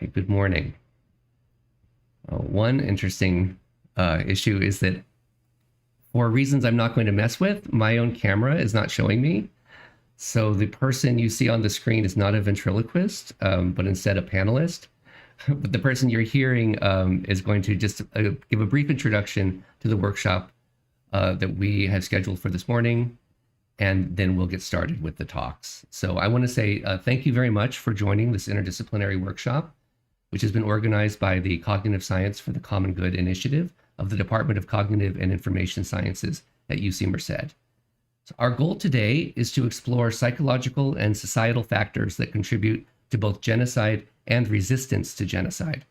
Okay, good morning. One interesting issue is that for reasons I'm not going to mess with, my own camera is not showing me. So the person you see on the screen is not a ventriloquist, but instead a panelist. But the person you're hearing is going to just give a brief introduction to the workshop that we have scheduled for this morning, and then we'll get started with the talks. So I want to say thank you very much for joining this interdisciplinary workshop, which has been organized by the Cognitive Science for the Common Good initiative of the Department of Cognitive and Information Sciences at UC Merced. So our goal today is to explore psychological and societal factors that contribute to both genocide and resistance to genocide.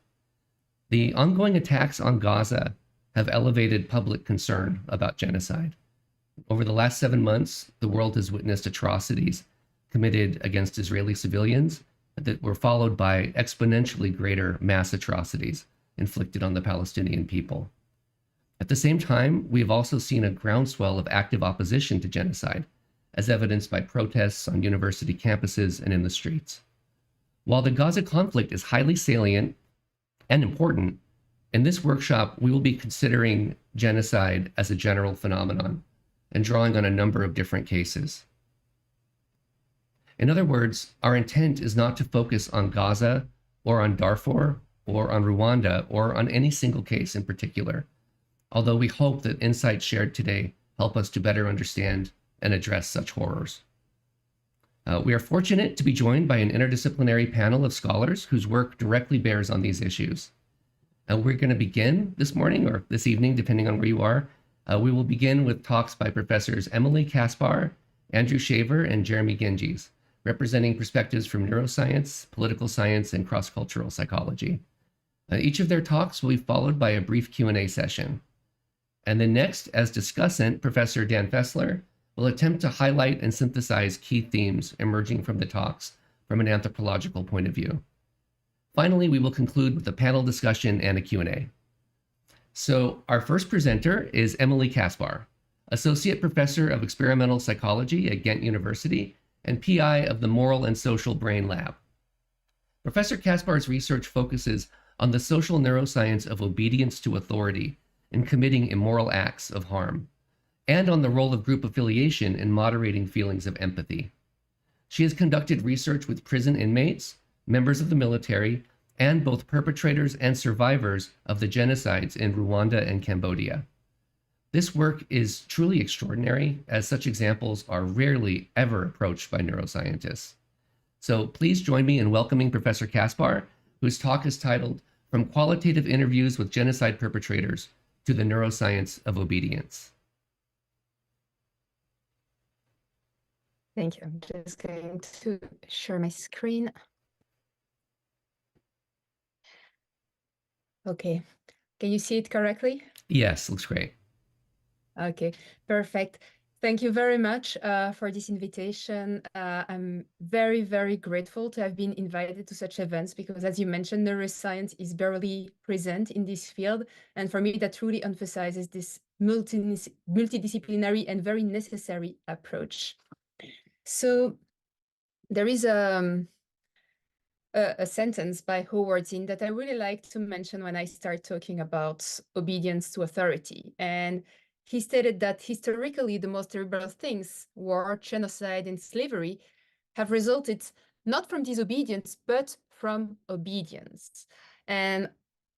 The ongoing attacks on Gaza have elevated public concern about genocide. Over the last 7 months, the world has witnessed atrocities committed against Israeli civilians that were followed by exponentially greater mass atrocities inflicted on the Palestinian people. At the same time, we have also seen a groundswell of active opposition to genocide, as evidenced by protests on university campuses and in the streets. While the Gaza conflict is highly salient and important, in this workshop, we will be considering genocide as a general phenomenon and drawing on a number of different cases. In other words, our intent is not to focus on Gaza or on Darfur or on Rwanda or on any single case in particular, although we hope that insights shared today help us to better understand and address such horrors. We are fortunate to be joined by an interdisciplinary panel of scholars whose work directly bears on these issues. We're going to begin this morning or this evening, depending on where you are. We will begin with talks by Professors Emilie, Caspar, Andrew Shaver, and Jeremy Ginges, representing perspectives from neuroscience, political science, and cross-cultural psychology. Each of their talks will be followed by a brief Q&A session. And then next, as discussant, Professor Dan Fessler will attempt to highlight and synthesize key themes emerging from the talks from an anthropological point of view. Finally, we will conclude with a panel discussion and a Q&A. So our first presenter is Emilie Caspar, Associate Professor of Experimental Psychology at Ghent University and PI of the Moral and Social Brain Lab. Professor Caspar's research focuses on the social neuroscience of obedience to authority in committing immoral acts of harm, and on the role of group affiliation in moderating feelings of empathy. She has conducted research with prison inmates, members of the military, and both perpetrators and survivors of the genocides in Rwanda and Cambodia. This work is truly extraordinary, as such examples are rarely ever approached by neuroscientists. So please join me in welcoming Professor Caspar, whose talk is titled From Qualitative Interviews with Genocide Perpetrators to the Neuroscience of Obedience. Thank you. I'm just going to share my screen. Okay, can you see it correctly? Yes, looks great. Okay, perfect. Thank you very much for this invitation. I'm very, very grateful to have been invited to such events because, as you mentioned, neuroscience is barely present in this field. And for me, that truly emphasizes this multidisciplinary and very necessary approach. So there is a sentence by Howard Zinn that I really like to mention when I start talking about obedience to authority. And he stated that historically, the most terrible things, war, genocide, and slavery, have resulted not from disobedience, but from obedience. And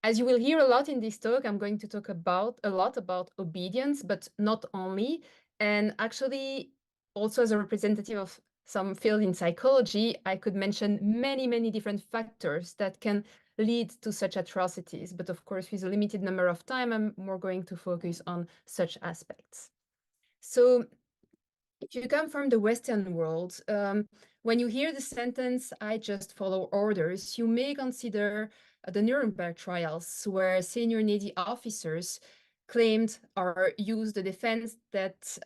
as you will hear a lot in this talk, I'm going to talk a lot about obedience, but not only. And actually, also as a representative of some field in psychology, I could mention many, many different factors that can lead to such atrocities. But of course, with a limited number of time, I'm more going to focus on such aspects. So if you come from the Western world, when you hear the sentence, I just follow orders, you may consider the Nuremberg trials, where senior Navy officers claimed or used the defense that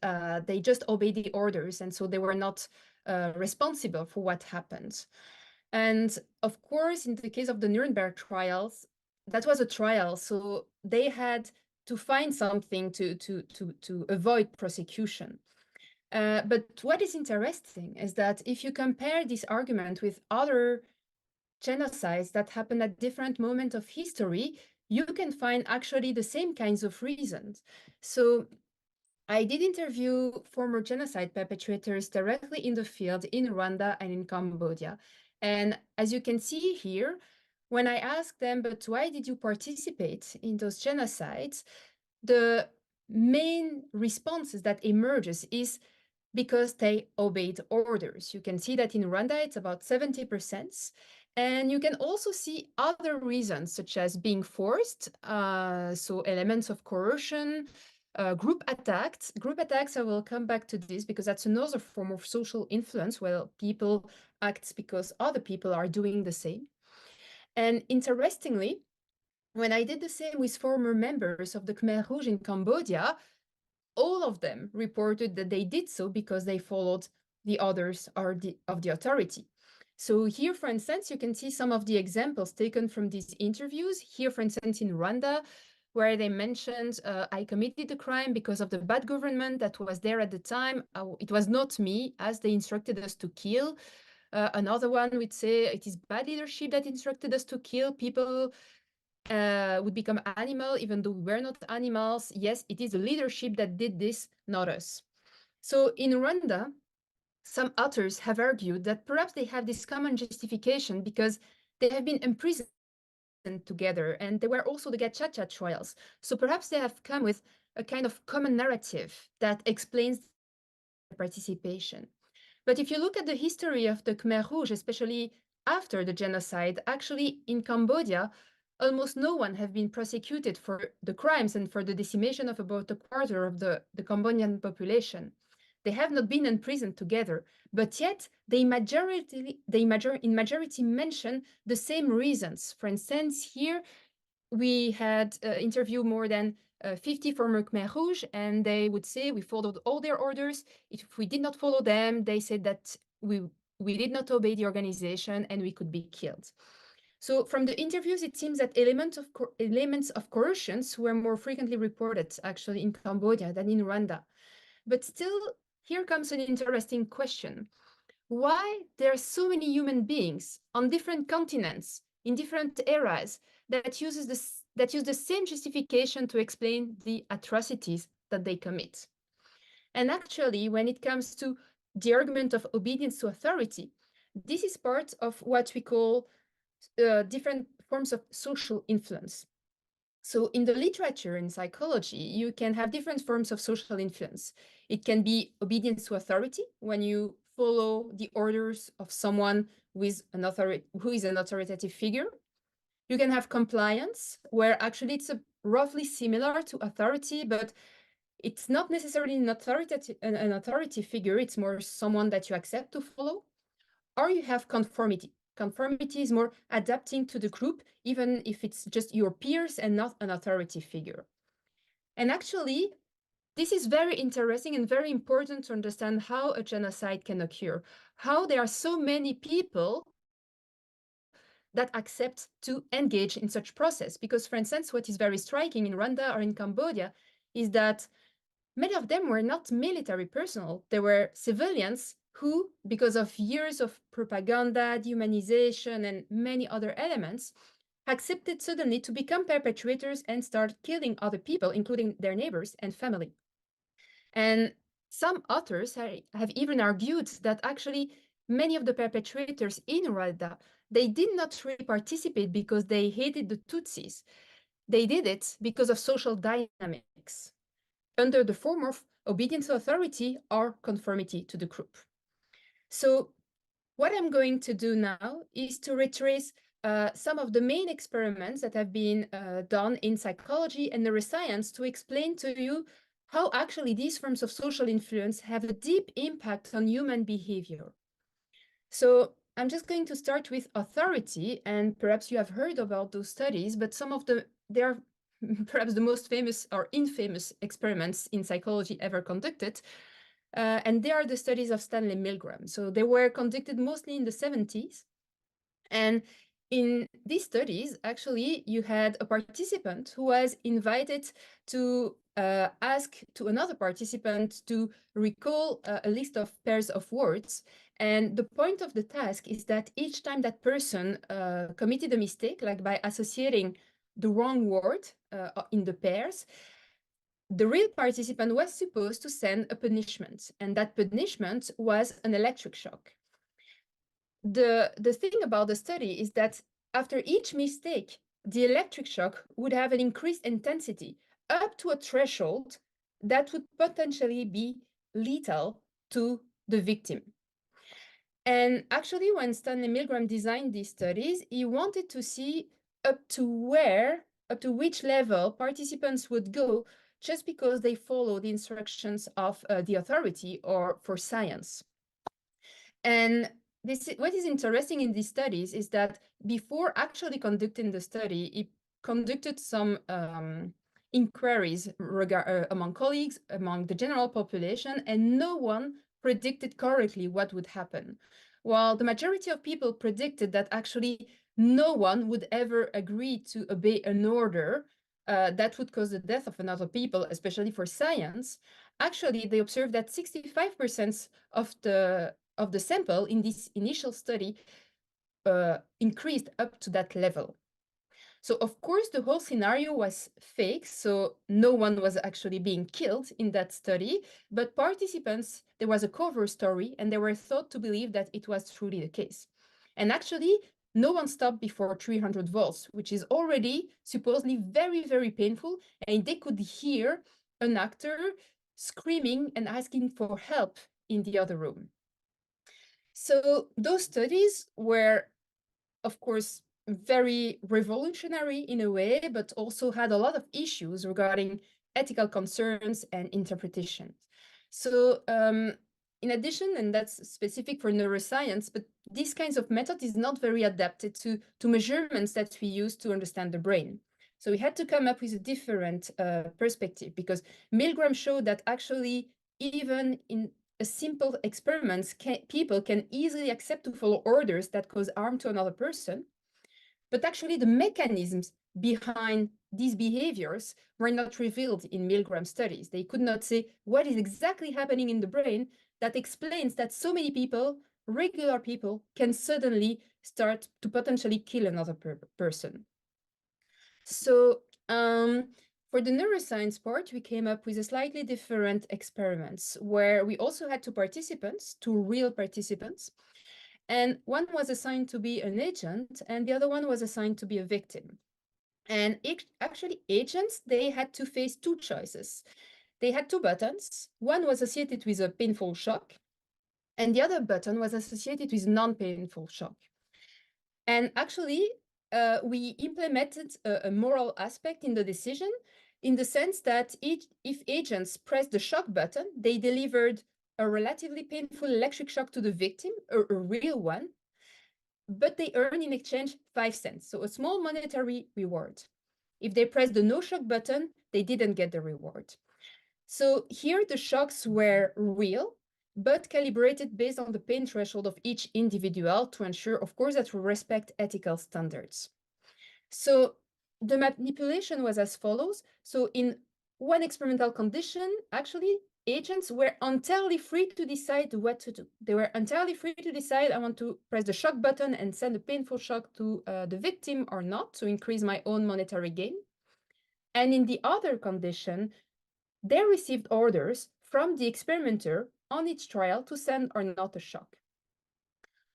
they just obeyed the orders, and so they were not responsible for what happened. And of course, in the case of the Nuremberg trials, that was a trial, so they had to find something to avoid prosecution. But what is interesting is that if you compare this argument with other genocides that happen at different moments of history, you can find actually the same kinds of reasons. So I did interview former genocide perpetrators directly in the field in Rwanda and in Cambodia. And as you can see here, when I asked them, but why did you participate in those genocides? The main responses that emerges is because they obeyed orders. You can see that in Rwanda, it's about 70%. And you can also see other reasons, such as being forced, so elements of coercion, group attacks. Group attacks, I will come back to this because that's another form of social influence where people act because other people are doing the same. And interestingly, when I did the same with former members of the Khmer Rouge in Cambodia, all of them reported that they did so because they followed the orders of the authority. So here, for instance, you can see some of the examples taken from these interviews. Here, for instance, in Rwanda, where they mentioned, I committed the crime because of the bad government that was there at the time. It was not me, as they instructed us to kill. Another one would say it is bad leadership that instructed us to kill people. Would become animal, even though we're not animals. Yes, it is the leadership that did this, not us. So in Rwanda, some authors have argued that perhaps they have this common justification because they have been imprisoned together, and there were also the Gachacha trials. So perhaps they have come with a kind of common narrative that explains their participation. But if you look at the history of the Khmer Rouge, especially after the genocide, actually in Cambodia, almost no one have been prosecuted for the crimes and for the decimation of about a quarter of the Cambodian population. They have not been imprisoned together, but yet they in majority mention the same reasons. For instance, here we had interviewed more than 50 former Khmer Rouge, and they would say we followed all their orders. If we did not follow them, they said that we did not obey the organization and we could be killed. So from the interviews, it seems that elements of coercions were more frequently reported actually in Cambodia than in Rwanda. But still, here comes an interesting question. Why there are so many human beings on different continents, in different eras, that use the same justification to explain the atrocities that they commit? And actually, when it comes to the argument of obedience to authority, this is part of what we call different forms of social influence. So in the literature in psychology, you can have different forms of social influence. It can be obedience to authority, when you follow the orders of someone who is an authoritative figure. You can have compliance, where actually it's roughly similar to authority, but it's not necessarily an authority figure. It's more someone that you accept to follow. Or you have conformity. Conformity is more adapting to the group, even if it's just your peers and not an authority figure. And actually, this is very interesting and very important to understand how a genocide can occur, how there are so many people that accept to engage in such process. Because, for instance, what is very striking in Rwanda or in Cambodia is that many of them were not military personnel. They were civilians who, because of years of propaganda, dehumanization, and many other elements, accepted suddenly to become perpetrators and start killing other people, including their neighbors and family. And some authors have even argued that actually many of the perpetrators in Rwanda, they did not really participate because they hated the Tutsis. They did it because of social dynamics, under the form of obedience to authority or conformity to the group. So what I'm going to do now is to retrace some of the main experiments that have been done in psychology and neuroscience to explain to you how actually these forms of social influence have a deep impact on human behavior. So I'm just going to start with authority, and perhaps you have heard about those studies, but they are perhaps the most famous or infamous experiments in psychology ever conducted. And they are the studies of Stanley Milgram. So they were conducted mostly in the 70s. And in these studies, actually, you had a participant who was invited to asked to another participant to recall a list of pairs of words. And the point of the task is that each time that person committed a mistake, like by associating the wrong word in the pairs, the real participant was supposed to send a punishment, and that punishment was an electric shock. The thing about the study is that after each mistake, the electric shock would have an increased intensity up to a threshold that would potentially be lethal to the victim. And actually, when Stanley Milgram designed these studies, he wanted to see up to which level participants would go just because they follow the instructions of the authority or for science. And what is interesting in these studies is that before actually conducting the study, he conducted some inquiries among colleagues, among the general population, and no one predicted correctly what would happen. While the majority of people predicted that actually no one would ever agree to obey an order that would cause the death of another people, especially for science, actually they observed that 65% of the sample in this initial study increased up to that level. So of course, the whole scenario was fake, so no one was actually being killed in that study, but participants, there was a cover story, and they were thought to believe that it was truly the case. And actually, no one stopped before 300 volts, which is already supposedly very, very painful, and they could hear an actor screaming and asking for help in the other room. So those studies were, of course, very revolutionary in a way, but also had a lot of issues regarding ethical concerns and interpretations. So in addition, and that's specific for neuroscience, but these kinds of method is not very adapted to measurements that we use to understand the brain. So we had to come up with a different perspective, because Milgram showed that actually even in a simple experiments, people can easily accept to follow orders that cause harm to another person. But actually the mechanisms behind these behaviors were not revealed in Milgram studies. They could not say what is exactly happening in the brain that explains that so many people, regular people, can suddenly start to potentially kill another person. So for the neuroscience part, we came up with a slightly different experiments where we also had two real participants. And one was assigned to be an agent and the other one was assigned to be a victim. And actually agents, they had to face two choices. They had two buttons. One was associated with a painful shock and the other button was associated with non-painful shock. And actually, we implemented a moral aspect in the decision in the sense that if agents pressed the shock button, they delivered a relatively painful electric shock to the victim, a real one, but they earned in exchange 5 cents, so a small monetary reward. If they pressed the no shock button, they didn't get the reward. So here the shocks were real, but calibrated based on the pain threshold of each individual to ensure, of course, that we respect ethical standards. So the manipulation was as follows. So in one experimental condition, actually, agents were entirely free to decide what to do. They were entirely free to decide, I want to press the shock button and send a painful shock to the victim or not to increase my own monetary gain. And in the other condition, they received orders from the experimenter on each trial to send or not a shock.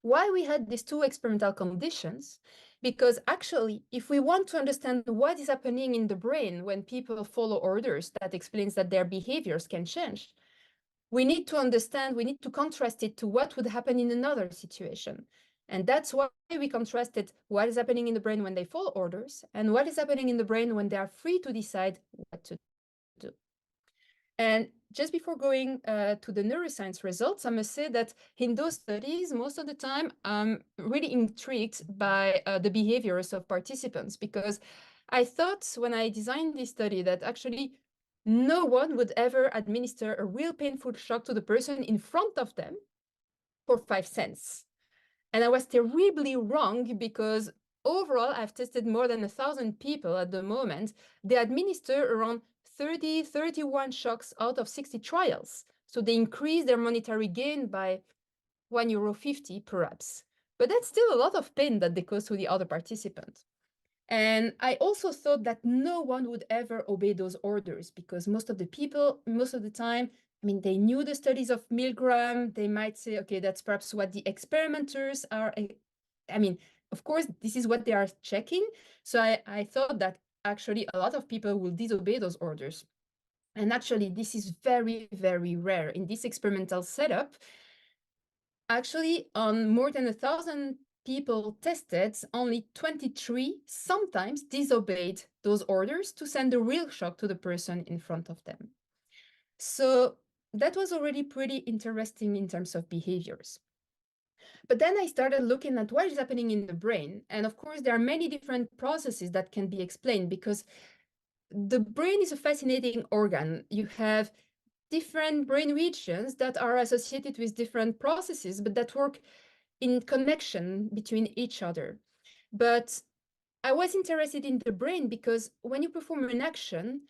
Why we had these two experimental conditions? Because actually, if we want to understand what is happening in the brain when people follow orders, that explains that their behaviors can change. We need to understand, we need to contrast it to what would happen in another situation. And that's why we contrasted what is happening in the brain when they follow orders and what is happening in the brain when they are free to decide what to do. And just before going to the neuroscience results, I must say that in those studies, most of the time, I'm really intrigued by the behaviors of participants, because I thought when I designed this study that actually no one would ever administer a real painful shock to the person in front of them for 5 cents. And I was terribly wrong, because overall, I've tested more than 1,000 people at the moment. They administer around 31 shocks out of 60 trials. So they increased their monetary gain by €1.50 perhaps. But that's still a lot of pain that they cause to the other participants. And I also thought that no one would ever obey those orders because most of the people, most of the time, I mean, they knew the studies of Milgram. They might say, okay, that's perhaps what the experimenters are. I mean, of course, this is what they are checking. So I thought that actually a lot of people will disobey those orders. And actually, this is very, very rare in this experimental setup. Actually, on more than 1,000 people tested, only 23 sometimes disobeyed those orders to send a real shock to the person in front of them. So that was already pretty interesting in terms of behaviors. But then I started looking at what is happening in the brain. And of course, there are many different processes that can be explained because the brain is a fascinating organ. You have different brain regions that are associated with different processes, but that work in connection between each other. But I was interested in the brain because when you perform an action,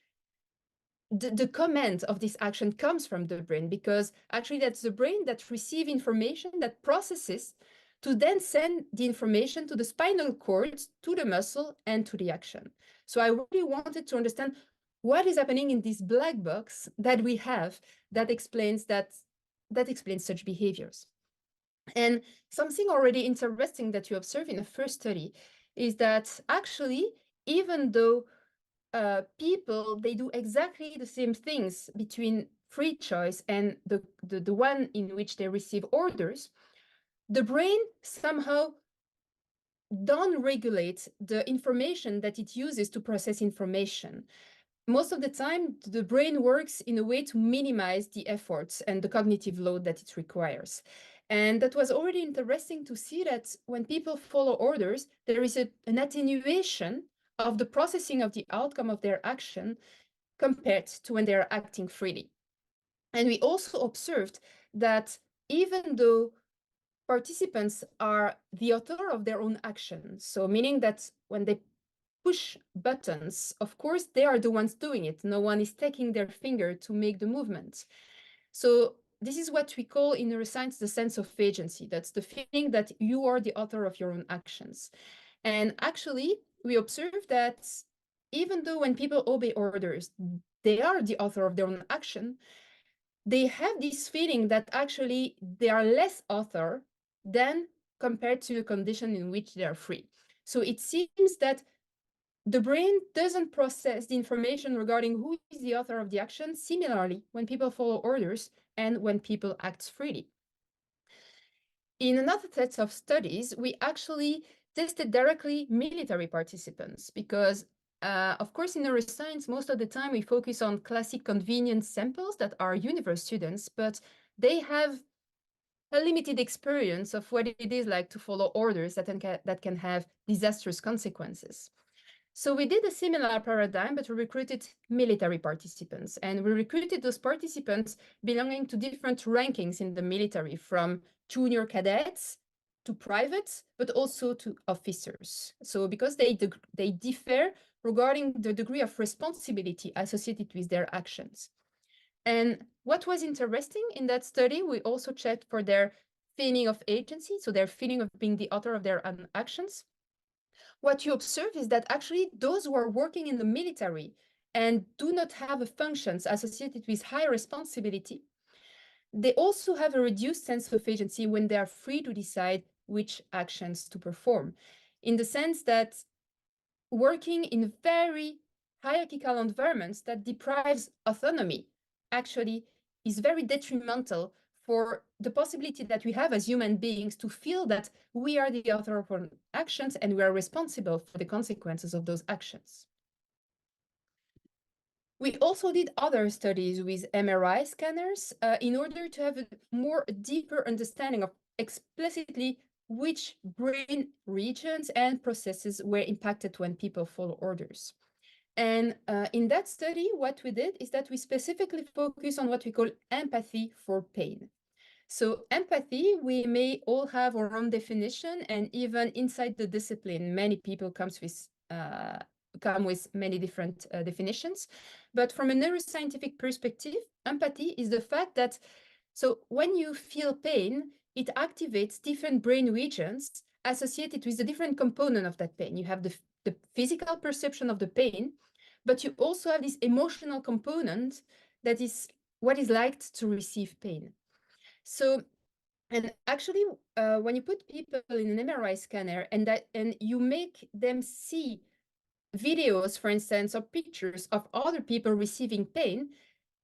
the command of this action comes from the brain because actually that's the brain that receives information, that processes to then send the information to the spinal cord, to the muscle, and to the action. So I really wanted to understand what is happening in this black box that we have that explains such behaviors. And something already interesting that you observe in the first study is that actually, even though people, they do exactly the same things between free choice and the one in which they receive orders, the brain somehow down-regulates the information that it uses to process information. Most of the time, the brain works in a way to minimize the efforts and the cognitive load that it requires. And that was already interesting to see that when people follow orders, there is an attenuation of the processing of the outcome of their action compared to when they're acting freely. And we also observed that even though participants are the author of their own actions, so meaning that when they push buttons, of course, they are the ones doing it. No one is taking their finger to make the movement. So this is what we call in neuroscience the sense of agency. That's the feeling that you are the author of your own actions. And actually, we observe that even though when people obey orders, they are the author of their own action, they have this feeling that actually they are less author than compared to a condition in which they are free. So it seems that the brain doesn't process the information regarding who is the author of the action similarly when people follow orders and when people act freely. In another set of studies, we actually tested directly military participants because, of course, in neuroscience, most of the time we focus on classic convenience samples that are universe students, but they have a limited experience of what it is like to follow orders that can have disastrous consequences. So we did a similar paradigm, but we recruited military participants, and we recruited those participants belonging to different rankings in the military, from junior cadets to privates, but also to officers. So because they differ regarding the degree of responsibility associated with their actions. And what was interesting in that study, we also checked for their feeling of agency, so their feeling of being the author of their own actions. What you observe is that actually those who are working in the military and do not have functions associated with high responsibility, they also have a reduced sense of agency when they are free to decide which actions to perform, in the sense that working in very hierarchical environments that deprives autonomy actually is very detrimental for the possibility that we have as human beings to feel that we are the author of our actions and we are responsible for the consequences of those actions. We also did other studies with MRI scanners in order to have a more deeper understanding of explicitly which brain regions and processes were impacted when people follow orders. And in that study, what we did is that we specifically focus on what we call empathy for pain. So empathy, we may all have our own definition, and even inside the discipline, many people come with come with many different definitions. But from a neuroscientific perspective, empathy is the fact that, so when you feel pain, it activates different brain regions associated with the different component of that pain. You have the physical perception of the pain, but you also have this emotional component that is what is like to receive pain. So, and actually, when you put people in an MRI scanner and you make them see videos, for instance, or pictures of other people receiving pain,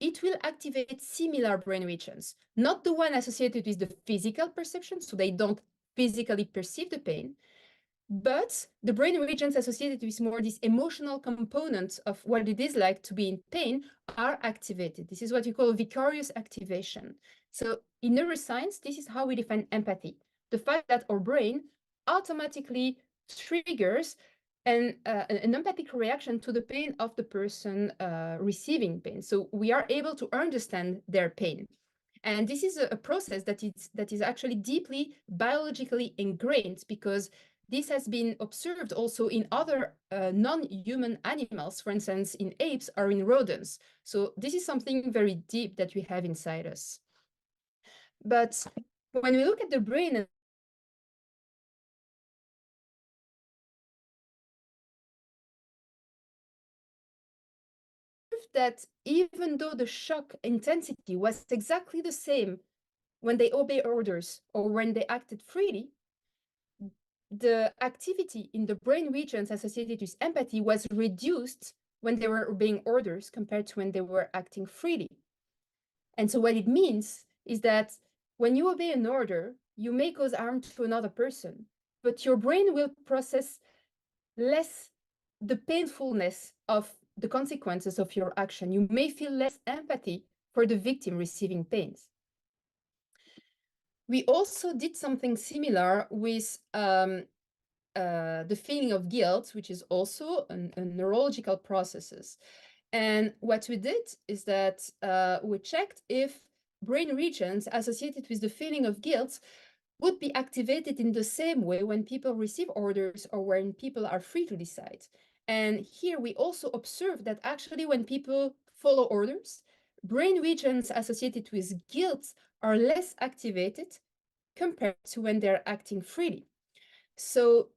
it will activate similar brain regions, not the one associated with the physical perception, so they don't physically perceive the pain, but the brain regions associated with more this emotional component of what it is like to be in pain are activated. This is what you call vicarious activation. So in neuroscience, this is how we define empathy. The fact that our brain automatically triggers an empathic reaction to the pain of the person receiving pain. So we are able to understand their pain. And this is a process that is actually deeply biologically ingrained, because this has been observed also in other non-human animals, for instance, in apes or in rodents. So this is something very deep that we have inside us. But when we look at the brain, that even though the shock intensity was exactly the same when they obey orders or when they acted freely, the activity in the brain regions associated with empathy was reduced when they were obeying orders compared to when they were acting freely. And so what it means is that when you obey an order, you may cause harm to another person, but your brain will process less the painfulness of the consequences of your action. You may feel less empathy for the victim receiving pains. We also did something similar with the feeling of guilt, which is also a neurological processes. And what we did is that we checked if brain regions associated with the feeling of guilt would be activated in the same way when people receive orders or when people are free to decide. And here we also observe that actually when people follow orders, brain regions associated with guilt are less activated compared to when they're acting freely. So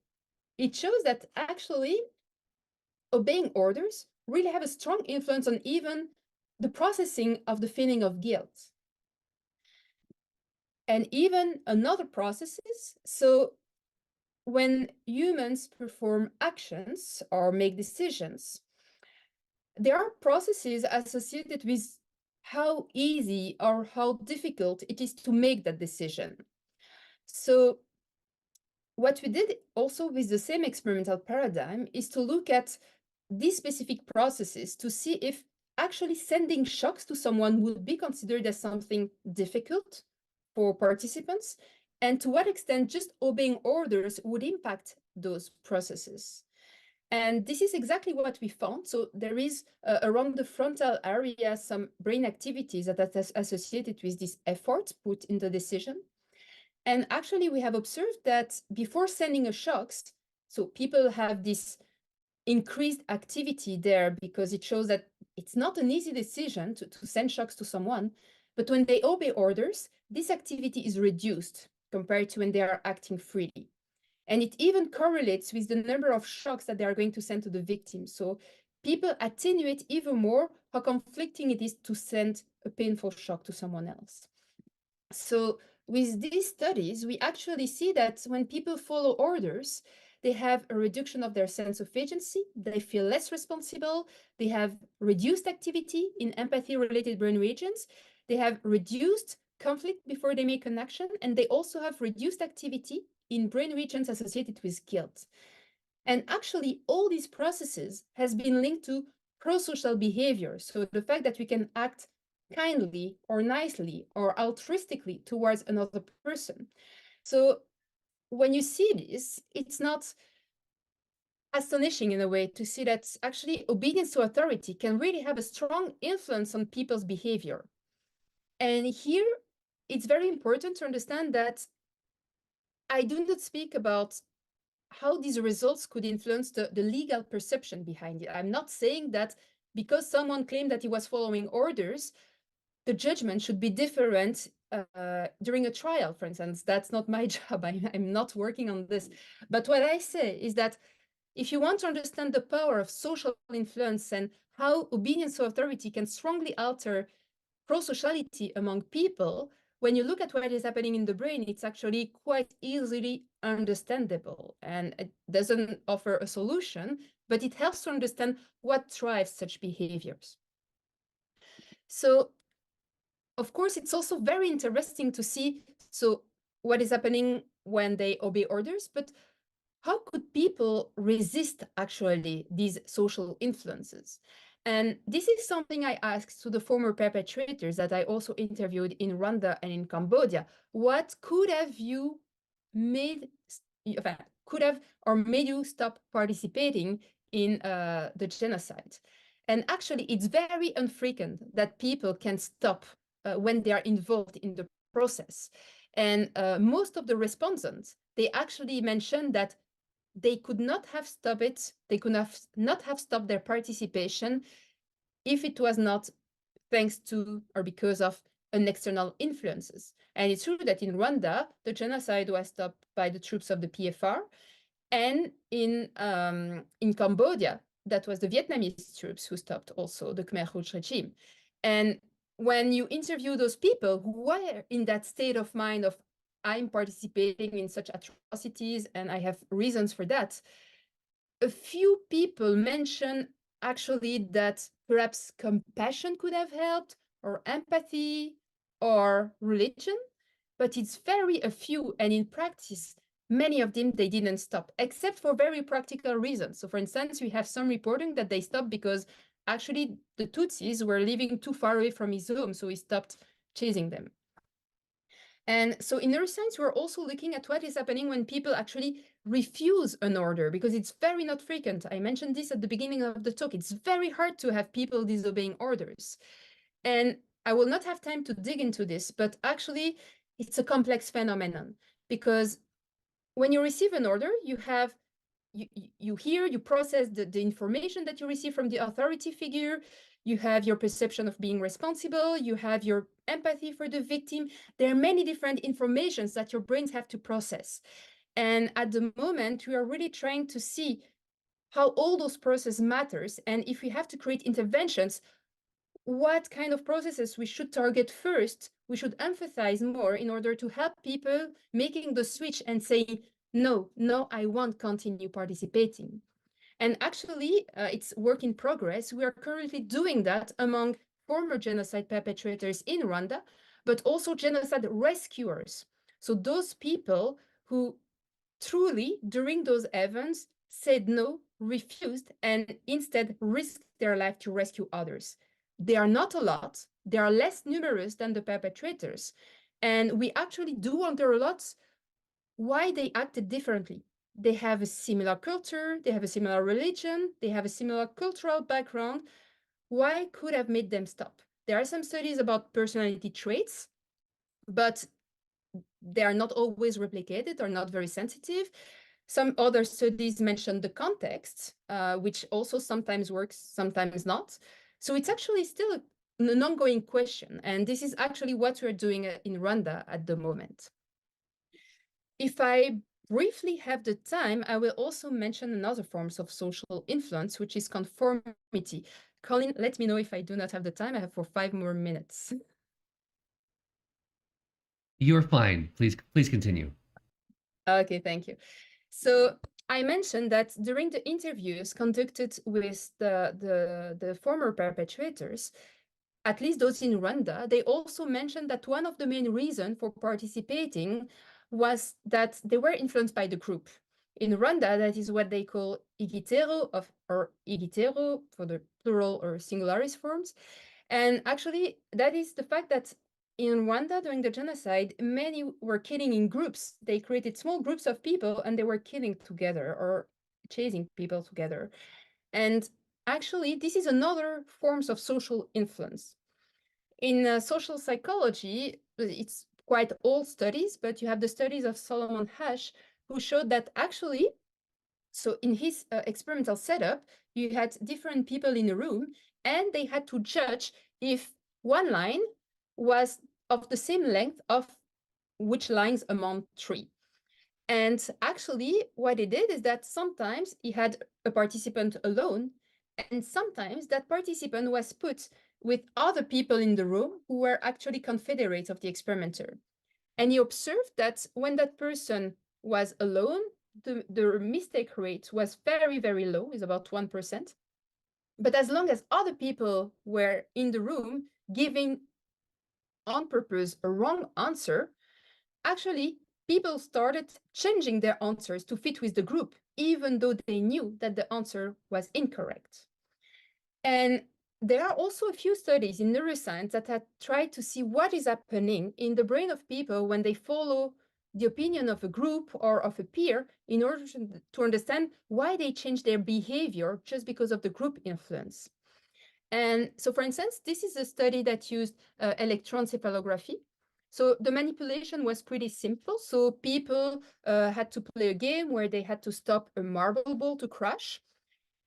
it shows that actually obeying orders really have a strong influence on even the processing of the feeling of guilt. And even another processes, so when humans perform actions or make decisions, there are processes associated with how easy or how difficult it is to make that decision. So what we did also with the same experimental paradigm is to look at these specific processes to see if actually sending shocks to someone would be considered as something difficult for participants, and to what extent just obeying orders would impact those processes. And this is exactly what we found. So there is around the frontal area some brain activities that are associated with this effort put in the decision. And actually, we have observed that before sending a shocks, so people have this increased activity there because it shows that it's not an easy decision to send shocks to someone. But when they obey orders, this activity is reduced compared to when they are acting freely. And it even correlates with the number of shocks that they are going to send to the victim. So people attenuate even more how conflicting it is to send a painful shock to someone else. So with these studies, we actually see that when people follow orders, they have a reduction of their sense of agency, they feel less responsible, they have reduced activity in empathy-related brain regions, they have reduced conflict before they make an action, and they also have reduced activity in brain regions associated with guilt. And actually, all these processes has been linked to prosocial behavior. So the fact that we can act kindly or nicely or altruistically towards another person. So when you see this, it's not astonishing in a way to see that actually obedience to authority can really have a strong influence on people's behavior. And here, it's very important to understand that I do not speak about how these results could influence the legal perception behind it. I'm not saying that because someone claimed that he was following orders, the judgment should be different during a trial, for instance. That's not my job. I'm not working on this. But what I say is that if you want to understand the power of social influence and how obedience to authority can strongly alter pro-sociality among people, when you look at what is happening in the brain, it's actually quite easily understandable. And it doesn't offer a solution, but it helps to understand what drives such behaviors. So, of course, it's also very interesting to see what is happening when they obey orders, but how could people resist actually these social influences? And this is something I asked to the former perpetrators that I also interviewed in Rwanda and in Cambodia. What could have you made, could have or made you stop participating in the genocide? And actually, it's very infrequent that people can stop when they are involved in the process. And most of the respondents, they actually mentioned that they could not have stopped it. They could not have stopped their participation if it was not thanks to or because of an external influences. And it's true that in Rwanda, the genocide was stopped by the troops of the PFR. And in Cambodia, that was the Vietnamese troops who stopped also the Khmer Rouge regime. And when you interview those people who were in that state of mind of I'm participating in such atrocities and I have reasons for that, a few people mention actually that perhaps compassion could have helped, or empathy, or religion, but it's very a few, and in practice, many of them, they didn't stop, except for very practical reasons. So for instance, we have some reporting that they stopped because actually the Tutsis were living too far away from his home, so he stopped chasing them. And so in neuroscience, we're also looking at what is happening when people actually refuse an order, because it's very not frequent. I mentioned this at the beginning of the talk. It's very hard to have people disobeying orders. And I will not have time to dig into this, but actually it's a complex phenomenon, because when you receive an order, you hear, you process the information that you receive from the authority figure, you have your perception of being responsible, you have your empathy for the victim. There are many different informations that your brains have to process. And at the moment, we are really trying to see how all those processes matters. And if we have to create interventions, what kind of processes we should target first, we should emphasize more in order to help people making the switch and saying, no, I won't continue participating. And actually, it's work in progress. We are currently doing that among former genocide perpetrators in Rwanda, but also genocide rescuers. So those people who truly, during those events, said no, refused, and instead risked their life to rescue others. They are not a lot. They are less numerous than the perpetrators. And we actually do wonder a lot why they acted differently. They have a similar culture, they have a similar religion, they have a similar cultural background. Why could have made them stop? There are some studies about personality traits, but they are not always replicated or not very sensitive. Some other studies mention the context, which also sometimes works, sometimes not. So it's actually still an ongoing question. And this is actually what we're doing in Rwanda at the moment. If I briefly have the time, I will also mention another forms of social influence, which is conformity. Colin, let me know if I do not have the time. I have for 5 more minutes. You're fine. Please continue. Okay, thank you. So I mentioned that during the interviews conducted with the former perpetrators, at least those in Rwanda, they also mentioned that one of the main reasons for participating was that they were influenced by the group. In Rwanda, that is what they call igitero, or igitero for the plural or singularis forms. And actually, that is the fact that in Rwanda, during the genocide, many were killing in groups. They created small groups of people and they were killing together or chasing people together. And actually, this is another forms of social influence. In social psychology, it's quite old studies, but you have the studies of Solomon Asch, who showed that actually So in his experimental setup, you had different people in a room, and they had to judge if one line was of the same length of which lines among three. And actually, what he did is that sometimes he had a participant alone, and sometimes that participant was put with other people in the room who were actually confederates of the experimenter. And he observed that when that person was alone, the mistake rate was very, very low, is about 1%. But as long as other people were in the room giving on purpose a wrong answer, actually, people started changing their answers to fit with the group, even though they knew that the answer was incorrect. And there are also a few studies in neuroscience that have tried to see what is happening in the brain of people when they follow the opinion of a group or of a peer in order to understand why they change their behavior just because of the group influence. And so, for instance, this is a study that used electroencephalography. So the manipulation was pretty simple. So people had to play a game where they had to stop a marble ball to crash.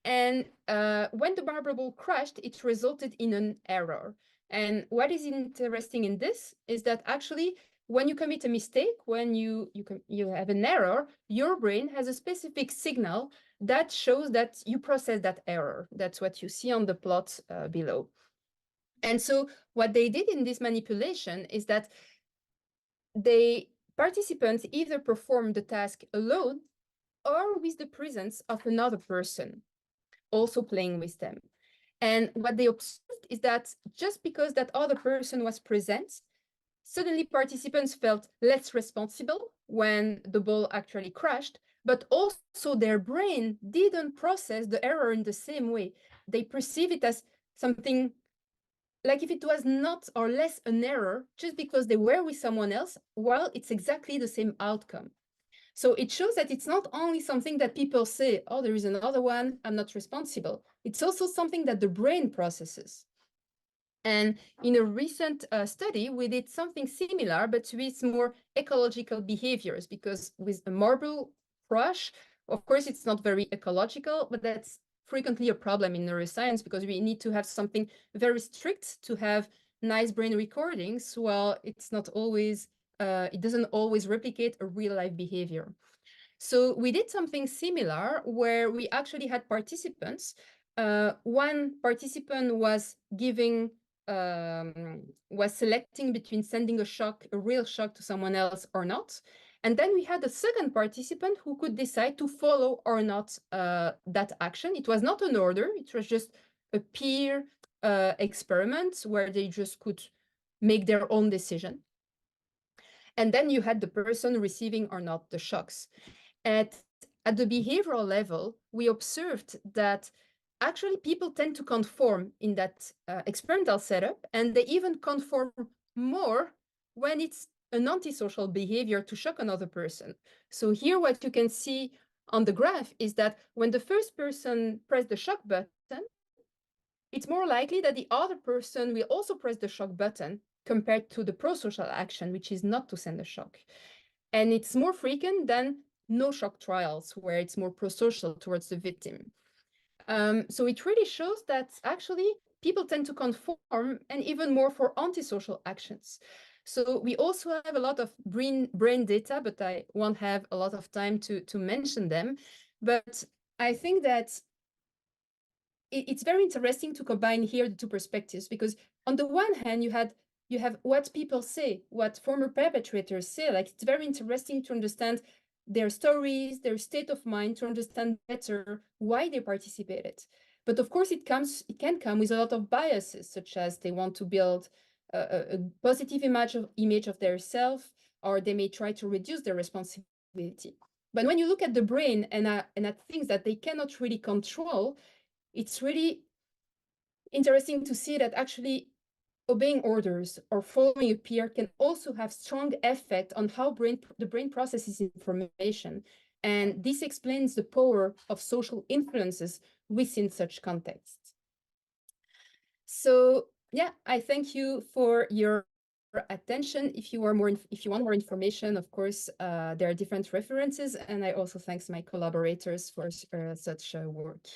And when the marble ball crashed, it resulted in an error. And what is interesting in this is that actually, when you commit a mistake, when you have an error, your brain has a specific signal that shows that you process that error. That's what you see on the plot below. And so what they did in this manipulation is that participants either performed the task alone or with the presence of another person also playing with them. And what they observed is that just because that other person was present, suddenly participants felt less responsible when the ball actually crashed, but also their brain didn't process the error in the same way. They perceive it as something like if it was not or less an error just because they were with someone else, while it's exactly the same outcome. So it shows that it's not only something that people say, oh, there is another one, I'm not responsible. It's also something that the brain processes. And in a recent study, we did something similar, but with more ecological behaviors, because with a marble crash, of course, it's not very ecological, but that's frequently a problem in neuroscience because we need to have something very strict to have nice brain recordings, while it's not always, it doesn't always replicate a real life behavior. So we did something similar where we actually had participants. One participant was giving was selecting between sending a real shock to someone else or not. And then we had a second participant who could decide to follow or not that action. It was not an order, it was just a peer experiment where they just could make their own decision. And then you had the person receiving or not the shocks. At the behavioral level, we observed that actually people tend to conform in that experimental setup, and they even conform more when it's an antisocial behavior to shock another person. So here what you can see on the graph is that when the first person pressed the shock button, it's more likely that the other person will also press the shock button compared to the prosocial action, which is not to send a shock. And it's more frequent than no shock trials, where it's more prosocial towards the victim. So it really shows that actually people tend to conform, and even more for antisocial actions. So we also have a lot of brain data, but I won't have a lot of time to mention them. But I think that it's very interesting to combine here the two perspectives, because on the one hand, you have what people say, what former perpetrators say. Like, it's very interesting to understand their stories, their state of mind, to understand better why they participated. But of course, it can come with a lot of biases, such as they want to build a positive image of their self, or they may try to reduce their responsibility. But when you look at the brain and at things that they cannot really control, it's really interesting to see that actually obeying orders or following a peer can also have strong effect on how the brain processes information. And this explains the power of social influences within such contexts. So yeah, I thank you for your attention. If you want more information, of course, there are different references, and I also thanks my collaborators for such work.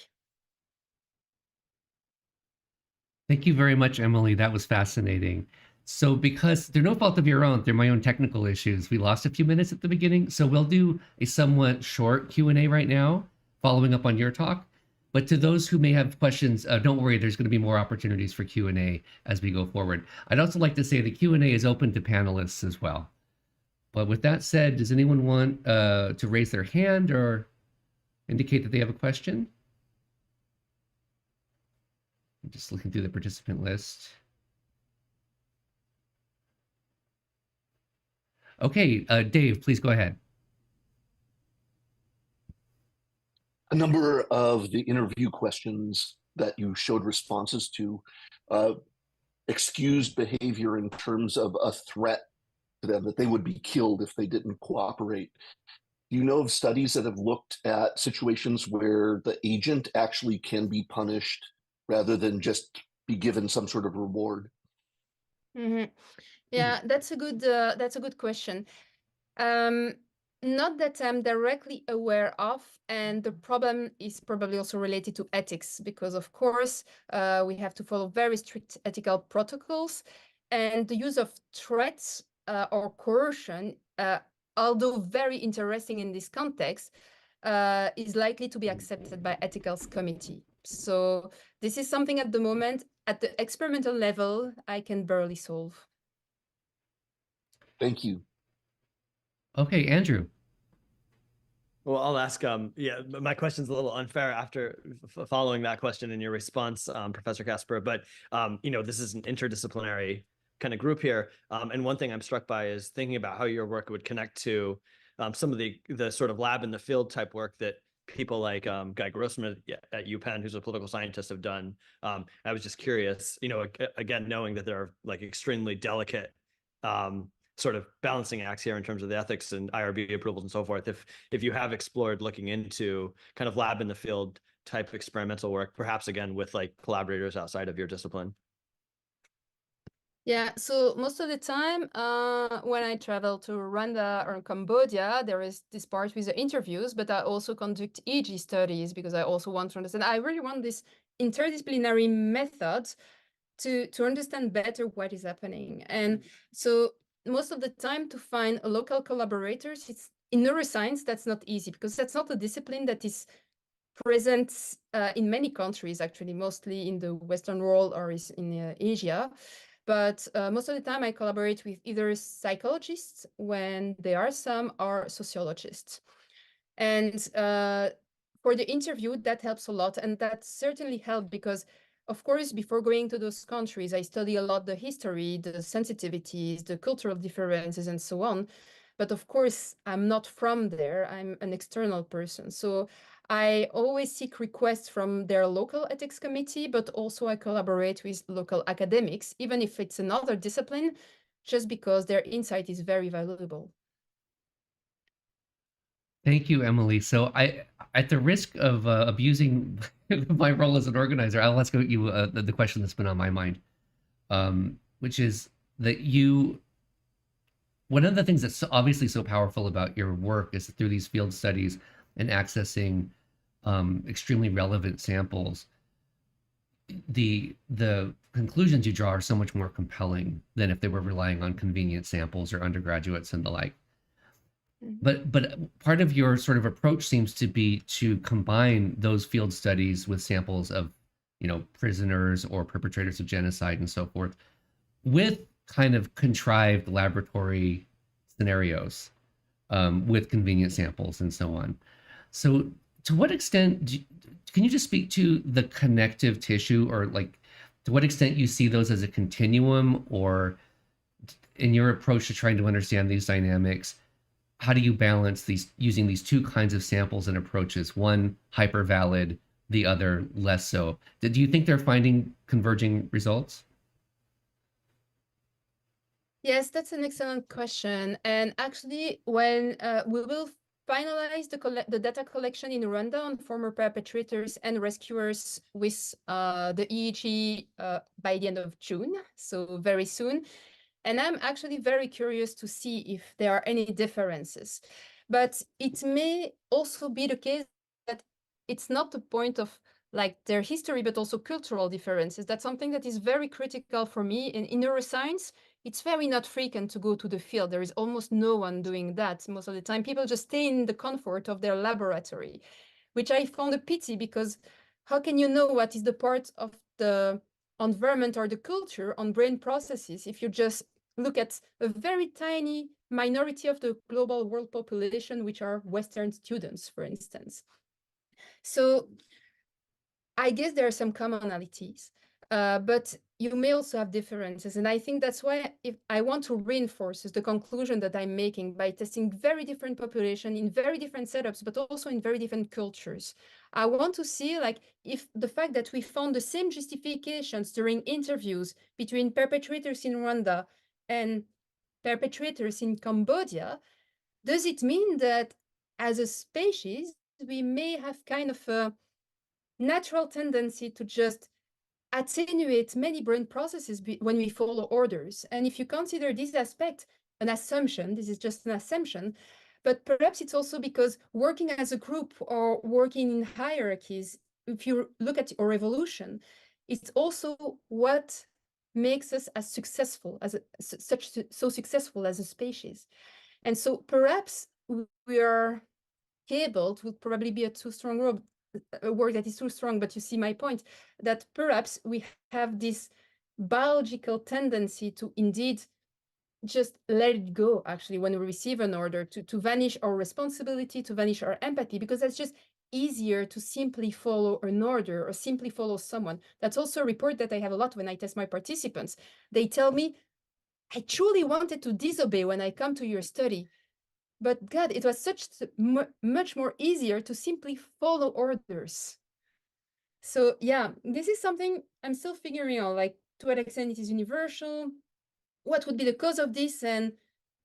Thank you very much, Emilie. That was fascinating. So because they're no fault of your own, they're my own technical issues. We lost a few minutes at the beginning, so we'll do a somewhat short Q&A right now, following up on your talk. But to those who may have questions, don't worry, there's going to be more opportunities for Q&A as we go forward. I'd also like to say the Q&A is open to panelists as well. But with that said, does anyone want to raise their hand or indicate that they have a question? I'm just looking through the participant list. Okay, Dave, please go ahead. A number of the interview questions that you showed responses to excused behavior in terms of a threat to them, that they would be killed if they didn't cooperate. Do you know of studies that have looked at situations where the agent actually can be punished rather than just be given some sort of reward? Mm-hmm. Yeah, that's a good question. Not that I'm directly aware of, and the problem is probably also related to ethics, because of course we have to follow very strict ethical protocols, and the use of threats or coercion, although very interesting in this context, is likely to be accepted by ethics committee. So this is something at the moment at the experimental level I can barely solve. Thank you. Okay, Andrew. Well, I'll ask, yeah, my question's a little unfair after following that question in your response, Professor Caspar, but, this is an interdisciplinary kind of group here. And one thing I'm struck by is thinking about how your work would connect to some of the sort of lab in the field type work that people like Guy Grossman at UPenn, who's a political scientist, have done. I was just curious, again, knowing that there are like extremely delicate sort of balancing acts here in terms of the ethics and IRB approvals and so forth. If you have explored looking into kind of lab in the field type experimental work, perhaps again with like collaborators outside of your discipline. Yeah, so most of the time when I travel to Rwanda or Cambodia, there is this part with the interviews, but I also conduct EEG studies because I also want to understand. I really want this interdisciplinary method to understand better what is happening. And so most of the time to find local collaborators, it's in neuroscience, that's not easy because that's not a discipline that is present in many countries, actually, mostly in the Western world or is in Asia. But most of the time I collaborate with either psychologists, when there are some, or sociologists. And for the interview, that helps a lot. And that certainly helped because, of course, before going to those countries, I study a lot the history, the sensitivities, the cultural differences, and so on. But of course, I'm not from there. I'm an external person. So I always seek requests from their local ethics committee, but also I collaborate with local academics, even if it's another discipline, just because their insight is very valuable. Thank you, Emilie. So at the risk of abusing my role as an organizer, I'll ask you the question that's been on my mind, which is that one of the things that's obviously so powerful about your work is that through these field studies and accessing extremely relevant samples, the conclusions you draw are so much more compelling than if they were relying on convenient samples or undergraduates and the like. But part of your sort of approach seems to be to combine those field studies with samples of, prisoners or perpetrators of genocide and so forth, with kind of contrived laboratory scenarios, with convenient samples and so on. So to what extent can you just speak to the connective tissue, or like to what extent you see those as a continuum, or in your approach to trying to understand these dynamics, how do you balance these, using these two kinds of samples and approaches, one hyper valid, the other less so? Do you think they're finding converging results? Yes, that's an excellent question. And actually, when we will finalize the data collection in Rwanda on former perpetrators and rescuers with the EEG by the end of June, so very soon. And I'm actually very curious to see if there are any differences. But it may also be the case that it's not the point of like their history, but also cultural differences. That's something that is very critical for me. In neuroscience, it's very not frequent to go to the field. There is almost no one doing that. Most of the time, people just stay in the comfort of their laboratory, which I found a pity, because how can you know what is the part of the environment or the culture on brain processes if you just look at a very tiny minority of the global world population, which are Western students, for instance. So I guess there are some commonalities, but you may also have differences. And I think that's why if I want to reinforce the conclusion that I'm making by testing very different population in very different setups, but also in very different cultures. I want to see like if the fact that we found the same justifications during interviews between perpetrators in Rwanda and perpetrators in Cambodia, does it mean that as a species, we may have kind of a natural tendency to just attenuate many brain processes when we follow orders? And if you consider this aspect an assumption, this is just an assumption, but perhaps it's also because working as a group or working in hierarchies, if you look at our evolution, it's also what makes us as successful as so successful as a species. And so perhaps we are able would probably be a too strong word, a word that is too strong, but you see my point, that perhaps we have this biological tendency to indeed just let it go, actually, when we receive an order, to vanish our responsibility, to vanish our empathy, because that's just easier to simply follow an order or simply follow someone. That's also a report that I have a lot when I test my participants. They tell me, I truly wanted to disobey when I come to your study, but God, it was much more easier to simply follow orders. So yeah, this is something I'm still figuring out, like to what extent it is universal, what would be the cause of this, and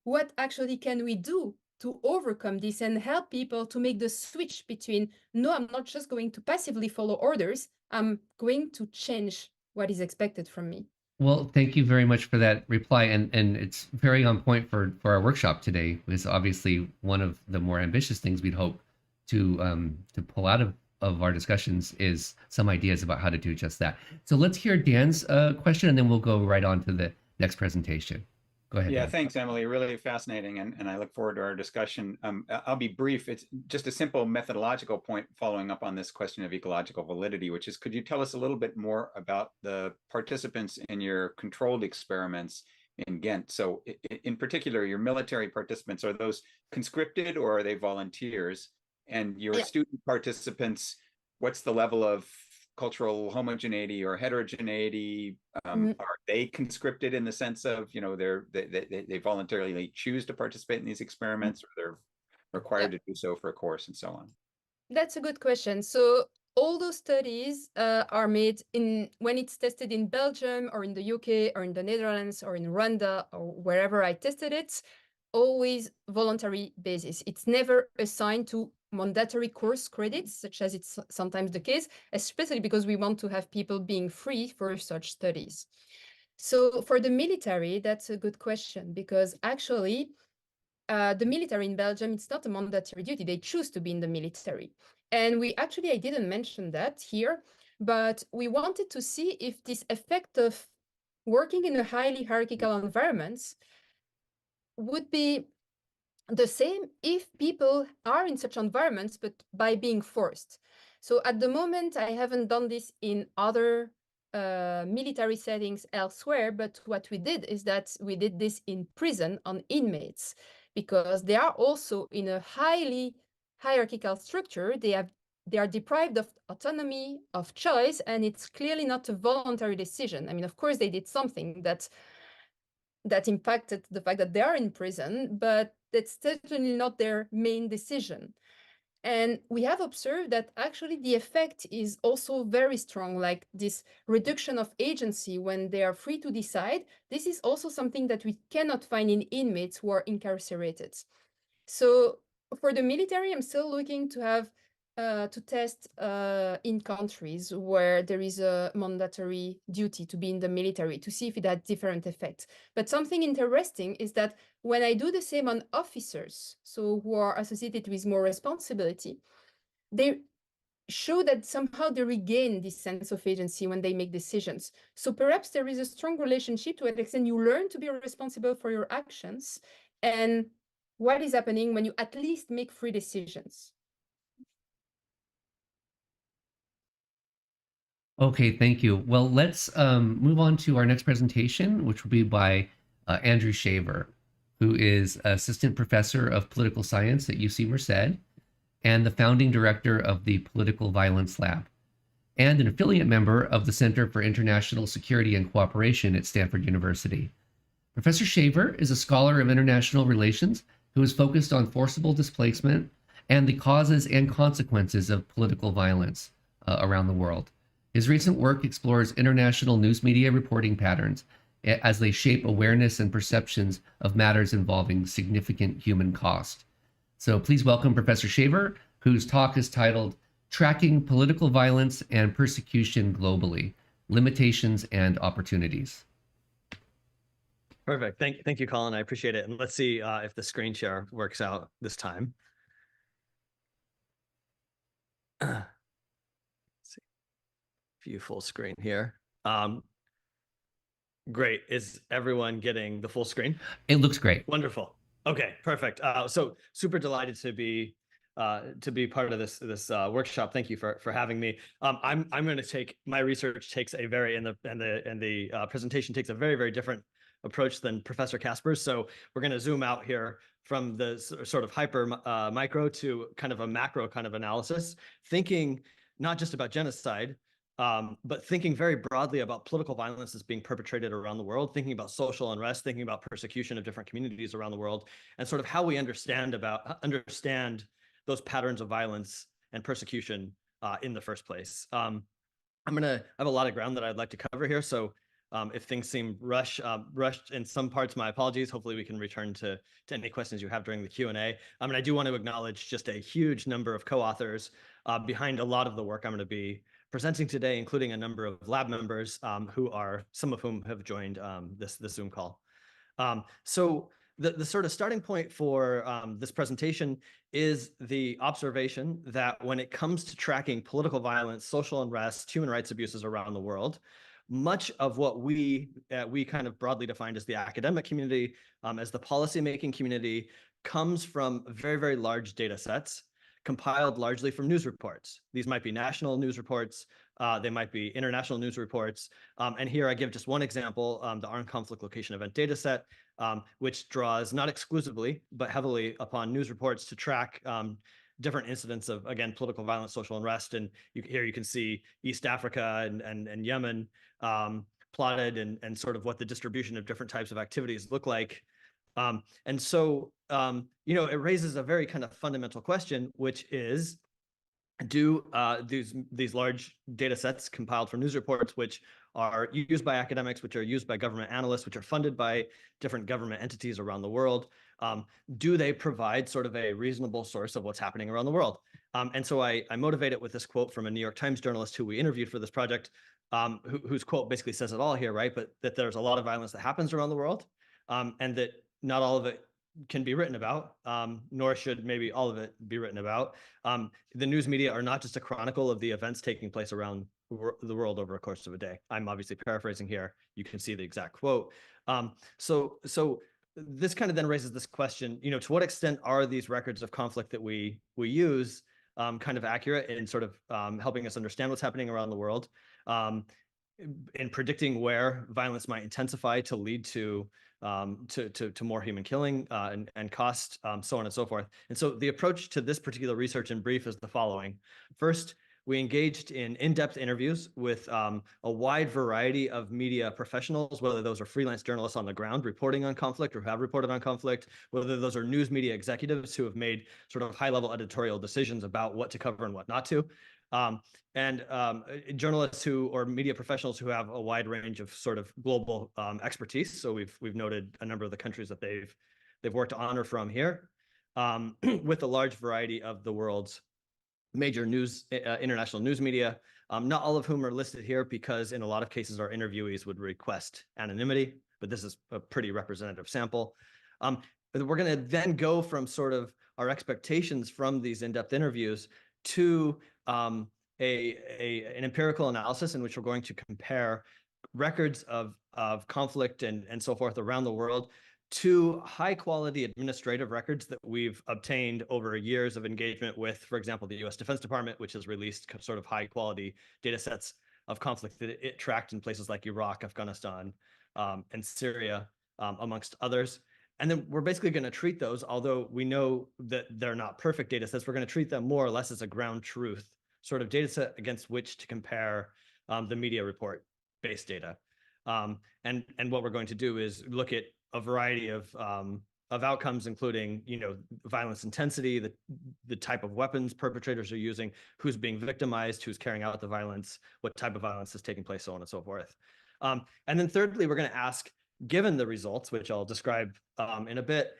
what actually can we do to overcome this and help people to make the switch between, no, I'm not just going to passively follow orders, I'm going to change what is expected from me. Well, thank you very much for that reply, and it's very on point for our workshop today. It's obviously one of the more ambitious things we'd hope to pull out of our discussions is some ideas about how to do just that. So let's hear Dan's question, and then we'll go right on to the next presentation. Go ahead. Yeah, Dan. thanks, Emilie. Really fascinating, and I look forward to our discussion. I'll be brief. It's just a simple methodological point following up on this question of ecological validity, which is, could you tell us a little bit more about the participants in your controlled experiments in Ghent? So in particular, your military participants, are those conscripted or are they volunteers? And your student participants, what's the level of cultural homogeneity or heterogeneity? Are they conscripted in the sense of, you know, they voluntarily choose to participate in these experiments, or they're required to do so for a course and so on? That's a good question. So all those studies are made when it's tested in Belgium or in the UK or in the Netherlands or in Rwanda or wherever I tested it, always voluntary basis. It's never assigned to mandatory course credits, such as it's sometimes the case, especially because we want to have people being free for such studies. So for the military, that's a good question, because actually the military in Belgium, it's not a mandatory duty. They choose to be in the military. And I didn't mention that here, but we wanted to see if this effect of working in a highly hierarchical environment would be the same if people are in such environments, but by being forced. So at the moment, I haven't done this in other military settings elsewhere, but what we did is that we did this in prison on inmates, because they are also in a highly hierarchical structure. They are deprived of autonomy, of choice, and it's clearly not a voluntary decision. I mean, of course, they did something that impacted the fact that they are in prison, but that's certainly not their main decision. And we have observed that actually the effect is also very strong, like this reduction of agency when they are free to decide. This is also something that we cannot find in inmates who are incarcerated. So for the military, I'm still looking to have to test in countries where there is a mandatory duty to be in the military to see if it had different effects. But something interesting is that when I do the same on officers, so who are associated with more responsibility, they show that somehow they regain this sense of agency when they make decisions. So perhaps there is a strong relationship to what extent you learn to be responsible for your actions and what is happening when you at least make free decisions. Okay, thank you. Well, let's move on to our next presentation, which will be by Andrew Shaver, who is Assistant Professor of Political Science at UC Merced and the founding director of the Political Violence Lab, and an affiliate member of the Center for International Security and Cooperation at Stanford University. Professor Shaver is a scholar of international relations who is focused on forcible displacement and the causes and consequences of political violence around the world. His recent work explores international news media reporting patterns as they shape awareness and perceptions of matters involving significant human cost. So please welcome Professor Shaver, whose talk is titled Tracking Political Violence and Persecution Globally, Limitations and Opportunities. Perfect. Thank you, Colin. I appreciate it. And let's see if the screen share works out this time. View full screen here. Great. Is everyone getting the full screen? It looks great. Wonderful. Okay, perfect. So super delighted to be part of this workshop. Thank you for having me. I'm going to take my research takes a very and the presentation takes a very different approach than Professor Caspar's. So we're going to zoom out here from the sort of hyper micro to kind of a macro kind of analysis, thinking not just about genocide, but thinking very broadly about political violence that's being perpetrated around the world, thinking about social unrest, thinking about persecution of different communities around the world, and sort of how we understand those patterns of violence and persecution in the first place. I'm gonna have a lot of ground that I'd like to cover here, so if things seem rushed in some parts, my apologies. Hopefully we can return to any questions you have during the Q&A. And I do want to acknowledge just a huge number of co-authors behind a lot of the work I'm going to be presenting today, including a number of lab members some of whom have joined this Zoom call. So the sort of starting point for this presentation is the observation that when it comes to tracking political violence, social unrest, human rights abuses around the world, much of what we kind of broadly defined as the academic community, as the policymaking community, comes from very large data sets compiled largely from news reports. These might be national news reports, they might be international news reports. And here I give just one example, the Armed Conflict Location Event dataset, which draws not exclusively, but heavily upon news reports to track different incidents of, again, political violence, social unrest. And here you can see East Africa and Yemen plotted and sort of what the distribution of different types of activities look like. And so, it raises a very kind of fundamental question, which is, do these large data sets compiled from news reports, which are used by academics, which are used by government analysts, which are funded by different government entities around the world, do they provide sort of a reasonable source of what's happening around the world? And so I motivate it with this quote from a New York Times journalist who we interviewed for this project, whose quote basically says it all here, right? But that there's a lot of violence that happens around the world, and that not all of it can be written about, nor should maybe all of it be written about. The news media are not just a chronicle of the events taking place around the world over a course of a day. I'm obviously paraphrasing here. You can see the exact quote. So this kind of then raises this question, to what extent are these records of conflict that we use kind of accurate in sort of helping us understand what's happening around the world, in predicting where violence might intensify to lead to more human killing and cost, so on and so forth. And so the approach to this particular research in brief is the following. First, we engaged in in-depth interviews with a wide variety of media professionals, whether those are freelance journalists on the ground reporting on conflict or have reported on conflict, whether those are news media executives who have made sort of high-level editorial decisions about what to cover and what not to, and journalists or media professionals who have a wide range of sort of global expertise. So we've noted a number of the countries that they've worked on or from here, with a large variety of the world's major news, international news media, not all of whom are listed here because in a lot of cases our interviewees would request anonymity, but this is a pretty representative sample. We're going to then go from sort of our expectations from these in-depth interviews to an empirical analysis in which we're going to compare records of conflict and so forth around the world to high quality administrative records that we've obtained over years of engagement with, for example, the US Defense Department, which has released sort of high quality data sets of conflict that it tracked in places like Iraq, Afghanistan, and Syria, amongst others. And then we're basically going to treat those, although we know that they're not perfect data sets, we're going to treat them more or less as a ground truth sort of data set against which to compare the media report based data. And what we're going to do is look at a variety of outcomes, including, violence intensity, the type of weapons perpetrators are using, who's being victimized, who's carrying out the violence, what type of violence is taking place, so on and so forth. And then thirdly, we're going to ask, given the results, which I'll describe in a bit,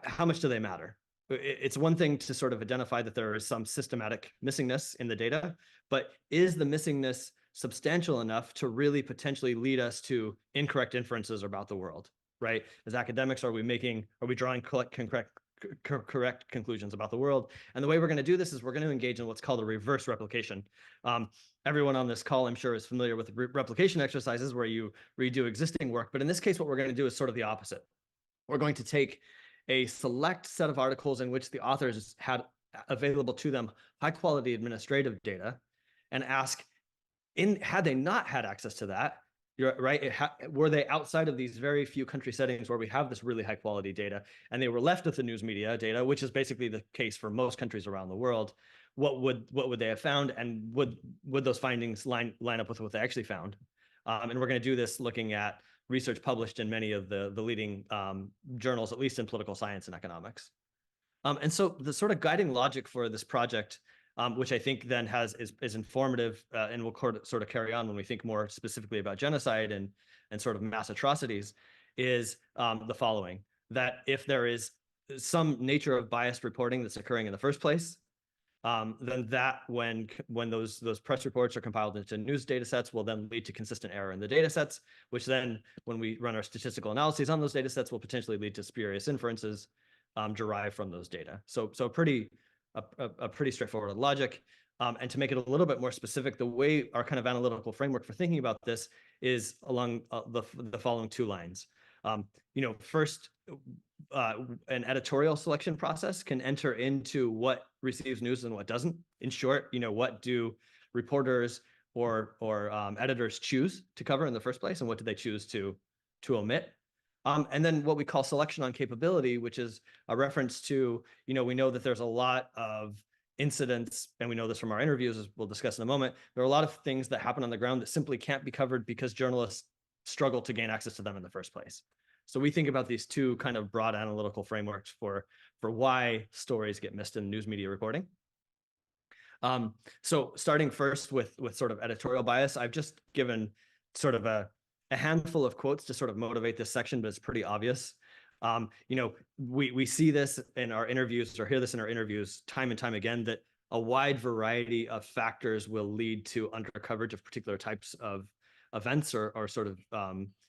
how much do they matter? It's one thing to sort of identify that there is some systematic missingness in the data, but is the missingness substantial enough to really potentially lead us to incorrect inferences about the world, right? As academics, are we drawing correct conclusions about the world? And the way we're going to do this is we're going to engage in what's called a reverse replication. Everyone on this call, I'm sure, is familiar with replication exercises where you redo existing work. But in this case, what we're going to do is sort of the opposite. We're going to take a select set of articles in which the authors had available to them high quality administrative data and ask, had they not had access to that, were they outside of these very few country settings where we have this really high quality data and they were left with the news media data, which is basically the case for most countries around the world, what would they have found, and would those findings line up with what they actually found? And we're going to do this looking at research published in many of the leading journals, at least in political science and economics. And so the sort of guiding logic for this project, which I think then is informative and will sort of carry on when we think more specifically about genocide and sort of mass atrocities, is the following: that if there is some nature of biased reporting that's occurring in the first place, then that when those press reports are compiled into news data sets will then lead to consistent error in the data sets, which then when we run our statistical analyses on those data sets will potentially lead to spurious inferences derived from those data. So a pretty straightforward logic. And to make it a little bit more specific, the way our kind of analytical framework for thinking about this is along the following two lines. First, an editorial selection process can enter into what receives news and what doesn't. In short, what do reporters or editors choose to cover in the first place, and what do they choose to omit? And then what we call selection on capability, which is a reference to, we know that there's a lot of incidents, and we know this from our interviews, as we'll discuss in a moment. There are a lot of things that happen on the ground that simply can't be covered because journalists struggle to gain access to them in the first place. So we think about these two kind of broad analytical frameworks for why stories get missed in news media reporting. So starting first with sort of editorial bias, I've just given sort of a handful of quotes to sort of motivate this section, but it's pretty obvious. We see this in our interviews, or hear this in our interviews time and time again, that a wide variety of factors will lead to undercoverage of particular types of events or sort of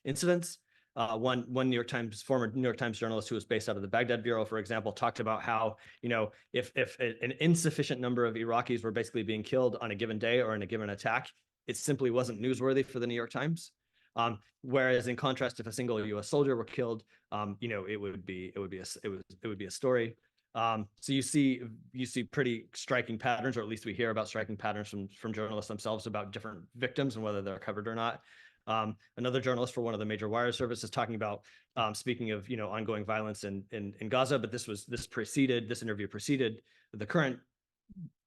incidents. One former New York Times journalist who was based out of the Baghdad Bureau, for example, talked about how, if an insufficient number of Iraqis were basically being killed on a given day or in a given attack, it simply wasn't newsworthy for the New York Times. Whereas in contrast, if a single U.S. soldier were killed, it would be a story. So you see pretty striking patterns, or at least we hear about striking patterns from journalists themselves about different victims and whether they're covered or not. Another journalist for one of the major wire services talking about, speaking of ongoing violence in Gaza, but this interview preceded the current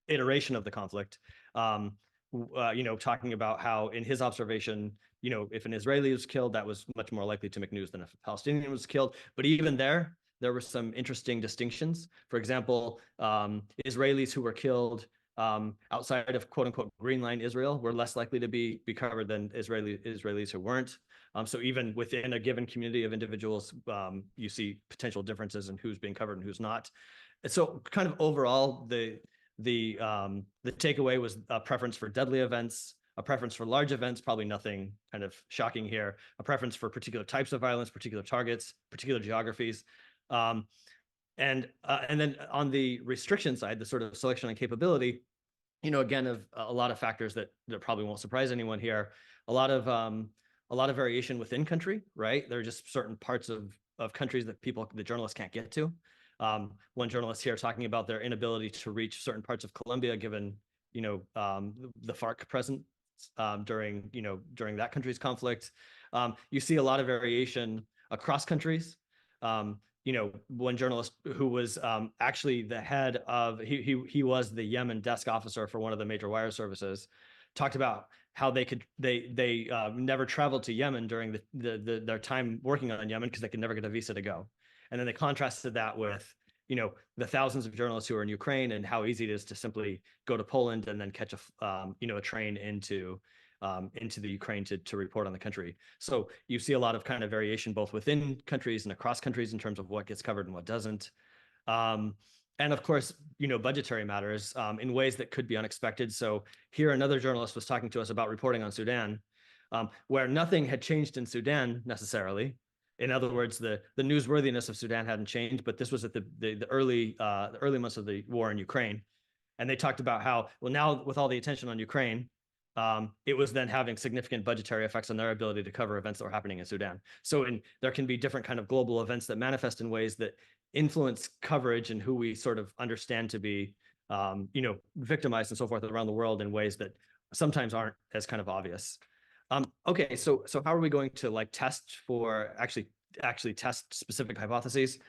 iteration of the conflict. Talking about how, in his observation, if an Israeli was killed, that was much more likely to make news than if a Palestinian was killed. But even there were some interesting distinctions. For example, Israelis who were killed outside of quote unquote Green Line Israel were less likely to be covered than Israelis who weren't. So even within a given community of individuals, you see potential differences in who's being covered and who's not. And so kind of overall, the takeaway was a preference for deadly events, a preference for large events, probably nothing kind of shocking here, a preference for particular types of violence, particular targets, particular geographies. And then on the restriction side, the sort of selection and capability, again, of a lot of factors that probably won't surprise anyone here, a lot of variation within country, right? There are just certain parts of countries that the journalists can't get to. One journalist here talking about their inability to reach certain parts of Colombia, given, the FARC presence during that country's conflict. You see a lot of variation across countries. One journalist who was actually the head of, he was the Yemen desk officer for one of the major wire services, talked about how they never traveled to Yemen during their time working on Yemen because they could never get a visa to go. And then they contrasted that with, the thousands of journalists who are in Ukraine and how easy it is to simply go to Poland and then catch a train into the Ukraine to report on the country. So you see a lot of kind of variation both within countries and across countries in terms of what gets covered and what doesn't. And of course, budgetary matters in ways that could be unexpected. So here, another journalist was talking to us about reporting on Sudan, where nothing had changed in Sudan necessarily. In other words, the newsworthiness of Sudan hadn't changed, but this was at the early months of the war in Ukraine. And they talked about how, well, now with all the attention on Ukraine, it was then having significant budgetary effects on their ability to cover events that were happening in Sudan. So there can be different kind of global events that manifest in ways that influence coverage and who we sort of understand to be, victimized and so forth around the world in ways that sometimes aren't as kind of obvious. Okay, so how are we going to actually test specific hypotheses?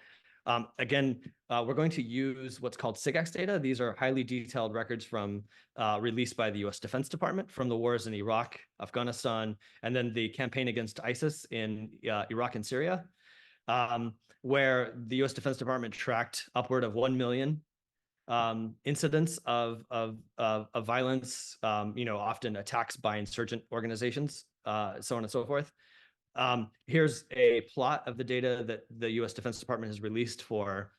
Again, we're going to use what's called SIGAX data. These are highly detailed records from released by the U.S. Defense Department from the wars in Iraq, Afghanistan, and then the campaign against ISIS in Iraq and Syria, where the U.S. Defense Department tracked upward of 1 million incidents of violence, often attacks by insurgent organizations, so on and so forth. Here's a plot of the data that the U.S. Defense Department has released for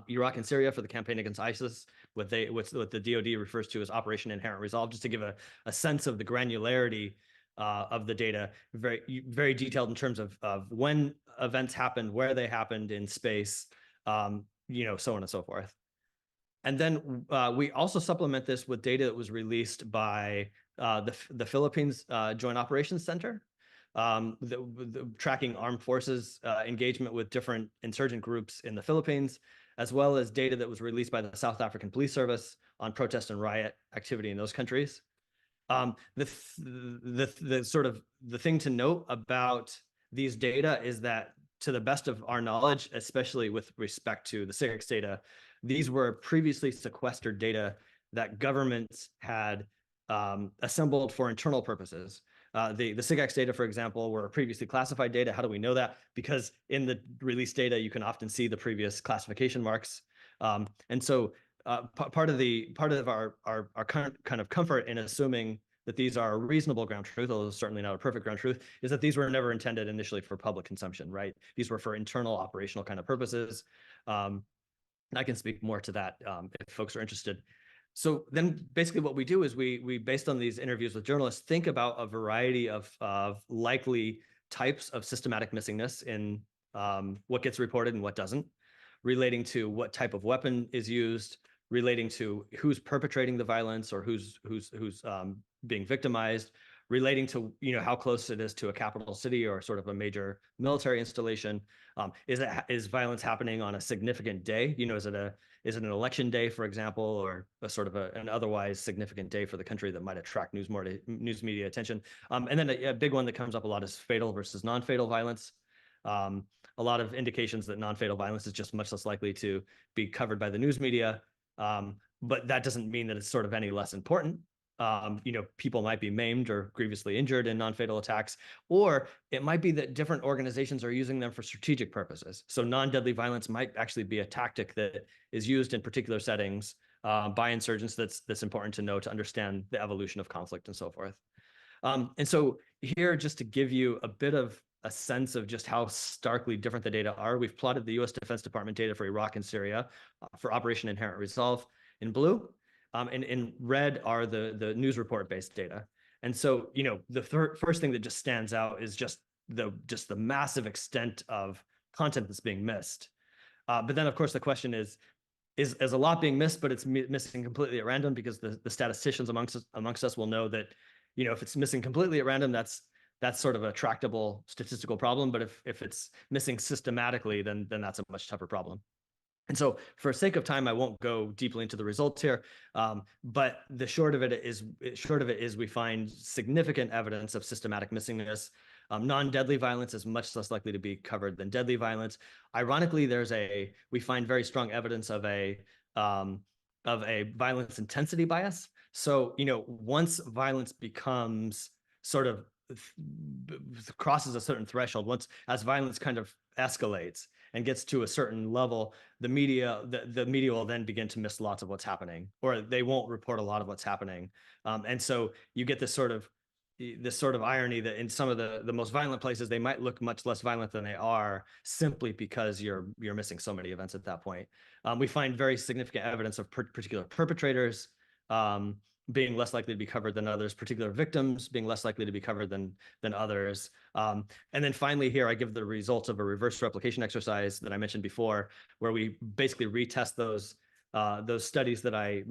Iraq and Syria for the campaign against ISIS, what the DoD refers to as Operation Inherent Resolve, just to give a sense of the granularity of the data, very, very detailed in terms of when events happened, where they happened in space, so on and so forth. And then we also supplement this with data that was released by the Philippines Joint Operations Center, the tracking armed forces engagement with different insurgent groups in the Philippines, as well as data that was released by the South African Police Service on protest and riot activity in those countries. The thing to note about these data is that, to the best of our knowledge, especially with respect to the SIGAX data, these were previously sequestered data that governments had assembled for internal purposes. The SIGAX data, for example, were previously classified data. How do we know that? Because in the release data, you can often see the previous classification marks. And so part of our kind of comfort in assuming that these are a reasonable ground truth, although certainly not a perfect ground truth, is that these were never intended initially for public consumption, right? These were for internal operational kind of purposes. And I can speak more to that if folks are interested. So then basically what we do is we based on these interviews with journalists, think about a variety of likely types of systematic missingness in what gets reported and what doesn't, relating to what type of weapon is used, relating to who's perpetrating the violence or who's being victimized, relating to how close it is to a capital city or sort of a major military installation. Is violence happening on a significant day? Is it an election day, for example, or a sort of an otherwise significant day for the country that might attract news media attention? And then a big one that comes up a lot is fatal versus non-fatal violence. A lot of indications that non-fatal violence is just much less likely to be covered by the news media, but that doesn't mean that it's sort of any less important. People might be maimed or grievously injured in non-fatal attacks, or it might be that different organizations are using them for strategic purposes. So non-deadly violence might actually be a tactic that is used in particular settings by insurgents that's important to know to understand the evolution of conflict and so forth. And so here, just to give you a bit of a sense of just how starkly different the data are, we've plotted the U.S. Defense Department data for Iraq and Syria for Operation Inherent Resolve. in blue, and in red are the news report based data. And so, the first thing that just stands out is just the massive extent of content that's being missed. But then, of course, the question is a lot being missed, but it's missing completely at random, because the statisticians amongst us will know that, if it's missing completely at random, that's sort of a tractable statistical problem. But if it's missing systematically, then that's a much tougher problem. And so, for sake of time, I won't go deeply into the results here. But the short of it is we find significant evidence of systematic missingness. Non-deadly violence is much less likely to be covered than deadly violence. Ironically, we find very strong evidence of a violence intensity bias. So, once violence becomes sort of crosses a certain threshold, as violence kind of escalates and gets to a certain level, the media will then begin to miss lots of what's happening, or they won't report a lot of what's happening. And so you get this sort of irony that in some of the most violent places, they might look much less violent than they are, simply because you're missing so many events at that point. We find very significant evidence of particular perpetrators being less likely to be covered than others, particular victims being less likely to be covered than others. And then finally here, I give the results of a reverse replication exercise that I mentioned before, where we basically retest those studies that I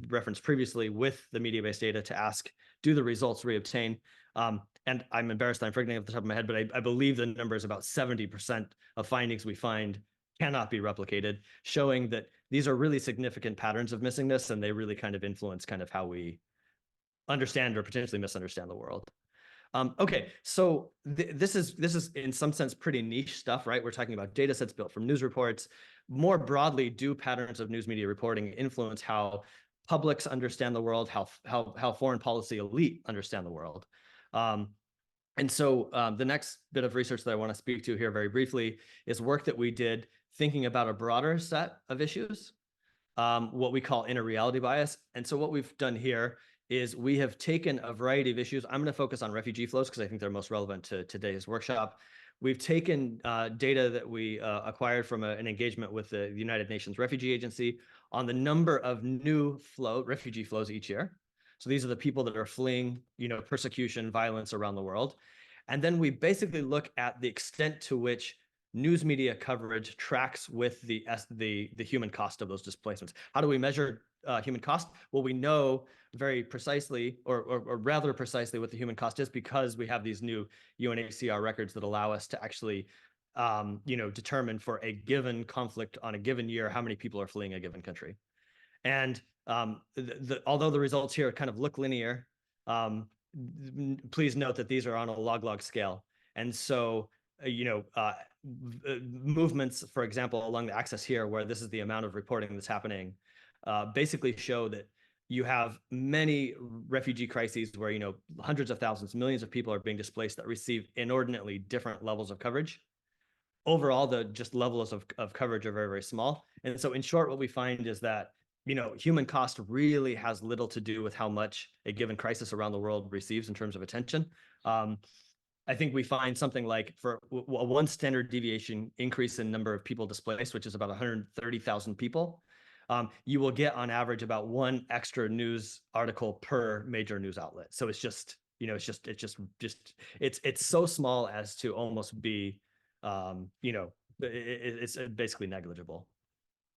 referenced previously with the media-based data to ask, do the results reobtain? And I'm embarrassed I'm forgetting off the top of my head, but I believe the number is about 70% of findings we find cannot be replicated, showing that these are really significant patterns of missingness, and they really kind of influence kind of how we understand or potentially misunderstand the world. Okay, so this is in some sense pretty niche stuff, right? We're talking about data sets built from news reports. More broadly, do patterns of news media reporting influence how publics understand the world, how foreign policy elite understand the world? And so the next bit of research that I want to speak to here very briefly is work that we did thinking about a broader set of issues, what we call inner reality bias. And so what we've done here is we have taken a variety of issues. I'm going to focus on refugee flows because I think they're most relevant to today's workshop. We've taken data that we acquired from an engagement with the United Nations Refugee Agency on the number of new refugee flows each year. So these are the people that are fleeing, persecution, violence around the world. And then we basically look at the extent to which news media coverage tracks with the human cost of those displacements. How do we measure human cost? Well, we know very precisely, or rather precisely, what the human cost is, because we have these new UNHCR records that allow us to actually, determine for a given conflict on a given year how many people are fleeing a given country. And although the results here kind of look linear, please note that these are on a log scale. And so, movements, for example, along the axis here, where this is the amount of reporting that's happening, basically show that you have many refugee crises where, hundreds of thousands, millions of people are being displaced that receive inordinately different levels of coverage. Overall, the just levels of coverage are very, very small. And so in short, what we find is that, human cost really has little to do with how much a given crisis around the world receives in terms of attention. I think we find something like, for a 1 standard deviation increase in number of people displaced, which is about 130,000 people, you will get on average about 1 extra news article per major news outlet. So it's just, it's so small as to almost be, it's basically negligible.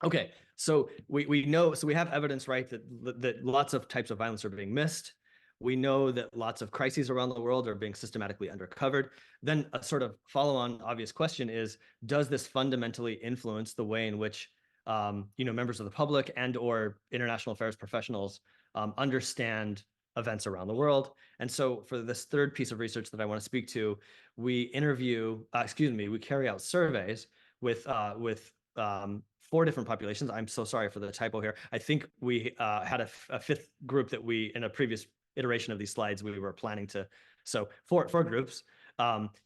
Okay, so we know, so we have evidence, right, that lots of types of violence are being missed. We know that lots of crises around the world are being systematically undercovered. Then a sort of follow-on obvious question is, does this fundamentally influence the way in which members of the public and or international affairs professionals understand events around the world? And so for this third piece of research that I want to speak to, we carry out surveys with 4 different populations. I'm so sorry for the typo here. I think we had a 5th group that we, in a previous iteration of these slides, we were planning to, so 4 groups,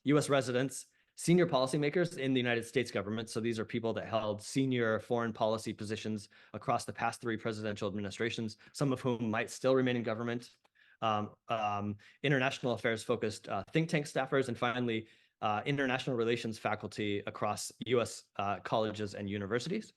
US residents, senior policymakers in the United States government. So these are people that held senior foreign policy positions across the past 3 presidential administrations, some of whom might still remain in government, international affairs focused think tank staffers, and finally, international relations faculty across US colleges and universities.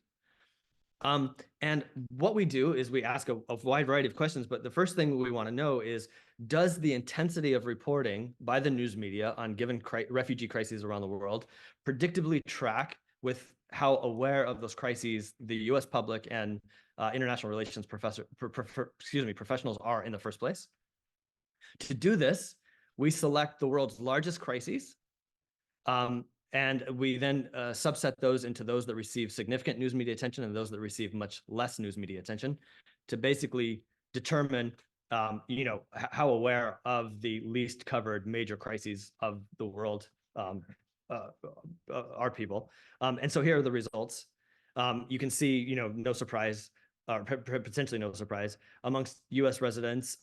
And what we do is we ask a wide variety of questions, but the first thing we want to know is, does the intensity of reporting by the news media on given refugee crises around the world predictably track with how aware of those crises the US public and international relations professionals are in the first place? To do this, we select the world's largest crises, and we then subset those into those that receive significant news media attention and those that receive much less news media attention, to basically determine how aware of the least covered major crises of the world are people. And so here are the results. You can see, no surprise, or potentially no surprise, amongst U.S. residents,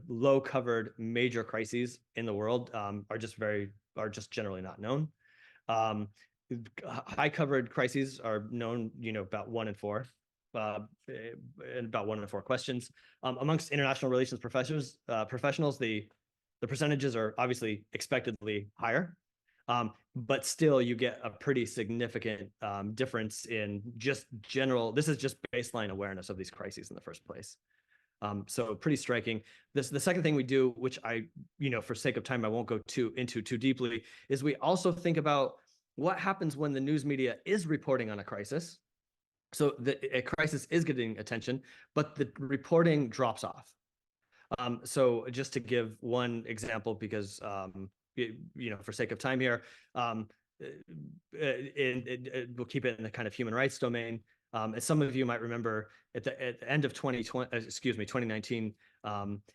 low covered major crises in the world are just generally not known. High covered crises are known, about 1 in 4, and about 1 in 4 questions. Amongst international relations professionals, the percentages are obviously expectedly higher, but still you get a pretty significant difference in just general. This is just baseline awareness of these crises in the first place. So pretty striking. The second thing we do, which I, for sake of time, I won't go into too deeply, is we also think about what happens when the news media is reporting on a crisis. So a crisis is getting attention, but the reporting drops off. So just to give one example, because for sake of time here, we'll keep it in the kind of human rights domain. As some of you might remember, at the end of 2019,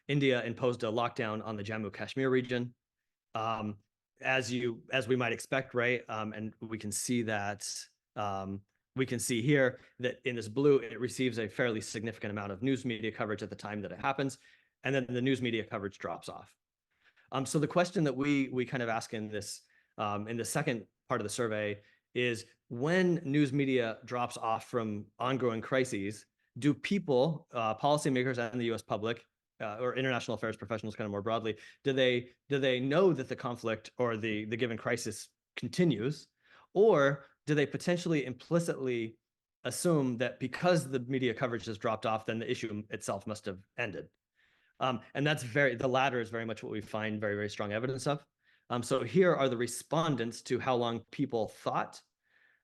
India imposed a lockdown on the Jammu Kashmir region, as we might expect, right? And we can see that. We can see here that in this blue, it receives a fairly significant amount of news media coverage at the time that it happens, and then the news media coverage drops off. So the question that we kind of ask in this in the second part of the survey is, when news media drops off from ongoing crises, do people, policymakers and the U.S. public, or international affairs professionals kind of more broadly, do they know that the conflict or the given crisis continues, or do they potentially implicitly assume that because the media coverage has dropped off, then the issue itself must have ended? And that's the latter is very much what we find very, very strong evidence of. So here are the respondents to how long people thought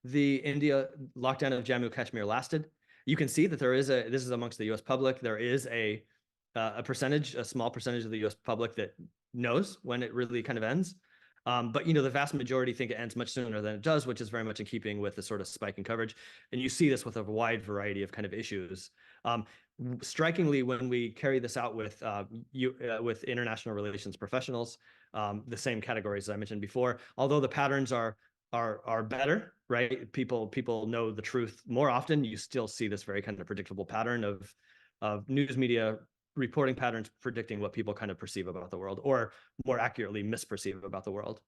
the India lockdown of Jammu Kashmir lasted. You can see that this is amongst the US public, there is a small percentage of the US public that knows when it really kind of ends. But the vast majority think it ends much sooner than it does, which is very much in keeping with the sort of spike in coverage. And you see this with a wide variety of kind of issues. Strikingly, when we carry this out with international relations professionals, the same categories as I mentioned before, although the patterns are better, right? People know the truth more often. You still see this very kind of predictable pattern of news media reporting patterns predicting what people kind of perceive about the world, or more accurately, misperceive about the world.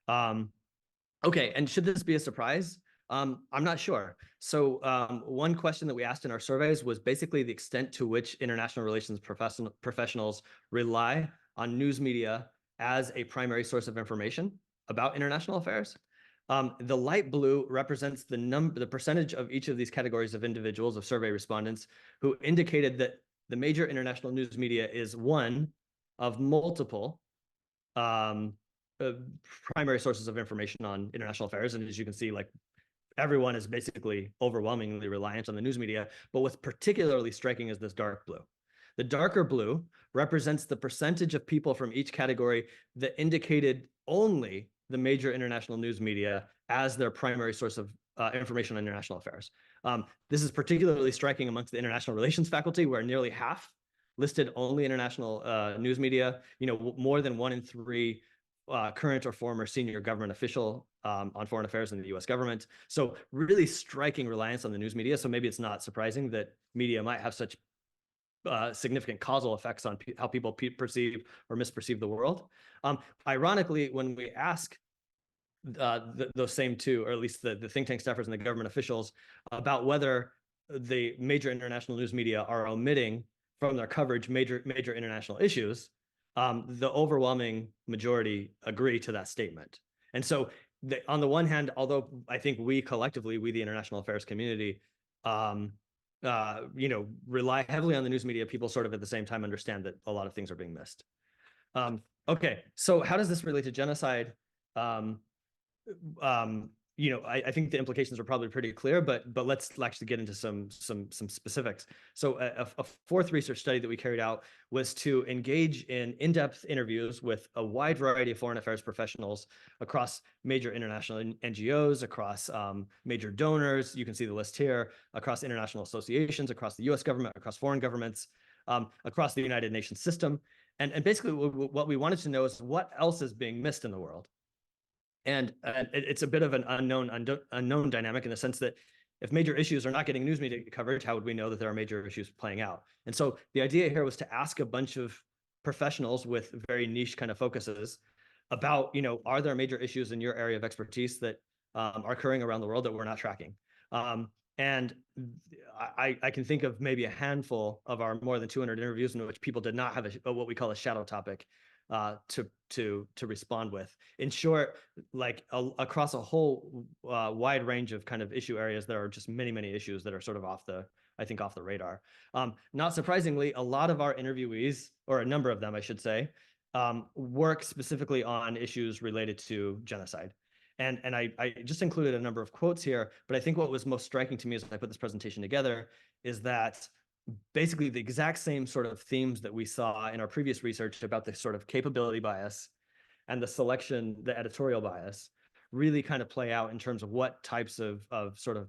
Okay, and should this be a surprise? I'm not sure. So one question that we asked in our surveys was basically the extent to which international relations professionals rely on news media as a primary source of information about international affairs. The light blue represents the percentage of each of these categories of individuals, of survey respondents, who indicated that the major international news media is one of multiple primary sources of information on international affairs. And as you can see, like, everyone is basically overwhelmingly reliant on the news media, but what's particularly striking is this dark blue. The darker blue represents the percentage of people from each category that indicated only the major international news media as their primary source of information on international affairs. This is particularly striking amongst the international relations faculty, where nearly half listed only international news media. More than 1 in 3 current or former senior government official on foreign affairs in the US government. So really striking reliance on the news media. So maybe it's not surprising that media might have such significant causal effects on how people perceive or misperceive the world. Ironically, when we ask those same two, or at least the think tank staffers and the government officials, about whether the major international news media are omitting from their coverage major international issues, the overwhelming majority agree to that statement. And so on the one hand, although I think we collectively, the international affairs community, rely heavily on the news media, people sort of at the same time understand that a lot of things are being missed. Okay, so how does this relate to genocide? I think the implications are probably pretty clear, but let's actually get into some specifics. So a fourth research study that we carried out was to engage in in-depth interviews with a wide variety of foreign affairs professionals across major international NGOs, across major donors. You can see the list here, across international associations, across the US government, across foreign governments, across the United Nations system. And basically what we wanted to know is what else is being missed in the world. And it's a bit of an unknown dynamic in the sense that if major issues are not getting news media coverage, how would we know that there are major issues playing out? And so the idea here was to ask a bunch of professionals with very niche kind of focuses about, are there major issues in your area of expertise that are occurring around the world that we're not tracking? And I can think of maybe a handful of our more than 200 interviews in which people did not have what we call a shadow topic to respond with. In short, like across a whole wide range of kind of issue areas, there are just many issues that are sort of off the radar. Not surprisingly, a lot of our interviewees, or a number of them, I should say, work specifically on issues related to genocide. And I just included a number of quotes here, but I think what was most striking to me as I put this presentation together is that basically the exact same sort of themes that we saw in our previous research about the sort of capability bias and the editorial bias really kind of play out in terms of what types of sort of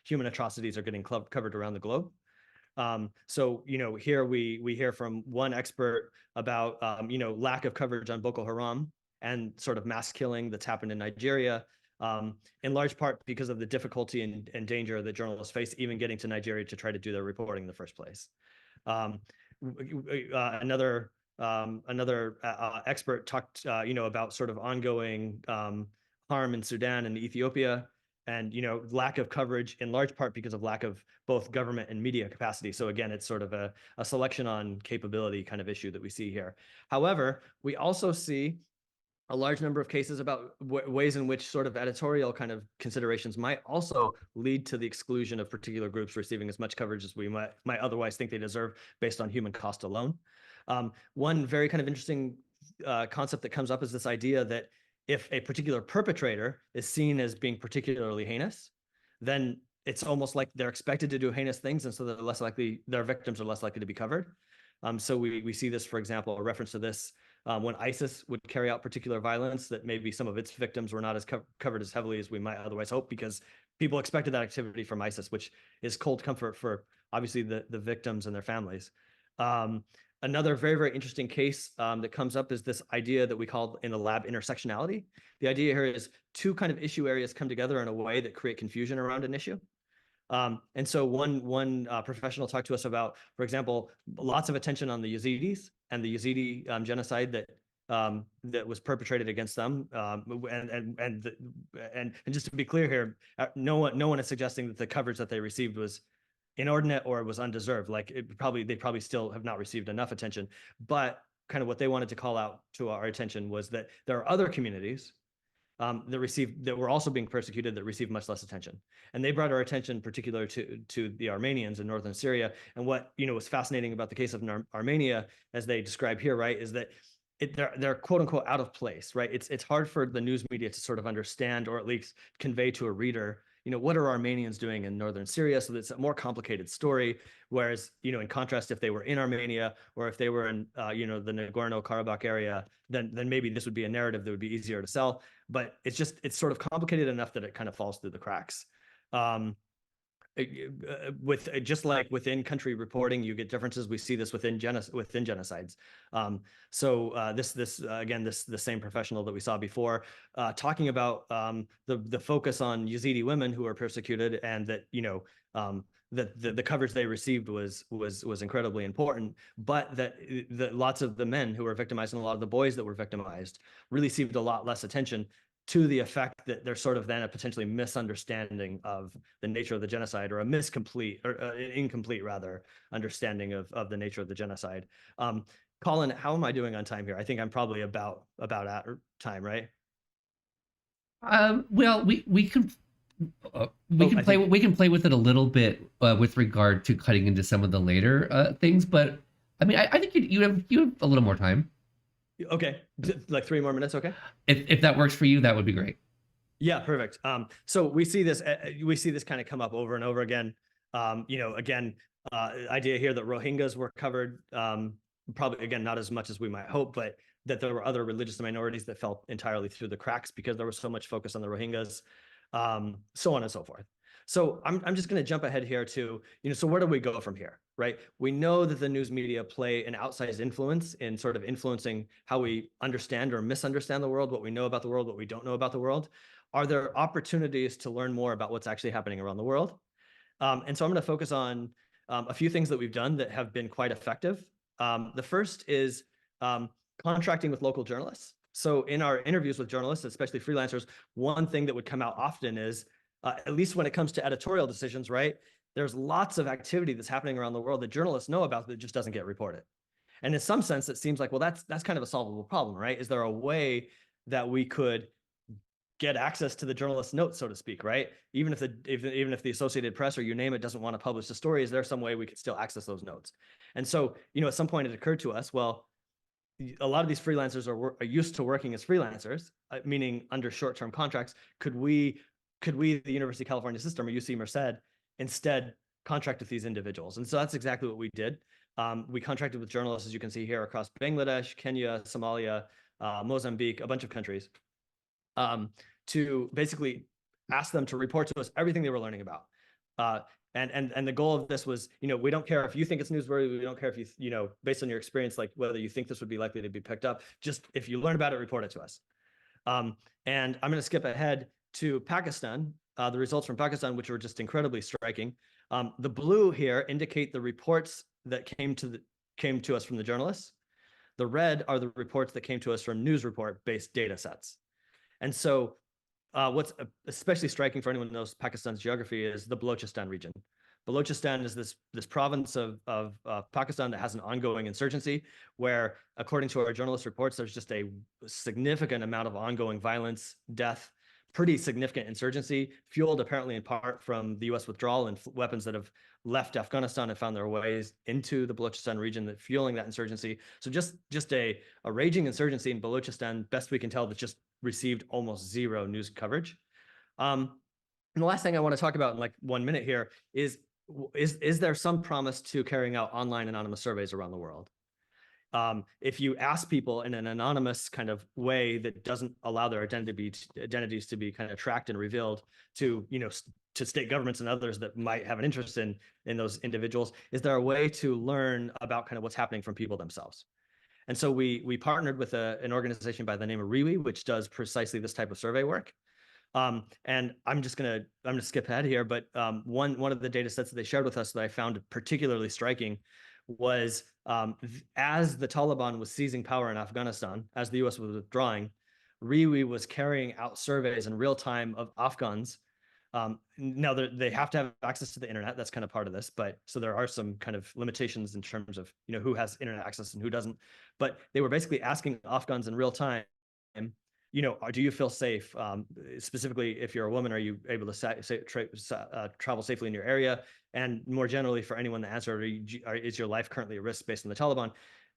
human atrocities are getting covered around the globe. So, here we hear from one expert about, lack of coverage on Boko Haram and sort of mass killing that's happened in Nigeria, in large part because of the difficulty and danger that journalists face even getting to Nigeria to try to do their reporting in the first place. Another expert talked, about sort of ongoing harm in Sudan and Ethiopia, and lack of coverage in large part because of lack of both government and media capacity. So again, it's sort of a selection on capability kind of issue that we see here. However, we also see a large number of cases about ways in which sort of editorial kind of considerations might also lead to the exclusion of particular groups receiving as much coverage as we might otherwise think they deserve based on human cost alone. One very kind of interesting concept that comes up is this idea that if a particular perpetrator is seen as being particularly heinous, then it's almost like they're expected to do heinous things, and so their victims are less likely to be covered. So we see this, for example, a reference to this when ISIS would carry out particular violence, that maybe some of its victims were not as covered as heavily as we might otherwise hope, because people expected that activity from ISIS, which is cold comfort for obviously the victims and their families. Another very interesting case that comes up is this idea that we call in the lab intersectionality. The idea here is two kind of issue areas come together in a way that create confusion around an issue. And so one professional talked to us about, for example, lots of attention on the Yazidis and the Yazidi genocide that was perpetrated against them. And just to be clear here, no one is suggesting that the coverage that they received was inordinate or was undeserved. Like they probably still have not received enough attention. But kind of what they wanted to call out to our attention was that there are other communities that were also being persecuted that received much less attention. And they brought our attention particular to the Armenians in northern Syria. And what was fascinating about the case of Armenia, as they describe here, right, is that they're quote unquote out of place, right? It's hard for the news media to sort of understand, or at least convey to a reader, what are Armenians doing in northern Syria? So it's a more complicated story. Whereas, in contrast, if they were in Armenia or if they were in, the Nagorno-Karabakh area, then maybe this would be a narrative that would be easier to sell. But it's sort of complicated enough that it kind of falls through the cracks. With just like within country reporting, you get differences. We see this within genocides. The same professional that we saw before, talking about the focus on Yazidi women who are persecuted, and that the coverage they received was incredibly important, but that lots of the men who were victimized and a lot of the boys that were victimized really received a lot less attention, to the effect that there's sort of then a potentially misunderstanding of the nature of the genocide, or incomplete rather understanding of the nature of the genocide. Colin, how am I doing on time here? I think I'm probably about at time, right? Well, we can We can play with it a little bit with regard to cutting into some of the later things, but I mean, I think you have a little more time. Okay, like 3 more minutes. Okay, if that works for you, that would be great. Yeah, perfect. So we see this kind of come up over and over again. Idea here that Rohingyas were covered, probably again not as much as we might hope, but that there were other religious minorities that fell entirely through the cracks because there was so much focus on the Rohingyas, so on and so forth. So I'm just going to jump ahead here to, so where do we go from here, right? We know that the news media play an outsized influence in sort of influencing how we understand or misunderstand the world, what we know about the world, what we don't know about the world. Are there opportunities to learn more about what's actually happening around the world? And so I'm going to focus on a few things that we've done that have been quite effective. The first is contracting with local journalists. So in our interviews with journalists, especially freelancers, one thing that would come out often is, at least when it comes to editorial decisions, right? There's lots of activity that's happening around the world that journalists know about that just doesn't get reported. And in some sense, it seems like, well, that's kind of a solvable problem, right? Is there a way that we could get access to the journalist's notes, so to speak, right? Even if the Associated Press or you name it doesn't want to publish the story, is there some way we could still access those notes? And so, at some point it occurred to us, well, a lot of these freelancers are used to working as freelancers, meaning under short-term contracts. Could we, the University of California system or UC Merced, instead contract with these individuals? And so that's exactly what we did. We contracted with journalists, as you can see here, across Bangladesh, Kenya, Somalia, Mozambique, a bunch of countries, to basically ask them to report to us everything they were learning about. And the goal of this was, we don't care if you think it's newsworthy, we don't care if you, based on your experience, like whether you think this would be likely to be picked up, just if you learn about it, report it to us. And I'm going to skip ahead to Pakistan, the results from Pakistan, which were just incredibly striking. The blue here indicate the reports that came to us from the journalists. The red are the reports that came to us from news report-based data sets. And so what's especially striking for anyone who knows Pakistan's geography is the Balochistan region. Balochistan is this province of Pakistan that has an ongoing insurgency where, according to our journalist reports, there's just a significant amount of ongoing violence, death, pretty significant insurgency, fueled apparently in part from the US withdrawal and weapons that have left Afghanistan and found their ways into the Balochistan region, that fueling that insurgency. So just a raging insurgency in Balochistan, best we can tell, that's just received almost zero news coverage. And the last thing I want to talk about in like 1 minute here is there some promise to carrying out online anonymous surveys around the world? If you ask people in an anonymous kind of way that doesn't allow their identities to be kind of tracked and revealed to, to state governments and others that might have an interest in those individuals, is there a way to learn about kind of what's happening from people themselves? And so we partnered with an organization by the name of RWE, which does precisely this type of survey work. And I'm gonna skip ahead here, but one of the data sets that they shared with us that I found particularly striking was as the Taliban was seizing power in Afghanistan, as the US was withdrawing, RWE was carrying out surveys in real time of Afghans. Now they have to have access to the internet. That's kind of part of this, but so there are some kind of limitations in terms of, who has internet access and who doesn't. But they were basically asking Afghans in real time, do you feel safe? Specifically, if you're a woman, are you able to travel safely in your area? And more generally, for anyone that answered, is your life currently at risk based on the Taliban?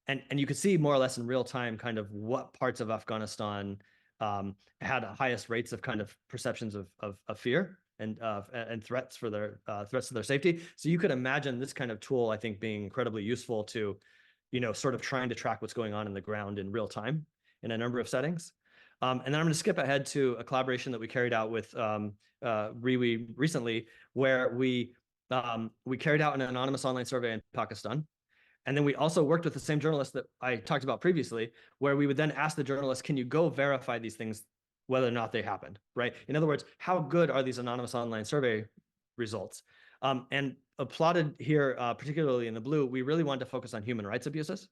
And you could see more or less in real time kind of what parts of Afghanistan had the highest rates of kind of perceptions of fear and threats to their safety. So you could imagine this kind of tool, I think, being incredibly useful to, sort of trying to track what's going on in the ground in real time in a number of settings. And then I'm going to skip ahead to a collaboration that we carried out with RWE recently, where we carried out an anonymous online survey in Pakistan. And then we also worked with the same journalist that I talked about previously, where we would then ask the journalist, can you go verify these things, whether or not they happened, right? In other words, how good are these anonymous online survey results? And plotted here, particularly in the blue, we really wanted to focus on human rights abuses.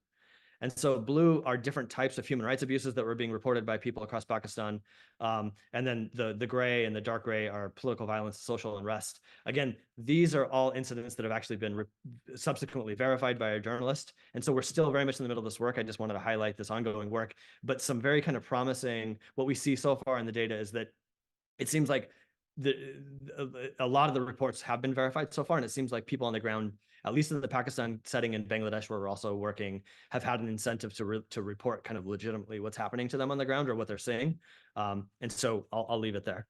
And so blue are different types of human rights abuses that were being reported by people across Pakistan. And then the gray and the dark gray are political violence, social unrest. Again, these are all incidents that have actually been subsequently verified by a journalist. And so we're still very much in the middle of this work. I just wanted to highlight this ongoing work, but some very kind of promising, what we see so far in the data is that it seems like a lot of the reports have been verified so far, and it seems like people on the ground, at least in the Pakistan setting and Bangladesh, where we're also working, have had an incentive to report kind of legitimately what's happening to them on the ground or what they're seeing. And so I'll leave it there.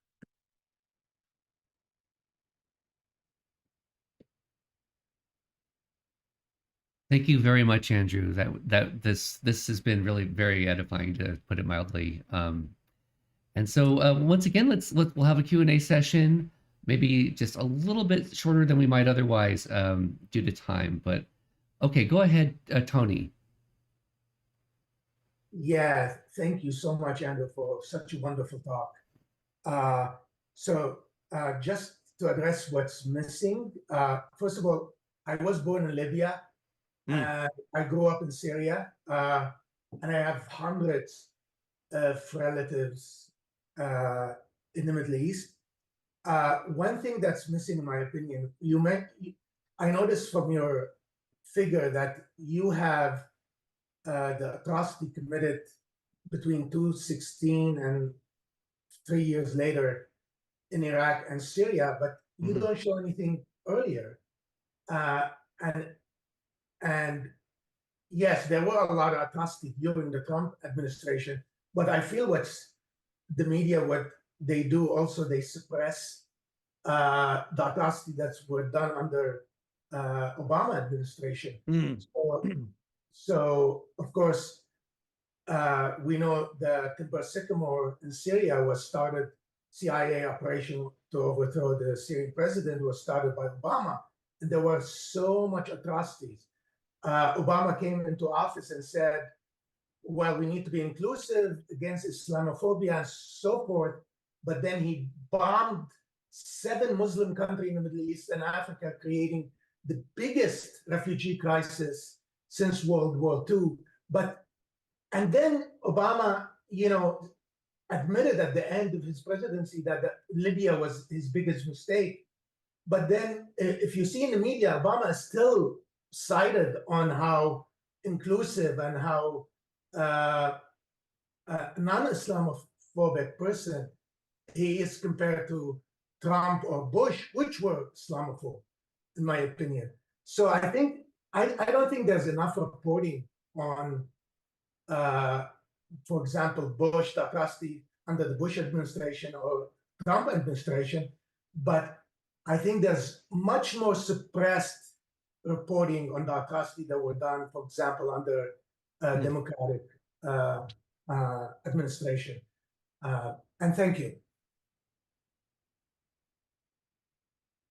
Thank you very much, Andrew. This has been really very edifying, to put it mildly. And so once again, we'll have a Q&A session, maybe just a little bit shorter than we might otherwise due to time. But okay, go ahead, Tony. Yeah, thank you so much, Andrew, for such a wonderful talk. Just to address what's missing, first of all, I was born in Libya. And I grew up in Syria, and I have hundreds of relatives in the Middle East. One thing that's missing, in my opinion, I noticed from your figure that you have the atrocity committed between 2016 and 3 years later in Iraq and Syria, but you don't show anything earlier. And yes, there were a lot of atrocities during the Trump administration, but I feel what they do also, they suppress the atrocities that were done under Obama administration. So of course, we know the Timber Sycamore in Syria was started, CIA operation to overthrow the Syrian president was started by Obama, and there were so much atrocities. Obama came into office and said, well, we need to be inclusive against Islamophobia and so forth. But then he bombed 7 Muslim countries in the Middle East and Africa, creating the biggest refugee crisis since World War II. And then Obama, admitted at the end of his presidency that Libya was his biggest mistake. But then if you see in the media, Obama is still cited on how inclusive and how non-Islamophobic person he is compared to Trump or Bush, which were Islamophobe, in my opinion. So I don't think there's enough reporting on, for example, Bush, the atrocity under the Bush administration or Trump administration, but I think there's much more suppressed reporting on the atrocity that were done, for example, under Democratic administration. And thank you.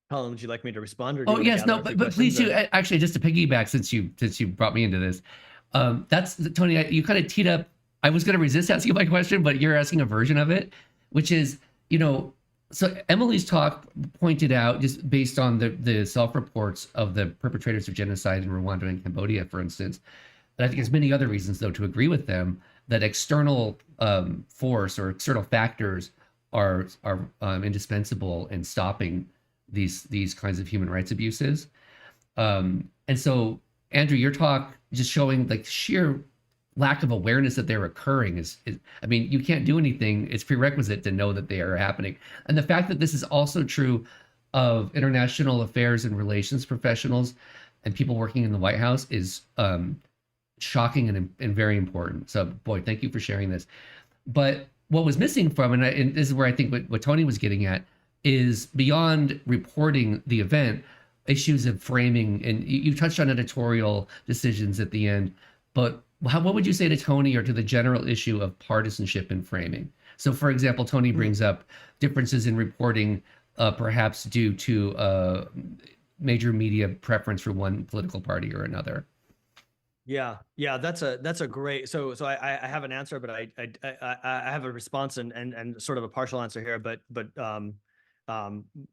Colin, would you like me to respond? Or Oh yes, no, but please do. Actually, just to piggyback, since you brought me into this, that's Tony. You kind of teed up. I was going to resist asking my question, but you're asking a version of it, which is, so Emilie's talk pointed out, just based on the self-reports of the perpetrators of genocide in Rwanda and Cambodia, for instance, and I think there's many other reasons, though, to agree with them, that external force or external factors are indispensable in stopping these kinds of human rights abuses. And so, Andrew, your talk just showing like sheer lack of awareness that they're occurring is, I mean, you can't do anything. It's prerequisite to know that they are happening. And the fact that this is also true of international affairs and relations professionals and people working in the White House is shocking and very important. So, boy, thank you for sharing this. But what was missing from, and this is where I think what Tony was getting at, is beyond reporting the event, issues of framing, and you touched on editorial decisions at the end, but what would you say to Tony or to the general issue of partisanship in framing? So, for example, Tony brings up differences in reporting, perhaps due to major media preference for one political party or another. Yeah, that's a great. So I have an answer, but I have a response and sort of a partial answer here, but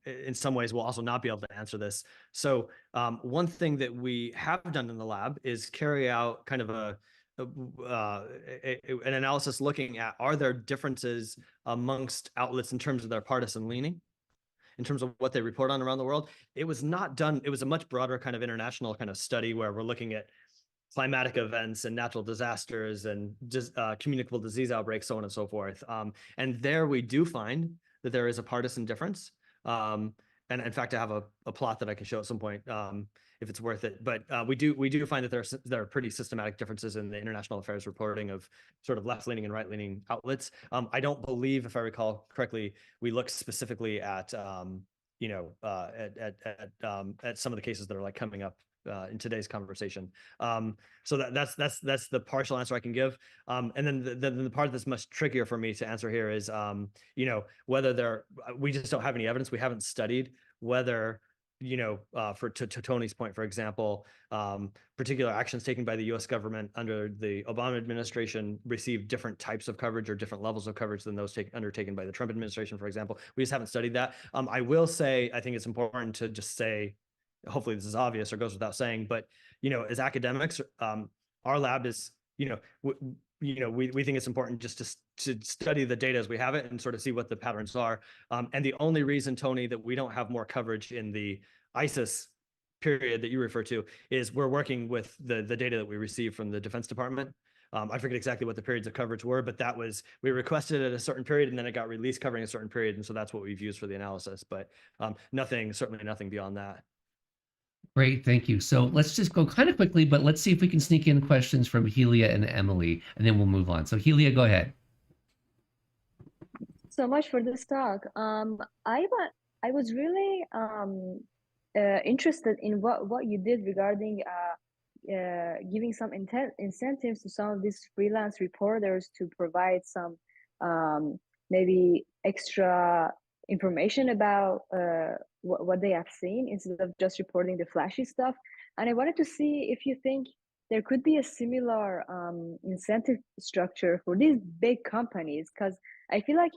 in some ways we'll also not be able to answer this. So one thing that we have done in the lab is carry out kind of an analysis looking at, are there differences amongst outlets in terms of their partisan leaning, in terms of what they report on around the world. It was not done. It was a much broader kind of international kind of study where we're looking at climatic events and natural disasters and just communicable disease outbreaks, so on and so forth. And there we do find that there is a partisan difference. And in fact, I have a plot that I can show at some point if it's worth it. But we do find that there are pretty systematic differences in the international affairs reporting of sort of left-leaning and right-leaning outlets. I don't believe, if I recall correctly, we look specifically at at some of the cases that are like coming up in today's conversation. So that's the partial answer I can give. And then the part that's much trickier for me to answer here is, whether we just don't have any evidence. We haven't studied whether, to Tony's point, for example, particular actions taken by the U.S. government under the Obama administration received different types of coverage or different levels of coverage than those undertaken by the Trump administration, for example. We just haven't studied that. I will say, I think it's important to just say, hopefully this is obvious or goes without saying, but, as academics, our lab is, we think it's important just to study the data as we have it and sort of see what the patterns are. And the only reason, Tony, that we don't have more coverage in the ISIS period that you refer to is we're working with the data that we received from the Defense Department. I forget exactly what the periods of coverage were, but that was, we requested at a certain period and then it got released covering a certain period. And so that's what we've used for the analysis, but certainly nothing beyond that. Great, thank you. So let's just go kind of quickly, but let's see if we can sneak in questions from Helia and Emilie, and then we'll move on. So Helia, go ahead. So much for this talk. I was really interested in what you did regarding giving some incentives to some of these freelance reporters to provide some maybe extra information about what they have seen instead of just reporting the flashy stuff. And I wanted to see if you think there could be a similar incentive structure for these big companies, because I feel like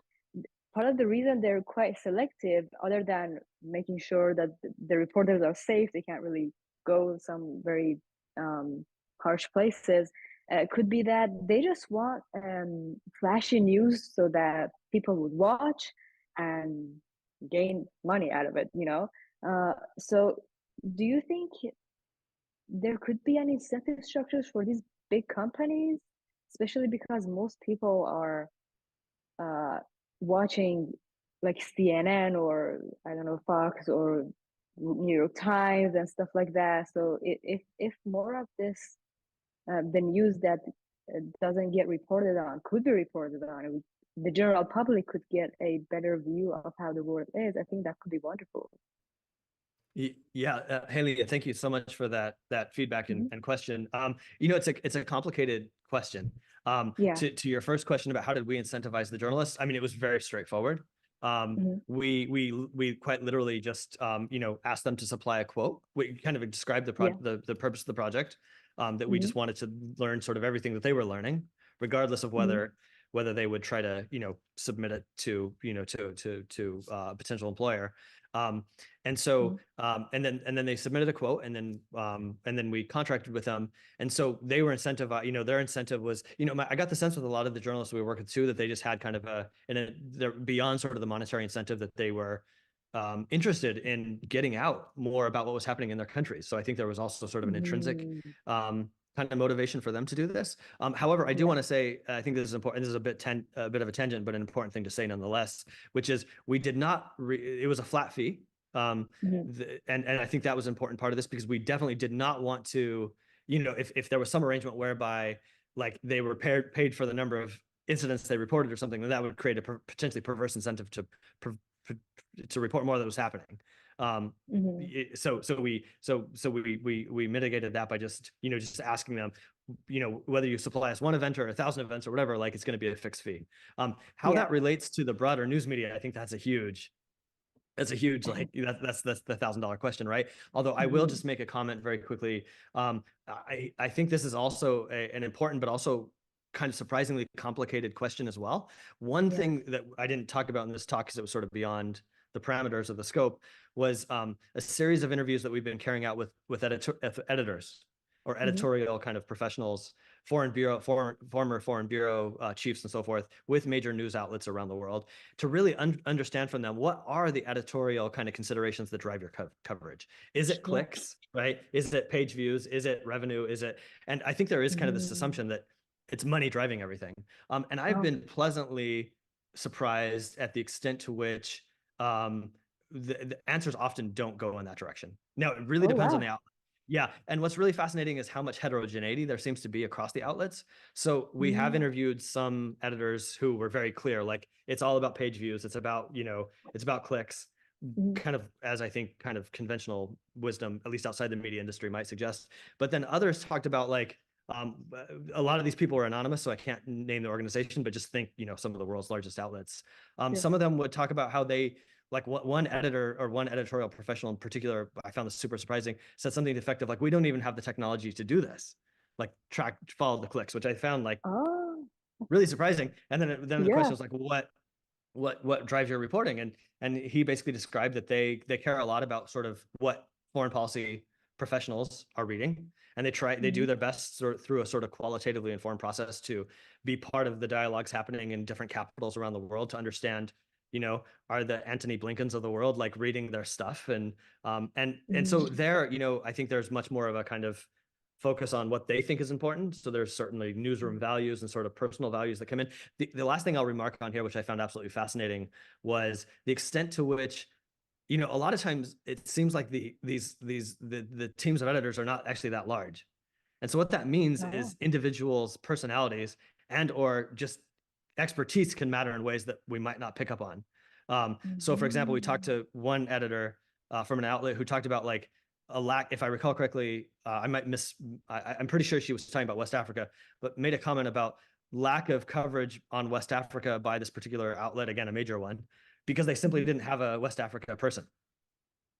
part of the reason they're quite selective, other than making sure that the reporters are safe, they can't really go some very harsh places, could be that they just want flashy news so that people would watch and gain money out of it, so do you think there could be any incentive structures for these big companies, especially because most people are watching like CNN or I don't know, Fox or New York Times and stuff like that? So if more of this the news that doesn't get reported on could be reported on, the general public could get a better view of how the world is. I think that could be wonderful. Yeah, Haley, thank you so much for that feedback and question. It's a complicated question. To your first question about how did we incentivize the journalists? I mean, it was very straightforward. We quite literally just asked them to supply a quote. We kind of described the purpose of the project, that we just wanted to learn sort of everything that they were learning, regardless of whether they would try to submit it to a potential employer. And so and then they submitted a quote, and then we contracted with them, and so they were incentivized. Their incentive was, I got the sense with a lot of the journalists we work with too, that they just had kind of they're beyond sort of the monetary incentive, that they were interested in getting out more about what was happening in their countries. So I think there was also sort of an intrinsic kind of motivation for them to do this. However, I do want to say, I think this is important. This is a bit of a tangent, but an important thing to say nonetheless, which is we did not. It was a flat fee, and I think that was an important part of this, because we definitely did not want to, if there was some arrangement whereby like they were paid for the number of incidents they reported or something, then that would create a potentially perverse incentive to report more that was happening. So we mitigated that by just asking them, whether you supply us one event or 1,000 events or whatever, like it's going to be a fixed fee. How that relates to the broader news media, I think that's a huge like that's the $1,000 question, right? Although I will just make a comment very quickly. I think this is also an important but also kind of surprisingly complicated question as well. One thing that I didn't talk about in this talk, because it was sort of beyond the parameters of the scope, was a series of interviews that we've been carrying out with editors or editorial kind of professionals, former foreign bureau chiefs and so forth, with major news outlets around the world, to really understand from them, what are the editorial kind of considerations that drive your coverage? Is it clicks, right? Is it page views? Is it revenue? And I think there is kind of this assumption that it's money driving everything. And I've been pleasantly surprised at the extent to which the answers often don't go in that direction. Now, it really depends on the outlet. Yeah, and what's really fascinating is how much heterogeneity there seems to be across the outlets. So we have interviewed some editors who were very clear, like it's all about page views, it's about, it's about clicks, kind of, as I think kind of conventional wisdom, at least outside the media industry, might suggest. But then others talked about like, a lot of these people are anonymous, so I can't name the organization, but just think, some of the world's largest outlets. Some of them would talk about how they, like one editor or one editorial professional in particular, I found this super surprising, said something effective like, we don't even have the technology to do this, like follow the clicks, which I found like really surprising. And then the question was like, what drives your reporting? And he basically described that they care a lot about sort of what foreign policy professionals are reading, and they do their best through a sort of qualitatively informed process to be part of the dialogues happening in different capitals around the world to understand, are the Antony Blinkens of the world like reading their stuff, and so there, I think there's much more of a kind of focus on what they think is important. So there's certainly newsroom values and sort of personal values that come in. The last thing I'll remark on here, which I found absolutely fascinating, was the extent to which, a lot of times it seems like the teams of editors are not actually that large. And so what that means is individuals' personalities and or just expertise can matter in ways that we might not pick up on. So for example, we talked to one editor from an outlet who talked about like a lack, if I recall correctly, I'm pretty sure she was talking about West Africa, but made a comment about lack of coverage on West Africa by this particular outlet, again, a major one, because they simply didn't have a West Africa person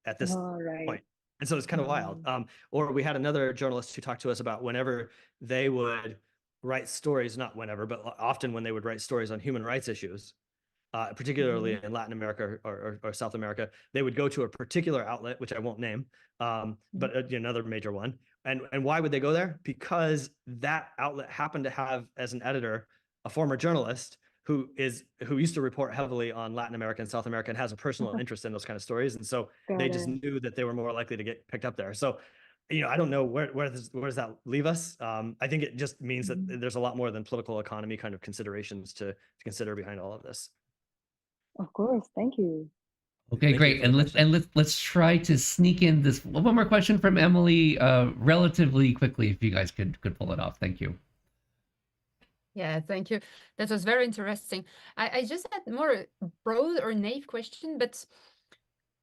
at this point. And so it's kind of wild. Or we had another journalist who talked to us about whenever they would write stories, not whenever, but often when they would write stories on human rights issues, particularly in Latin America or South America, they would go to a particular outlet, which I won't name, but another major one. And why would they go there? Because that outlet happened to have, as an editor, a former journalist who used to report heavily on Latin America and South America and has a personal interest in those kind of stories. And so they just knew that they were more likely to get picked up there. So, I don't know where does that leave us? I think it just means that there's a lot more than political economy kind of considerations to consider behind all of this. Of course, thank you. Okay, great. And let's try to sneak in this one more question from Emilie relatively quickly, if you guys could pull it off. Thank you. Yeah, thank you. That was very interesting. I just had more broad or naive question, but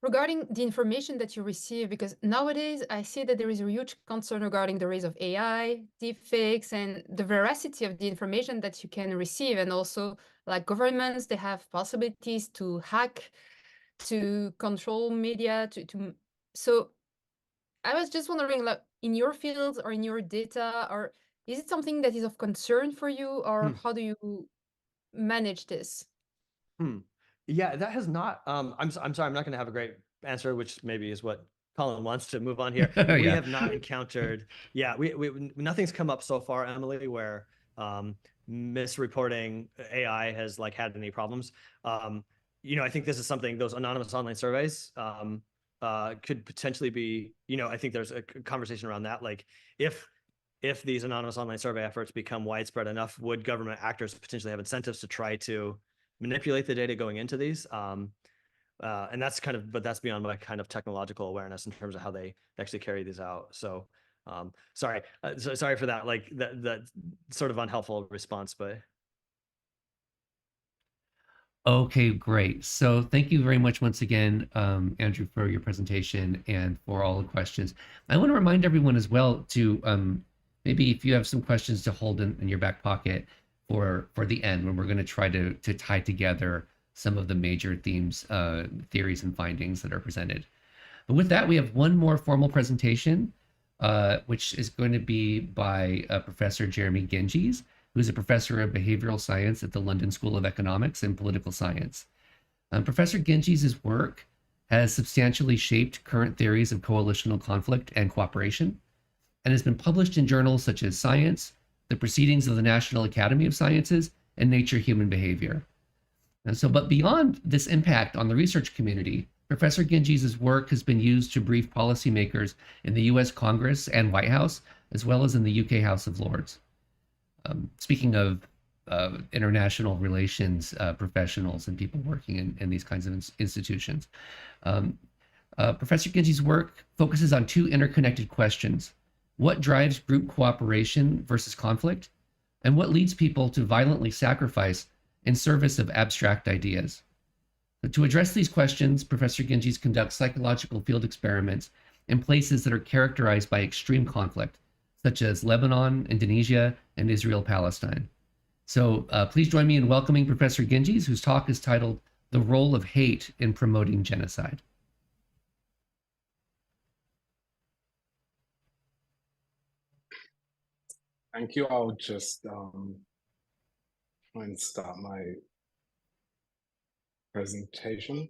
regarding the information that you receive, because nowadays I see that there is a huge concern regarding the rise of AI, deepfakes, and the veracity of the information that you can receive. And also, like governments, they have possibilities to hack, to control media, so I was just wondering, like, in your fields or in your data, or is it something that is of concern for you, or how do you manage this? Yeah, that has not. I'm sorry, I'm not going to have a great answer, which maybe is what Colin wants to move on here. We have not encountered. Yeah, we nothing's come up so far, Emilie, where misreporting AI has like had any problems. I think this is something, those anonymous online surveys could potentially be. I think there's a conversation around that. Like, if these anonymous online survey efforts become widespread enough, would government actors potentially have incentives to try to manipulate the data going into these? And that's but that's beyond my kind of technological awareness in terms of how they actually carry these out. So sorry for that, like that sort of unhelpful response, but. Okay, great. So thank you very much once again, Andrew, for your presentation and for all the questions. I want to remind everyone as well to maybe if you have some questions to hold in your back pocket for the end, when we're going to try to tie together some of the major themes, theories, and findings that are presented. But with that, we have one more formal presentation, which is going to be by Professor Jeremy Ginges, who's a professor of behavioral science at the London School of Economics and Political Science. Professor Ginges' work has substantially shaped current theories of coalitional conflict and cooperation, and has been published in journals such as Science, the Proceedings of the National Academy of Sciences, and Nature Human Behavior. And so, but beyond this impact on the research community, Professor Ginges' work has been used to brief policymakers in the US Congress and White House, as well as in the UK House of Lords. Speaking of international relations professionals and people working in these kinds of institutions. Professor Ginges' work focuses on two interconnected questions: what drives group cooperation versus conflict, and what leads people to violently sacrifice in service of abstract ideas. To address these questions, Professor Ginges conducts psychological field experiments in places that are characterized by extreme conflict, such as Lebanon, Indonesia, and Israel-Palestine. So please join me in welcoming Professor Ginges, whose talk is titled "The Role of Hate in Promoting Genocide." Thank you. I'll just try and start my presentation.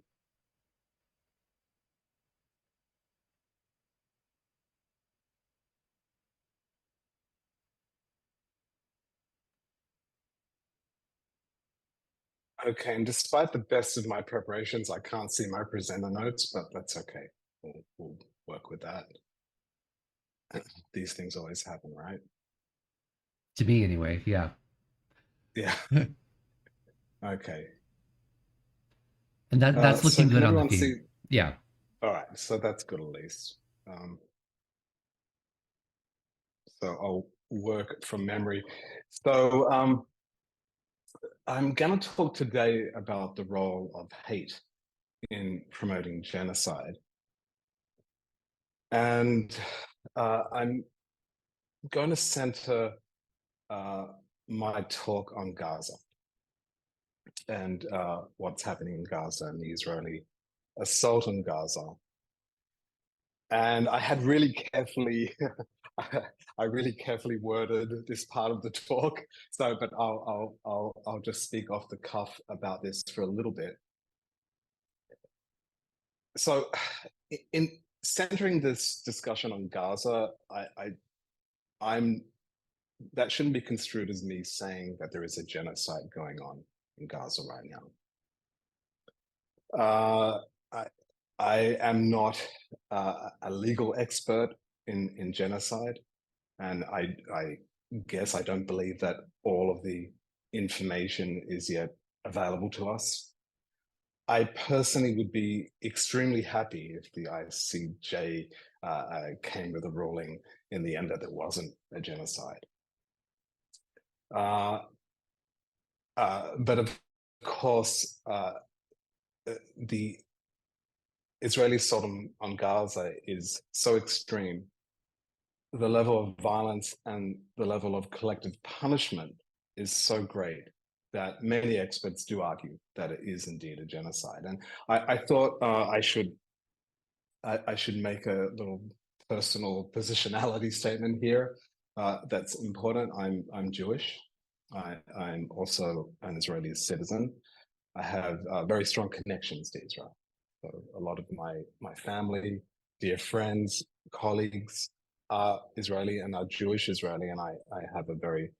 Okay, and despite the best of my preparations, I can't see my presenter notes, but that's okay. We'll work with that. These things always happen, right? To me, anyway, yeah. Yeah. Okay. And that's looking good on the feed. Yeah. All right, so that's good at least. So I'll work from memory. So I'm going to talk today about the role of hate in promoting genocide. And I'm going to center my talk on Gaza and what's happening in Gaza and the Israeli assault on Gaza. And I had really carefully, I really carefully worded this part of the talk. So, but I'll just speak off the cuff about this for a little bit. So, in centering this discussion on Gaza, that shouldn't be construed as me saying that there is a genocide going on in Gaza right now. I am not a legal expert in genocide, and I guess I don't believe that all of the information is yet available to us. I personally would be extremely happy if the ICJ came with a ruling in the end that there wasn't a genocide. But of course, the Israeli assault on Gaza is so extreme. The level of violence and the level of collective punishment is so great that many experts do argue that it is indeed a genocide. And I thought I should make a little personal positionality statement here that's important. I'm Jewish. I'm also an Israeli citizen. I have very strong connections to Israel. So a lot of my family, dear friends, colleagues are Israeli and are Jewish Israeli, and I have a very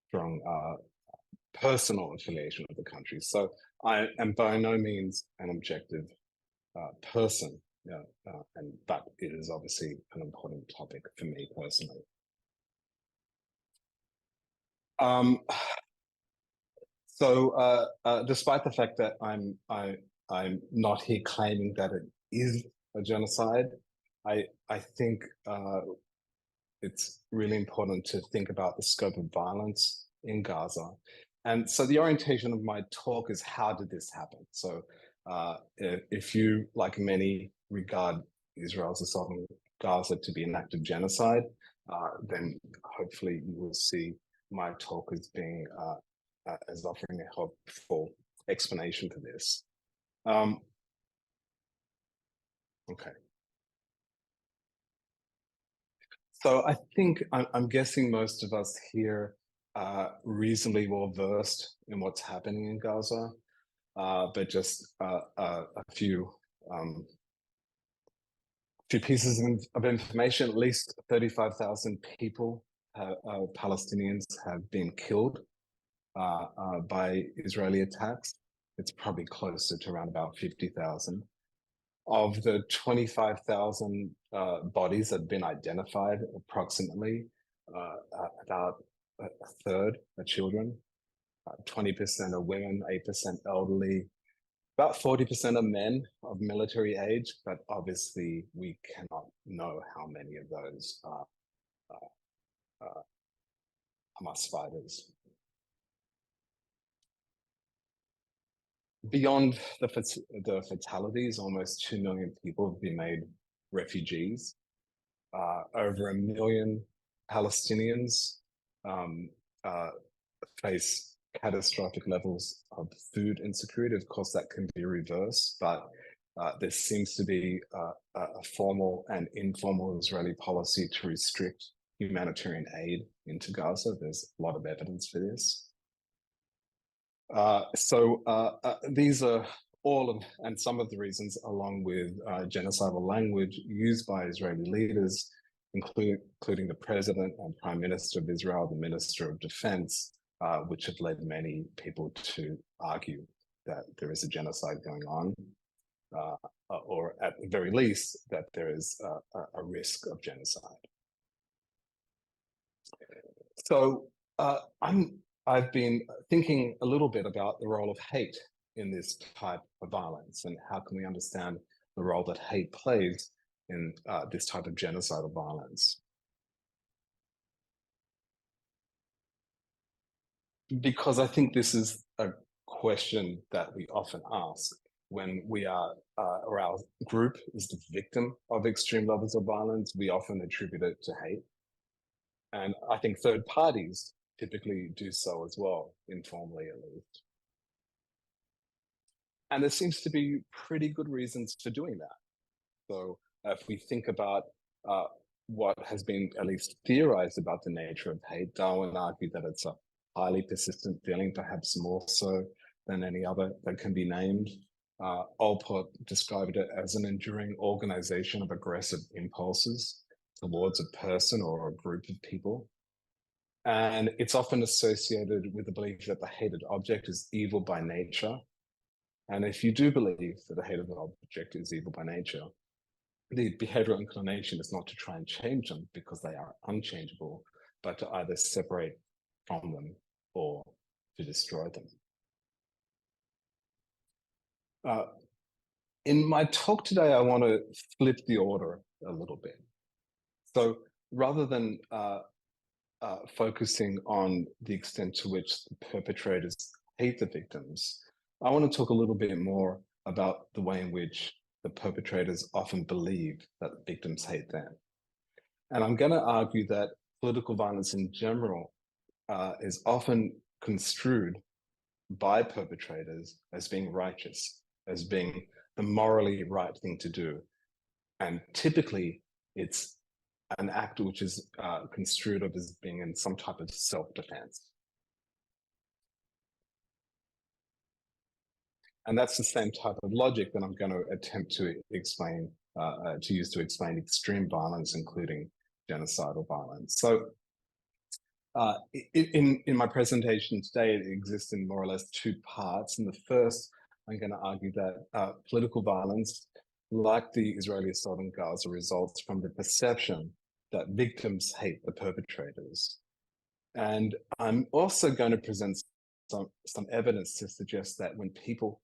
strong personal affiliation with the country. So I am by no means an objective person, but it is obviously an important topic for me personally. So despite the fact that I'm not here claiming that it is a genocide, I think it's really important to think about the scope of violence in Gaza. And so the orientation of my talk is, how did this happen? So if you, like many, regard Israel's assault on Gaza to be an act of genocide, then hopefully you will see my talk as being as offering a helpful explanation for this. Okay. So I think I'm guessing most of us here are reasonably well versed in what's happening in Gaza, but just a few pieces of information. At least 35,000 people, Palestinians, have been killed by Israeli attacks. It's probably closer to around about 50,000. Of the 25,000 bodies that have been identified, approximately about a third are children. 20% are women, 8% elderly, about 40% are men of military age, but obviously we cannot know how many of those are Hamas fighters. Beyond the fatalities, almost 2 million people have been made refugees. Over 1 million Palestinians face catastrophic levels of food insecurity. Of course, that can be reversed, but there seems to be a formal and informal Israeli policy to restrict humanitarian aid into Gaza. There's a lot of evidence for this. These are all of, and some of the reasons, along with genocidal language used by Israeli leaders, including the president and prime minister of Israel, the minister of defense, which have led many people to argue that there is a genocide going on, or at the very least, that there is a risk of genocide. So I've been thinking a little bit about the role of hate in this type of violence, and how can we understand the role that hate plays in this type of genocidal violence. Because I think this is a question that we often ask when we are, or our group is the victim of extreme levels of violence. We often attribute it to hate. And I think third parties typically do so as well, informally at least. And there seems to be pretty good reasons for doing that. So if we think about what has been at least theorized about the nature of hate, Darwin argued that it's a highly persistent feeling, perhaps more so than any other that can be named. Allport described it as an enduring organization of aggressive impulses towards a person or a group of people. And it's often associated with the belief that the hated object is evil by nature. And if you do believe that the hated object is evil by nature, the behavioral inclination is not to try and change them because they are unchangeable, but to either separate from them or to destroy them. In my talk today, I want to flip the order a little bit. So rather than focusing on the extent to which the perpetrators hate the victims, I want to talk a little bit more about the way in which the perpetrators often believe that victims hate them. And I'm going to argue that political violence in general is often construed by perpetrators as being righteous, as being the morally right thing to do. And typically, it's an act which is construed of as being in some type of self-defense. And that's the same type of logic that I'm going to attempt to explain, to use to explain extreme violence, including genocidal violence. So in my presentation today, it exists in more or less two parts. In the first, I'm going to argue that political violence, like the Israeli assault in Gaza, results from the perception that victims hate the perpetrators. And I'm also going to present some evidence to suggest that when people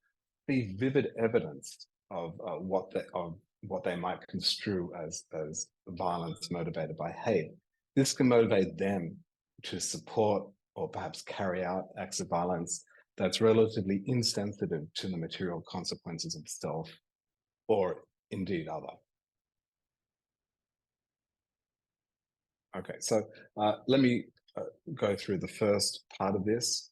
see vivid evidence of what they might construe as violence motivated by hate, this can motivate them to support or perhaps carry out acts of violence that's relatively insensitive to the material consequences of self or indeed other. Okay, so let me go through the first part of this.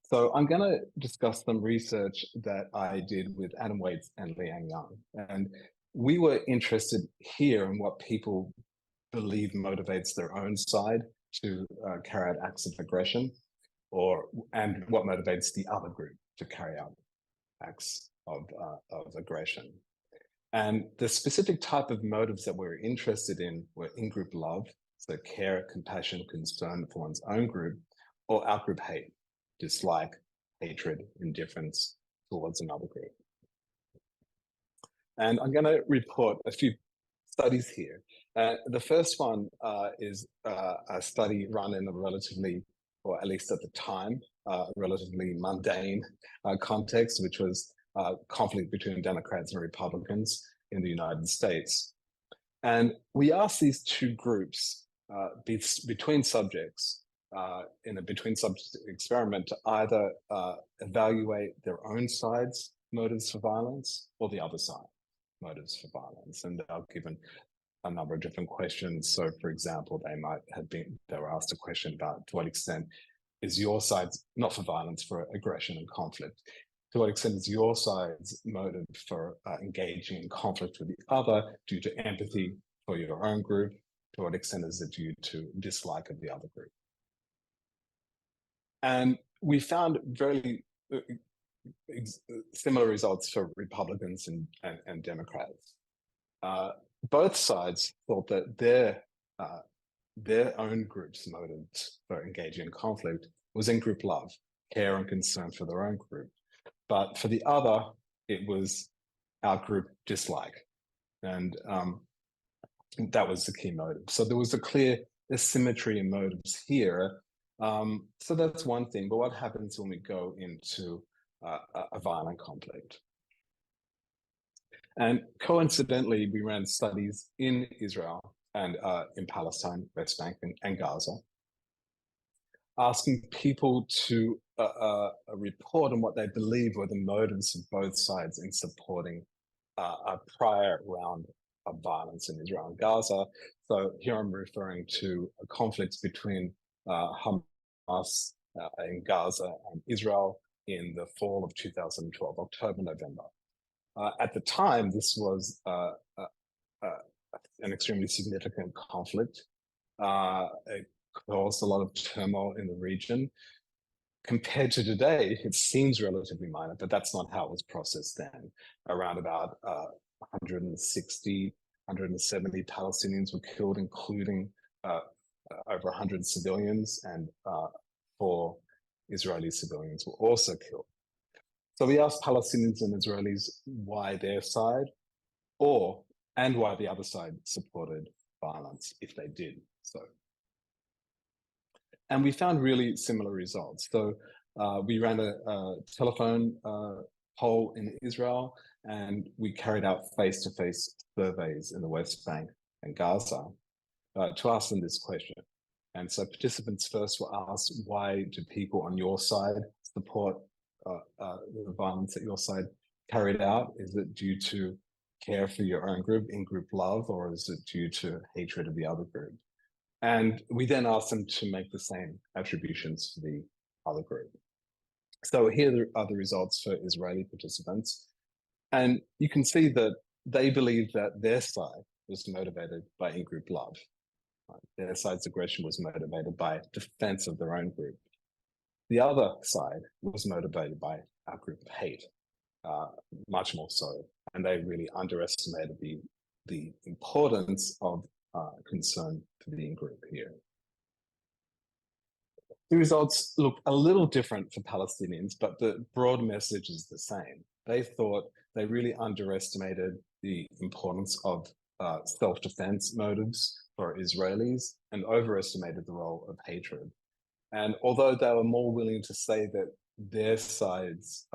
So I'm going to discuss some research that I did with Adam Waits and Liang Yang. And we were interested here in what people believe motivates their own side to carry out acts of aggression, and what motivates the other group to carry out acts of aggression. And the specific type of motives that we're interested in were in-group love, so care, compassion, concern for one's own group, or out-group hate, dislike, hatred, indifference towards another group. And I'm going to report a few studies here. The first one is a study run in a relatively or at least at the time, relatively mundane context, which was conflict between Democrats and Republicans in the United States. And we asked these two groups between subjects in a between subject experiment to either evaluate their own side's motives for violence or the other side motives for violence. And they're given a number of different questions. So for example, they were asked a question about to what extent is your side not for violence, for aggression and conflict? To what extent is your side's motive for engaging in conflict with the other due to empathy for your own group? To what extent is it due to dislike of the other group? And we found very similar results for Republicans and Democrats. Both sides thought that their own group's motives for engaging in conflict was in-group love, care and concern for their own group. But for the other, it was out-group dislike. And that was the key motive. So there was a clear asymmetry in motives here. So that's one thing. But what happens when we go into a violent conflict? And coincidentally, we ran studies in Israel and in Palestine, West Bank, and Gaza, asking people to report on what they believe were the motives of both sides in supporting a prior round of violence in Israel and Gaza. So here I'm referring to conflicts between Hamas in Gaza and Israel in the fall of 2012, October, November. At the time, this was an extremely significant conflict. It caused a lot of turmoil in the region. Compared to today, it seems relatively minor, but that's not how it was processed then. Around about 160, 170 Palestinians were killed, including over 100 civilians, and 4 Israeli civilians were also killed. So we asked Palestinians and Israelis why their side, and why the other side supported violence, if they did so. And we found really similar results. So we ran a telephone poll in Israel, and we carried out face-to-face surveys in the West Bank and Gaza to ask them this question. And so participants first were asked, why do people on your side support the violence that your side carried out? Is it due to care for your own group, in-group love, or is it due to hatred of the other group? And we then asked them to make the same attributions for the other group. So here are the results for Israeli participants. And you can see that they believe that their side was motivated by in-group love. Their side's aggression was motivated by defense of their own group. The other side was motivated by our group of hate, much more so. And they really underestimated the importance of concern for the in-group here. The results look a little different for Palestinians, but the broad message is the same. They thought they really underestimated the importance of self-defense motives for Israelis and overestimated the role of hatred. And although they were more willing to say that their side's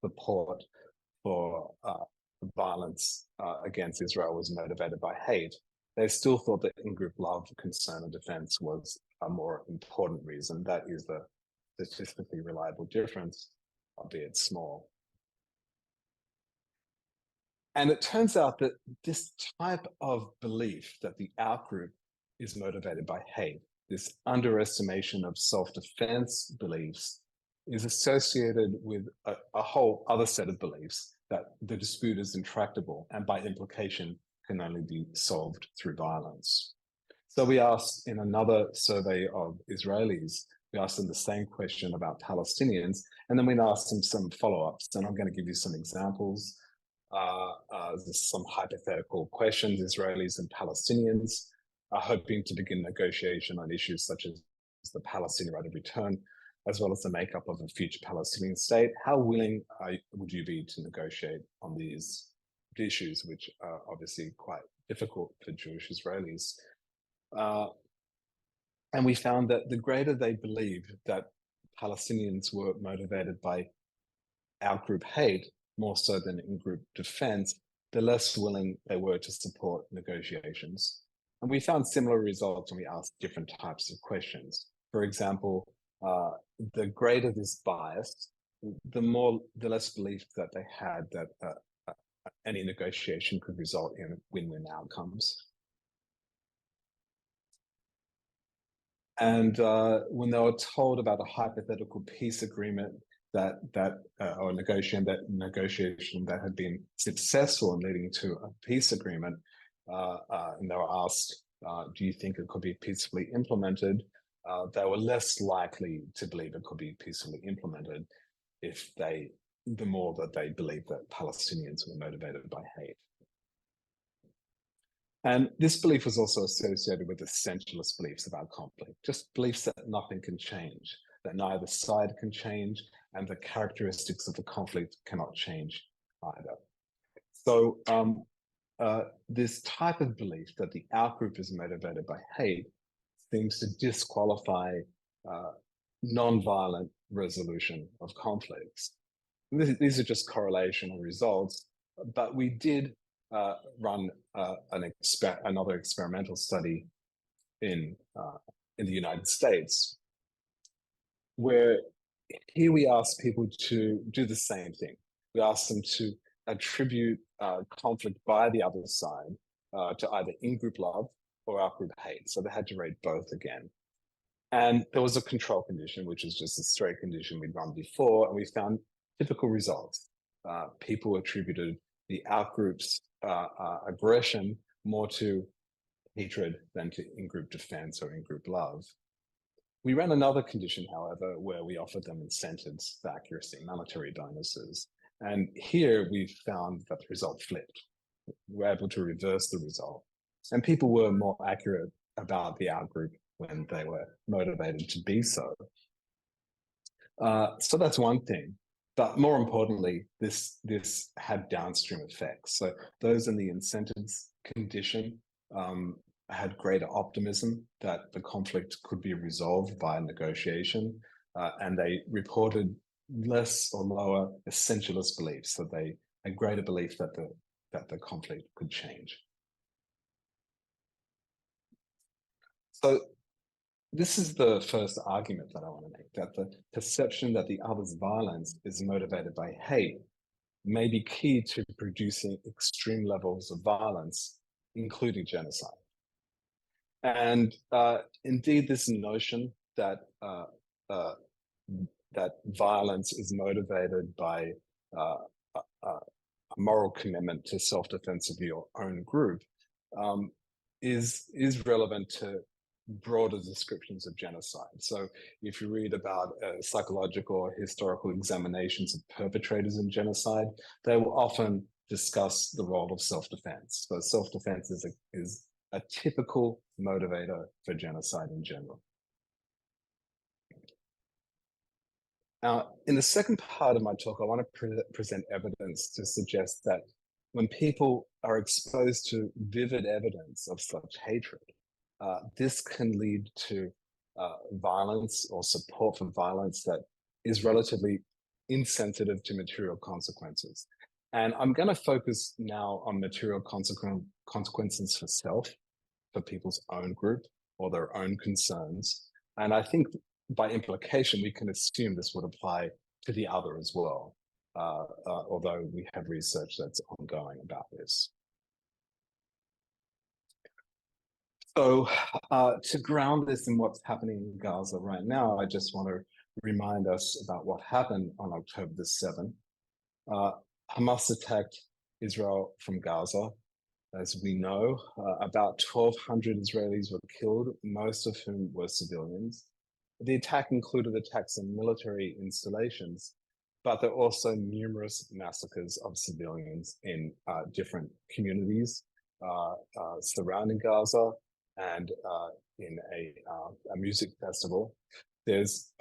support for violence against Israel was motivated by hate, they still thought that in-group love, concern, and defense was a more important reason. That is the statistically reliable difference, albeit small. And it turns out that this type of belief that the out-group is motivated by hate, this underestimation of self-defense beliefs, is associated with a whole other set of beliefs that the dispute is intractable and by implication can only be solved through violence. So we asked in another survey of Israelis, we asked them the same question about Palestinians, and then we asked them some follow-ups, and I'm going to give you some examples. There's some hypothetical questions. Israelis and Palestinians are hoping to begin negotiation on issues such as the Palestinian right of return, as well as the makeup of a future Palestinian state. How willing would you be to negotiate on these issues, which are obviously quite difficult for Jewish Israelis? And we found that the greater they believed that Palestinians were motivated by out-group hate, more so than in-group defense, the less willing they were to support negotiations. And we found similar results when we asked different types of questions. For example, the greater this bias, the less belief that they had that any negotiation could result in win-win outcomes. And when they were told about a hypothetical peace agreement or negotiation that had been successful in leading to a peace agreement, and they were asked, do you think it could be peacefully implemented? They were less likely to believe it could be peacefully implemented the more that they believed that Palestinians were motivated by hate. And this belief was also associated with essentialist beliefs about conflict, just beliefs that nothing can change, that neither side can change, and the characteristics of the conflict cannot change either. So this type of belief that the outgroup is motivated by hate seems to disqualify non-violent resolution of conflicts. These are just correlational results, but we did run another experimental study in the United States, where here we asked people to do the same thing. We asked them to attribute conflict by the other side to either in-group love or out-group hate. So they had to rate both again. And there was a control condition, which is just a straight condition we'd run before, and we found typical results. People attributed the out-group's aggression more to hatred than to in-group defense or in-group love. We ran another condition, however, where we offered them incentives for accuracy, monetary bonuses. And here we found that the result flipped. We were able to reverse the result. And people were more accurate about the out-group when they were motivated to be so. So that's one thing. But more importantly, this had downstream effects. So those in the incentives condition had greater optimism that the conflict could be resolved by negotiation, and they reported less or lower essentialist beliefs, so they had greater belief that the conflict could change. So this is the first argument that I want to make, that the perception that the other's violence is motivated by hate may be key to producing extreme levels of violence, including genocide. And indeed, this notion that that violence is motivated by a moral commitment to self-defense of your own group is relevant to broader descriptions of genocide. So if you read about psychological or historical examinations of perpetrators in genocide, they will often discuss the role of self-defense. So self-defense is a typical motivator for genocide in general. Now, in the second part of my talk, I want to present evidence to suggest that when people are exposed to vivid evidence of such hatred, this can lead to violence or support for violence that is relatively insensitive to material consequences. And I'm going to focus now on material consequences for self, for people's own group or their own concerns. And I think by implication, we can assume this would apply to the other as well, although we have research that's ongoing about this. So to ground this in what's happening in Gaza right now, I just want to remind us about what happened on October the 7th. Hamas attacked Israel from Gaza. As we know, about 1,200 Israelis were killed, most of whom were civilians. The attack included attacks on military installations, but there are also numerous massacres of civilians in different communities surrounding Gaza and in a music festival. There's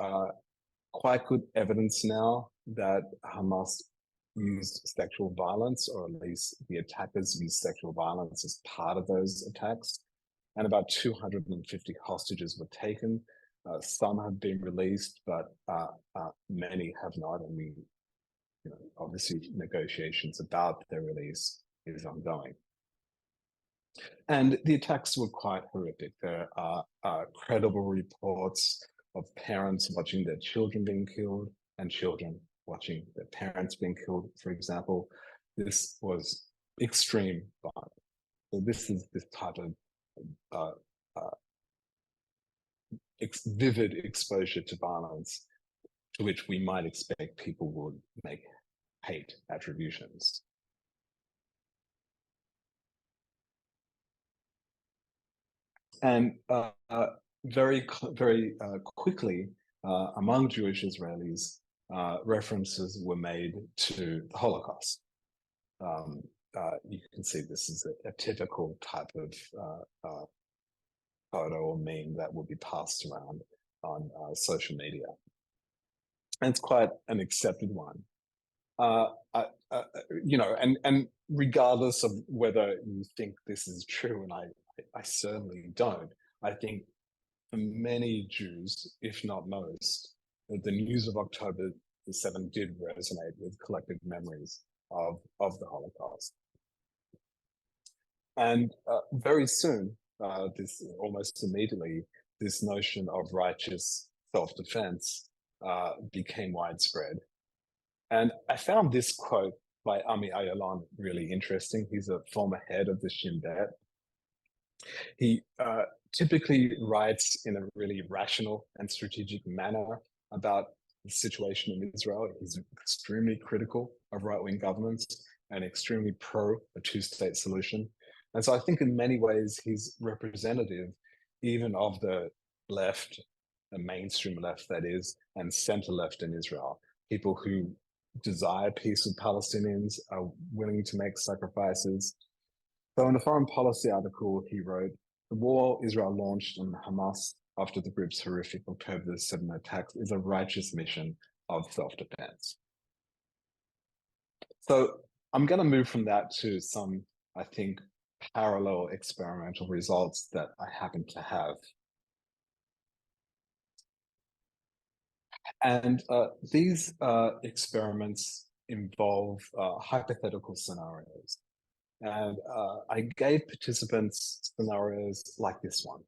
quite good evidence now that Hamas used sexual violence, or at least the attackers used sexual violence as part of those attacks. and about 250 hostages were taken. Some have been released, but many have not, and obviously negotiations about their release is ongoing. And the attacks were quite horrific. There are credible reports of parents watching their children being killed and children watching their parents being killed, for example. This was extreme violence. So this is this type of vivid exposure to violence to which we might expect people would make hate attributions. And very quickly, among Jewish Israelis, references were made to the Holocaust. You can see this is a typical type of photo or meme that will be passed around on social media. And it's quite an accepted one. And regardless of whether you think this is true, and I certainly don't, I think for many Jews, if not most, the news of October the 7th did resonate with collective memories of the Holocaust. And very soon, this almost immediately, this notion of righteous self-defense became widespread. And I found this quote by Ami Ayalon really interesting. He's a former head of the Shin Bet. He typically writes in a really rational and strategic manner about the situation in Israel. He's extremely critical of right-wing governments and extremely pro a two-state solution. And so I think in many ways he's representative even of the left, the mainstream left that is, and center left in Israel. People who desire peace with Palestinians, are willing to make sacrifices. So in a foreign policy article he wrote, the war Israel launched on Hamas after the group's horrific October 7 attacks is a righteous mission of self-defense. So I'm going to move from that to some, I think, parallel experimental results that I happen to have. And these experiments involve hypothetical scenarios. And I gave participants scenarios like this one.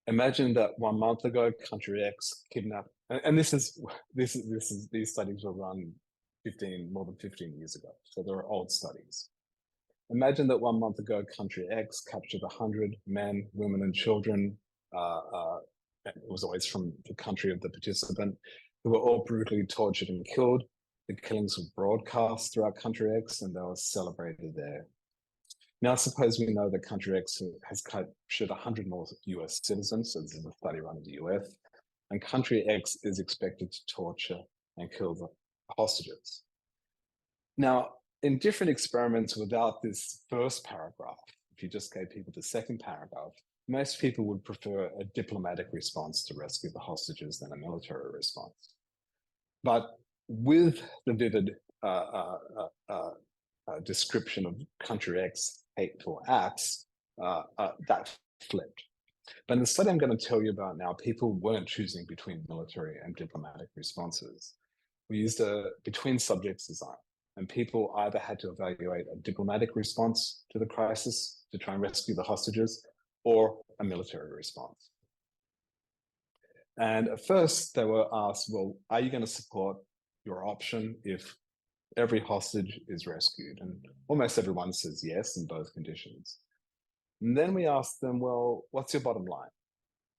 Imagine that 1 month ago, country X kidnapped, and these studies were run more than 15 years ago. So they're old studies. Imagine that 1 month ago, country X captured 100 men, women, and children. It was always from the country of the participant, who were all brutally tortured and killed. The killings were broadcast throughout country X and they were celebrated there. Now, suppose we know that country X has captured 100 more US citizens, so this is a study run in the US, and country X is expected to torture and kill the hostages. Now, in different experiments without this first paragraph, if you just gave people the second paragraph, most people would prefer a diplomatic response to rescue the hostages than a military response. But with the vivid description of country X hateful acts, that flipped. But in the study I'm going to tell you about now, people weren't choosing between military and diplomatic responses. We used a between subjects design, and people either had to evaluate a diplomatic response to the crisis to try and rescue the hostages, or a military response. And at first they were asked, well, are you going to support your option if every hostage is rescued? And almost everyone says yes in both conditions. And then we asked them, well, what's your bottom line?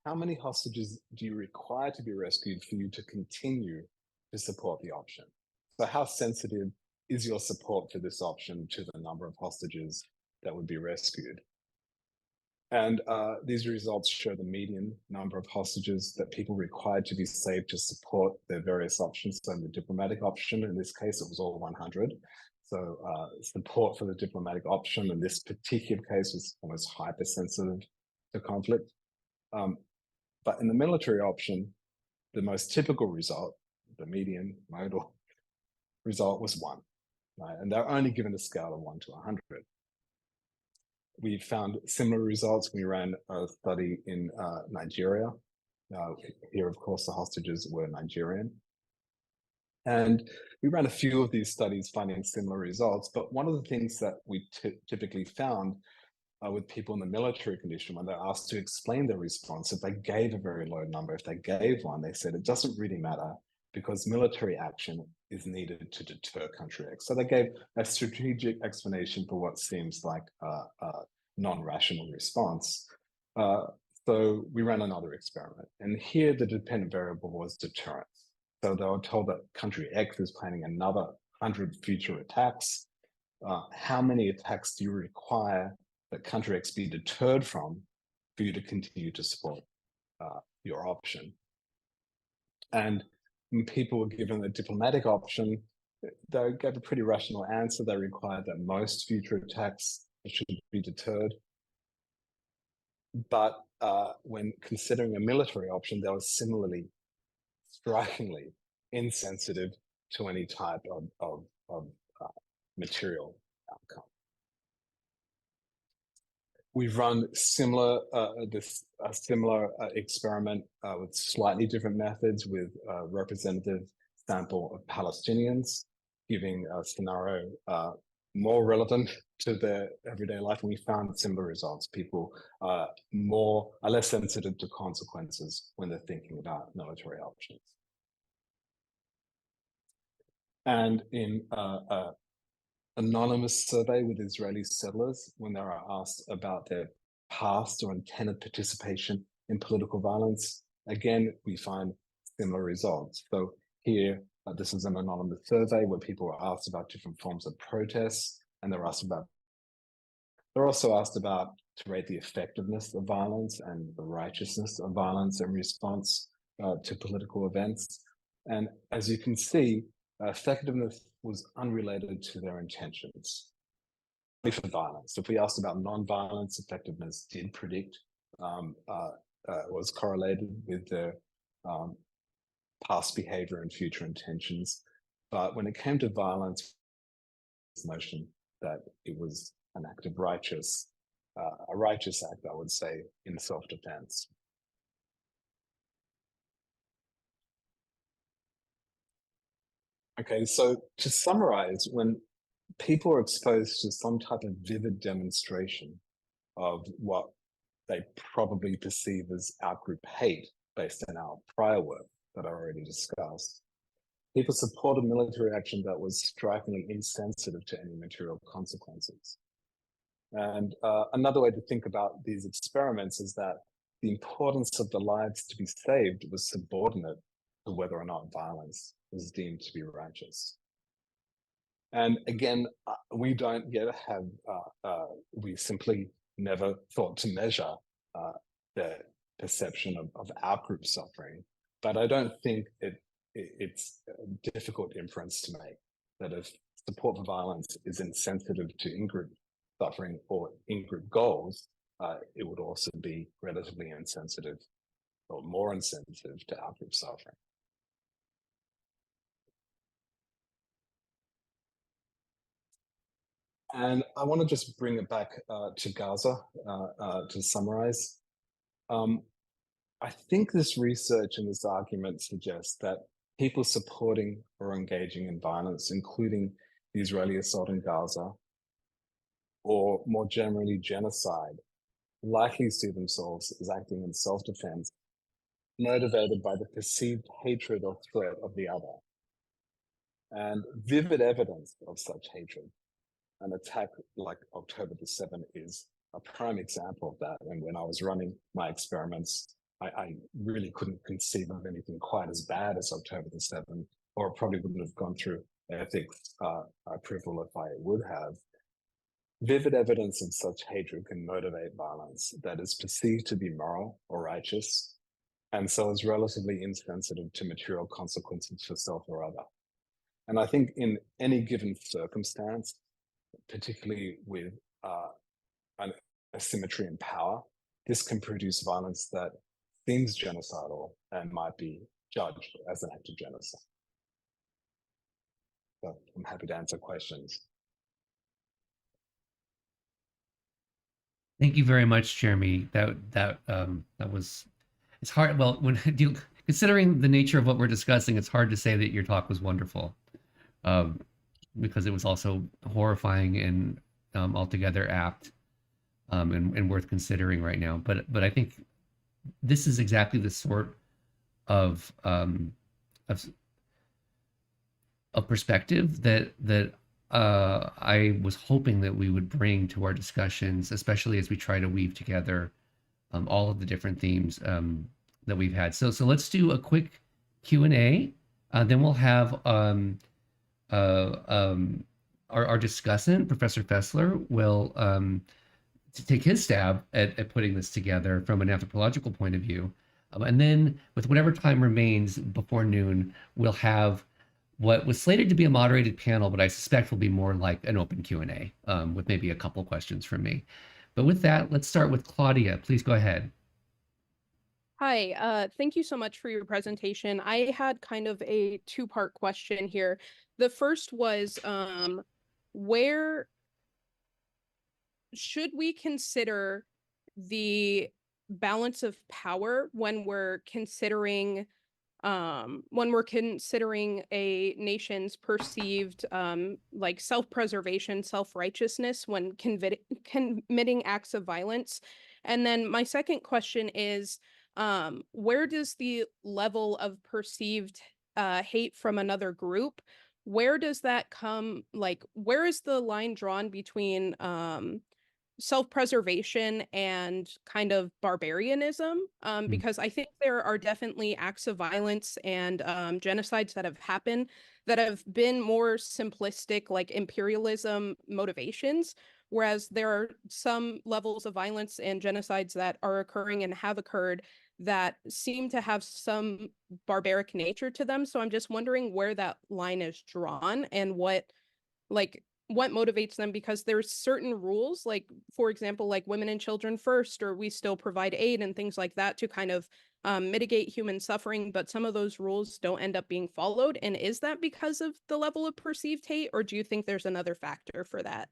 How many hostages do you require to be rescued for you to continue to support the option? So how sensitive is your support for this option to the number of hostages that would be rescued? And these results show the median number of hostages that people required to be saved to support their various options. So the diplomatic option, in this case, it was all 100. So support for the diplomatic option in this particular case was almost hypersensitive to conflict. But in the military option, the most typical result, the median modal result was 1, right? And they're only given a scale of 1 to 100. We found similar results. We ran a study in Nigeria. Here, of course, the hostages were Nigerian. And we ran a few of these studies finding similar results. But one of the things that we typically found with people in the military condition, when they're asked to explain their response, if they gave a very low number, if they gave one, they said it doesn't really matter because military action is needed to deter country X. So they gave a strategic explanation for what seems like a non-rational response. So we ran another experiment. And here the dependent variable was deterrence. So they were told that country X is planning another 100 future attacks. How many attacks do you require that country X be deterred from for you to continue to support your option? And when people were given the diplomatic option, they gave a pretty rational answer. They required that most future attacks should be deterred. But when considering a military option, they were similarly strikingly insensitive to any type of material outcome. We've run similar experiment with slightly different methods with a representative sample of Palestinians, giving a scenario more relevant to their everyday life, and we found similar results. People are less sensitive to consequences when they're thinking about military options. And in anonymous survey with Israeli settlers, when they are asked about their past or intended participation in political violence, again, we find similar results. So here, this is an anonymous survey where people were asked about different forms of protests, and they're also asked about to rate the effectiveness of violence and the righteousness of violence in response to political events. And as you can see, effectiveness was unrelated to their intentions. For violence, if we asked about non-violence, effectiveness did predict, was correlated with their past behavior and future intentions. But when it came to violence, this notion that it was an act of a righteous act, I would say, in self-defense. Okay, so to summarize, when people are exposed to some type of vivid demonstration of what they probably perceive as outgroup hate based on our prior work that I already discussed, people supported military action that was strikingly insensitive to any material consequences. And another way to think about these experiments is that the importance of the lives to be saved was subordinate to whether or not violence was deemed to be righteous. And again, we don't yet have, we simply never thought to measure the perception of outgroup suffering, but I don't think it's a difficult inference to make that if support for violence is insensitive to in-group suffering or in-group goals, it would also be relatively insensitive or more insensitive to outgroup suffering. And I want to just bring it back to Gaza to summarize. I think this research and this argument suggests that people supporting or engaging in violence, including the Israeli assault in Gaza, or more generally genocide, likely see themselves as acting in self-defense, motivated by the perceived hatred or threat of the other. And vivid evidence of such hatred, an attack like October the 7th is a prime example of that. And when I was running my experiments, I really couldn't conceive of anything quite as bad as October the 7th, or probably wouldn't have gone through ethics approval if I would have. Vivid evidence of such hatred can motivate violence that is perceived to be moral or righteous, and so is relatively insensitive to material consequences for self or other. And I think in any given circumstance, particularly with an asymmetry in power, this can produce violence that seems genocidal and might be judged as an act of genocide. So I'm happy to answer questions. Thank you very much, Jeremy. That was, it's hard. Well, when considering the nature of what we're discussing, it's hard to say that your talk was wonderful, um, because it was also horrifying and altogether apt, and worth considering right now. But I think this is exactly the sort of of, of perspective that I was hoping that we would bring to our discussions, especially as we try to weave together all of the different themes that we've had. So let's do a quick Q&A. Then we'll have our discussant, Professor Fessler, will to take his stab at putting this together from an anthropological point of view. And then with whatever time remains before noon, we'll have what was slated to be a moderated panel, but I suspect will be more like an open Q&A with maybe a couple questions from me. But with that, let's start with Claudia. Please go ahead. Hi, thank you so much for your presentation. I had kind of a two-part question here. The first was, where should we consider the balance of power when we're considering a nation's perceived like self-preservation, self-righteousness when committing acts of violence? And then my second question is, where does the level of perceived hate from another group, where does that come, like, where is the line drawn between self-preservation and kind of barbarianism? Because I think there are definitely acts of violence and genocides that have happened that have been more simplistic, like imperialism motivations, whereas there are some levels of violence and genocides that are occurring and have occurred that seem to have some barbaric nature to them. So I'm just wondering where that line is drawn and what motivates them, because there's certain rules, like, for example, like women and children first, or we still provide aid and things like that to kind of mitigate human suffering, but some of those rules don't end up being followed. And is that because of the level of perceived hate, or do you think there's another factor for that?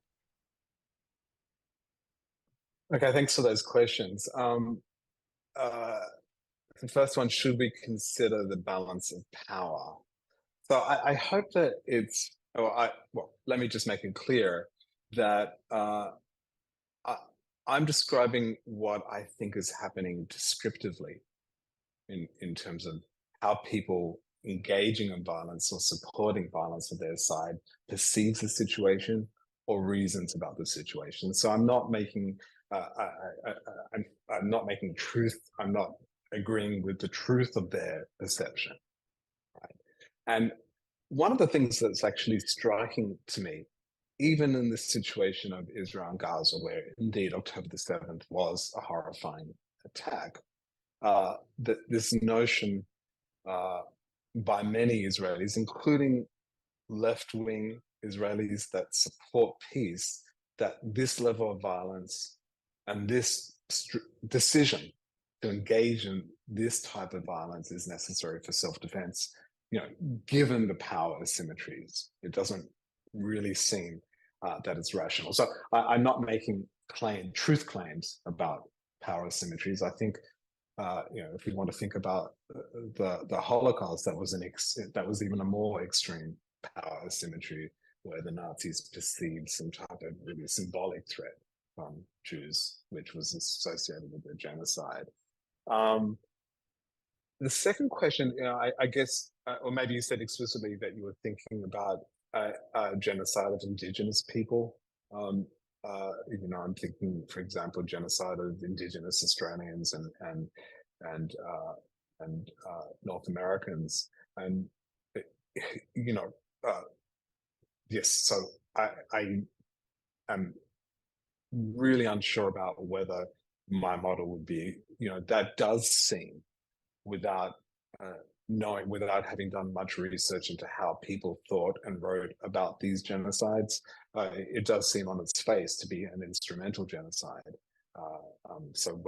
Okay, thanks for those questions. The first one, should we consider the balance of power? So I hope that it's, well, let me just make it clear that I'm describing what I think is happening descriptively in terms of how people engaging in violence or supporting violence on their side perceives the situation or reasons about the situation. So I'm not making, I'm not making truth, I'm not agreeing with the truth of their perception, right? And one of the things that's actually striking to me, even in the situation of Israel and Gaza, where indeed October the 7th was a horrifying attack, that this notion by many Israelis, including left-wing Israelis that support peace, that this level of violence and this decision to engage in this type of violence is necessary for self-defense, given the power asymmetries. It doesn't really seem that it's rational. So I'm not making truth claims about power asymmetries. I think, if we want to think about the Holocaust, that was even a more extreme power asymmetry, where the Nazis perceived some type of really symbolic threat from Jews, which was associated with the genocide. The second question, I guess, or maybe you said explicitly that you were thinking about genocide of indigenous people. I'm thinking, for example, genocide of indigenous Australians and North Americans, and yes. So I am really unsure about whether my model would be, that does seem, without without having done much research into how people thought and wrote about these genocides, it does seem on its face to be an instrumental genocide. So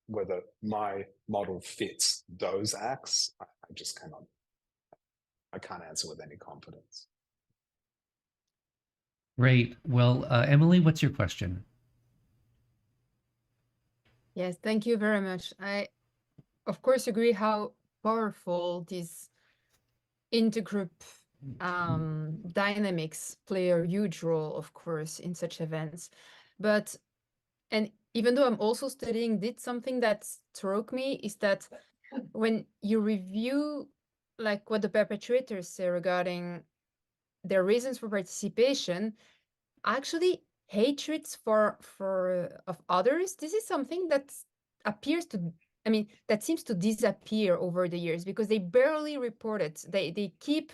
whether my model fits those acts, I just cannot. I can't answer with any confidence. Great. Well, Emilie, what's your question? Yes, thank you very much. I, of course, agree how powerful these intergroup dynamics play a huge role, of course, in such events. But, and even though I'm also studying, did something that struck me is that when you review like what the perpetrators say regarding their reasons for participation, actually hatreds for of others, this is something that appears to, I mean, that seems to disappear over the years because they barely report it. They keep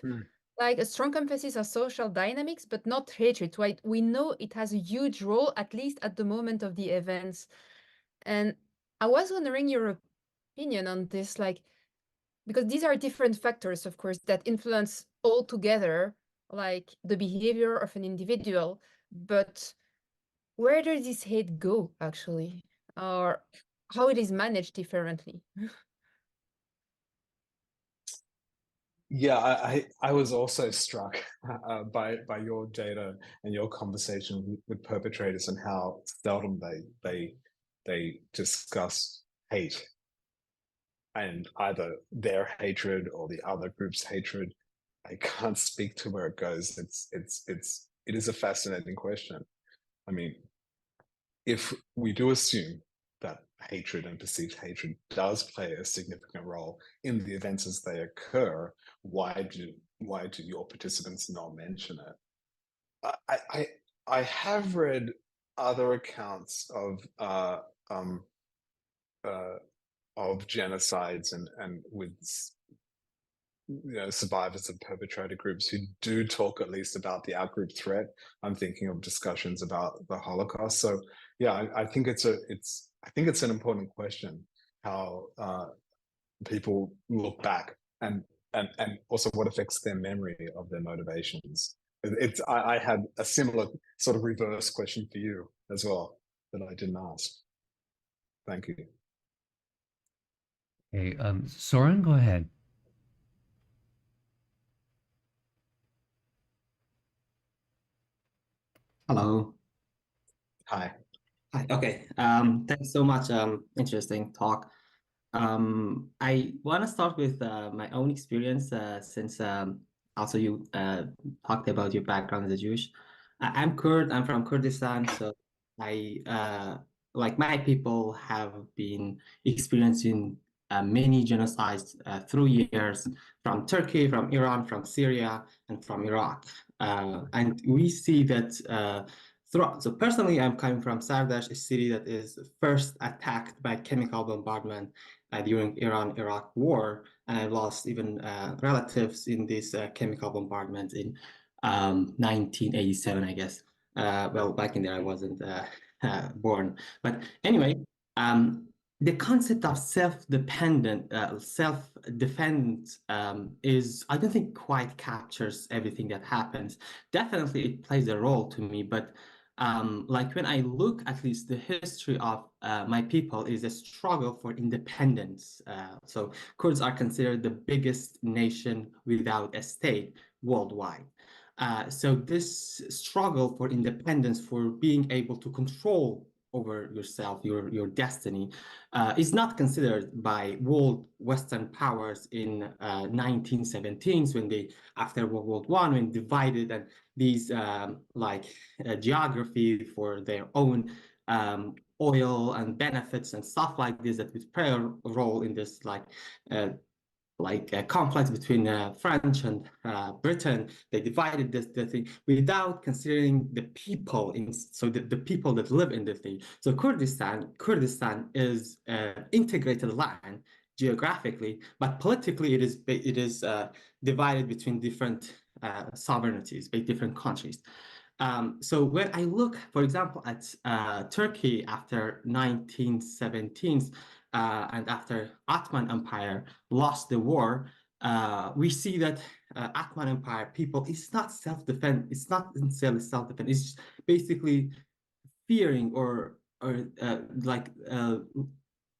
like a strong emphasis on social dynamics, but not hatred. Right? We know it has a huge role, at least at the moment of the events. And I was wondering your opinion on this, like, because these are different factors, of course, that influence altogether, like the behavior of an individual. But where does this hate go, actually? Or how it is managed differently? Yeah, I was also struck by your data and your conversation with perpetrators and how seldom they discuss hate and either their hatred or the other group's hatred. I can't speak to where it goes. It is a fascinating question. I mean, if we do assume that hatred and perceived hatred does play a significant role in the events as they occur, why do your participants not mention it? I have read other accounts of genocides and with survivors of perpetrator groups who do talk at least about the outgroup threat. I'm thinking of discussions about the Holocaust. So yeah, I think it's an important question how people look back and also what affects their memory of their motivations. I had a similar sort of reverse question for you as well that I didn't ask. Thank you. Okay, Soren, go ahead. Hello. Hi. Hi. Okay. Thanks so much. Interesting talk. I want to start with my own experience since also you talked about your background as a Jewish. I'm Kurd. I'm from Kurdistan, so I like my people have been experiencing many genocides through years from Turkey, from Iran, from Syria, and from Iraq. And we see that throughout. So personally, I'm coming from Sardash, a city that is first attacked by chemical bombardment during Iran-Iraq war, and I lost even relatives in this chemical bombardment in 1987, I guess. Well, back in there, I wasn't born. But anyway, the concept of self-dependent, self-defense is, I don't think, quite captures everything that happens. Definitely, it plays a role to me, but like when I look, at least the history of my people is a struggle for independence. So Kurds are considered the biggest nation without a state worldwide. So this struggle for independence, for being able to control over yourself, your destiny, is not considered by world Western powers in 1917s when they, after World War I, when divided and these geography for their own oil and benefits and stuff like this that would play a role in this conflict between French and Britain. They divided the thing without considering the people the people that live in the thing. So Kurdistan is an integrated land geographically, but politically it is divided between different sovereignties by different countries. So when I look, for example, at Turkey after 1917s and after Ottoman Empire lost the war, we see that Ottoman Empire people, it's not self-defense, it's not necessarily self-defense, it's basically fearing or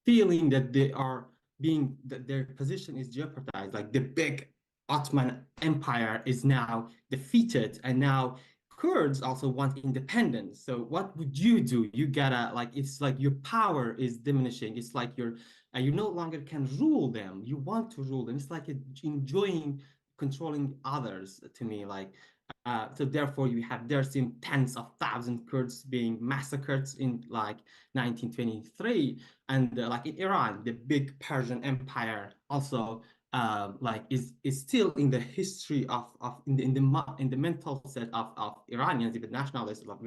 feeling that that their position is jeopardized, like the big Ottoman Empire is now defeated, and now Kurds also want independence. So what would you do? You gotta, like, it's like your power is diminishing. It's like you no longer can rule them. You want to rule them. It's like enjoying controlling others, to me. Like, so therefore there's been tens of thousands of Kurds being massacred in like 1923, and like in Iran, the big Persian Empire also like is still in the history of in the mental set of Iranians, even nationalists, like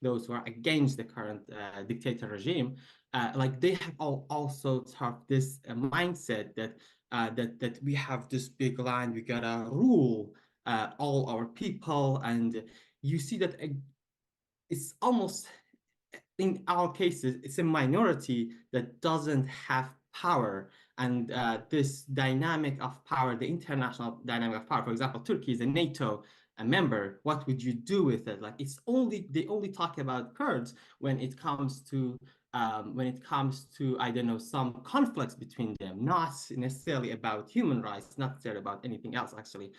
those who are against the current dictator regime. Like they have also have this mindset that that we have this big land, we gotta rule all our people, and you see that it's almost, in our cases, it's a minority that doesn't have power. And this dynamic of power, the international dynamic of power, for example, Turkey is a NATO member. What would you do with it? Like, they only talk about Kurds when it comes to I don't know, some conflicts between them, not necessarily about human rights, not necessarily about anything else, actually.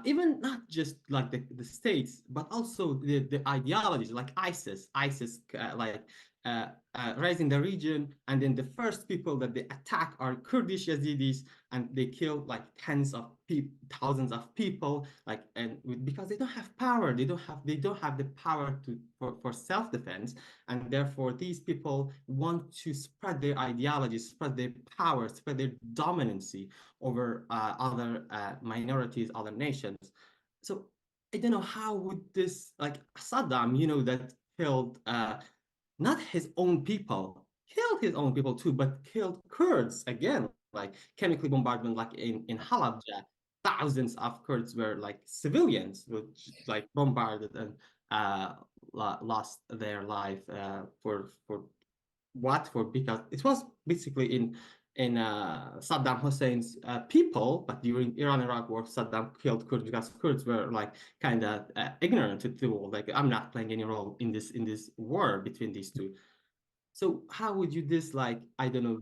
Even not just like the states, but also the ideologies, like ISIS rising the region, and then the first people that they attack are Kurdish Yazidis, and they kill like thousands of people, like, and because they don't have power, they don't have the power for self-defense, and therefore these people want to spread their ideologies, spread their power, spread their dominancy over other minorities, other nations. So I don't know, how would this, like Saddam, that killed not his own people, killed his own people too, but killed Kurds again, like chemically bombardment, like in Halabja, thousands of Kurds were like civilians, which like bombarded and lost their life for because it was basically in Saddam Hussein's people, but during Iran-Iraq war, Saddam killed Kurds because Kurds were like kind of ignorant to the war. Like, I'm not playing any role in this war between these two. So how would you I don't know,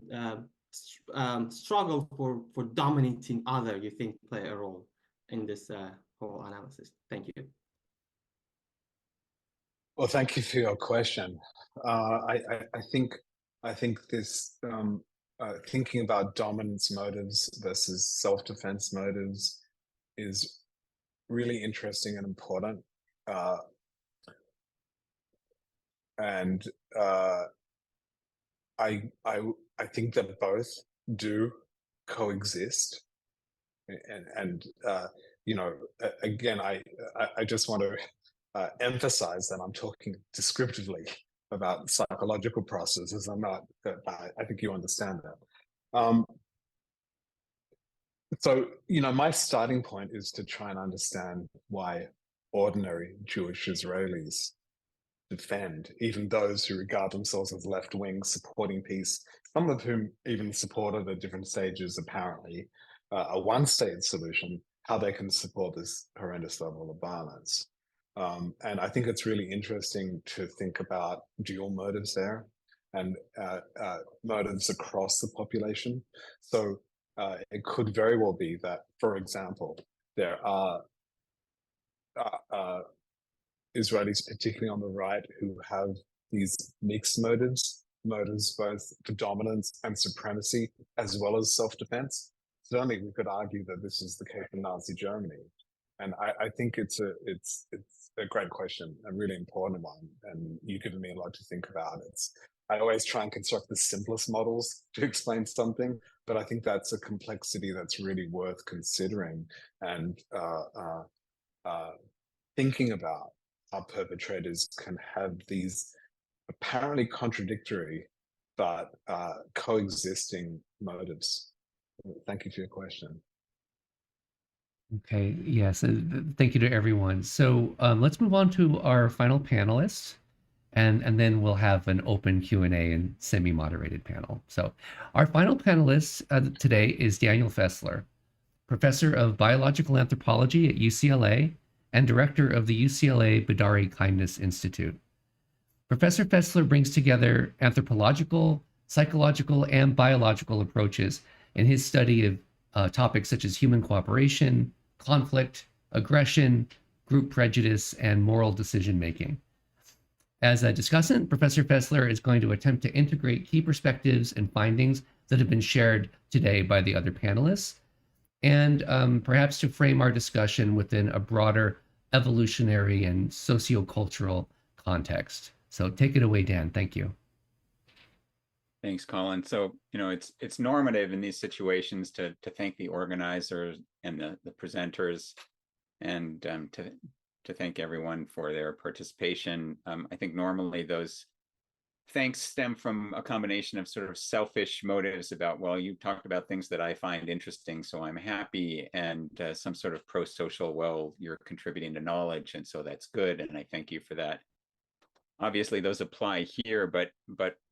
struggle for dominating other, you think, play a role in this whole analysis? Thank you. Well, thank you for your question. I think this thinking about dominance motives versus self-defense motives is really interesting and important. And I think that both do coexist. And again, I just want to emphasize that I'm talking descriptively about psychological processes. I'm not, I think you understand that. So, my starting point is to try and understand why ordinary Jewish Israelis defend, even those who regard themselves as left-wing, supporting peace, some of whom even supported at different stages, apparently, a one-state solution, how they can support this horrendous level of violence. And I think it's really interesting to think about dual motives there, and motives across the population. So it could very well be that, for example, there are Israelis, particularly on the right, who have these mixed motives both for dominance and supremacy, as well as self-defense. Certainly, we could argue that this is the case in Nazi Germany. And I think it's a great question, a really important one, and you've given me a lot to think about. I always try and construct the simplest models to explain something, but I think that's a complexity that's really worth considering and thinking about how perpetrators can have these apparently contradictory but coexisting motives. Thank you for your question. Okay, yes, thank you to everyone. So let's move on to our final panelists, and then we'll have an open Q&A and semi-moderated panel. So our final panelist today is Daniel Fessler, professor of biological anthropology at UCLA and director of the UCLA Badari Kindness Institute. Professor Fessler brings together anthropological, psychological, and biological approaches in his study of topics such as human cooperation, conflict, aggression, group prejudice, and moral decision-making. As a discussant, Professor Fessler is going to attempt to integrate key perspectives and findings that have been shared today by the other panelists, and perhaps to frame our discussion within a broader evolutionary and sociocultural context. So take it away, Dan. Thank you. Thanks, Colin. So, it's normative in these situations to thank the organizers and the presenters, and to thank everyone for their participation. I think normally those thanks stem from a combination of sort of selfish motives about, well, you talked about things that I find interesting, so I'm happy, and some sort of pro-social, well, you're contributing to knowledge, and so that's good, and I thank you for that. Obviously, those apply here, but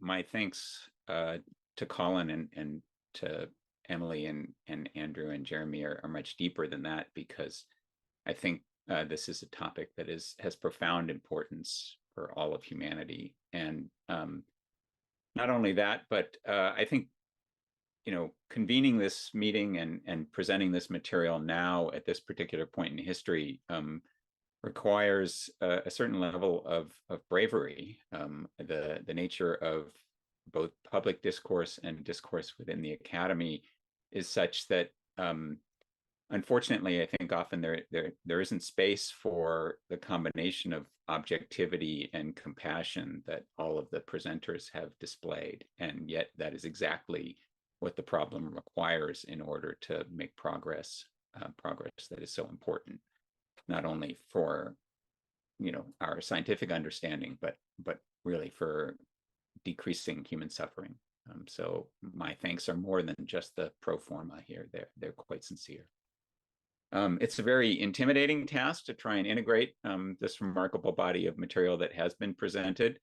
my thanks to Colin and to Emilie and Andrew and Jeremy are much deeper than that, because I think this is a topic that has profound importance for all of humanity. And not only that, but I think convening this meeting and presenting this material now at this particular point in history requires a certain level of bravery. The nature of both public discourse and discourse within the academy is such that unfortunately, I think often there isn't space for the combination of objectivity and compassion that all of the presenters have displayed, and yet that is exactly what the problem requires in order to make progress that is so important, not only for our scientific understanding, but really for decreasing human suffering. So my thanks are more than just the pro forma here. They're quite sincere. It's a very intimidating task to try and integrate this remarkable body of material that has been presented.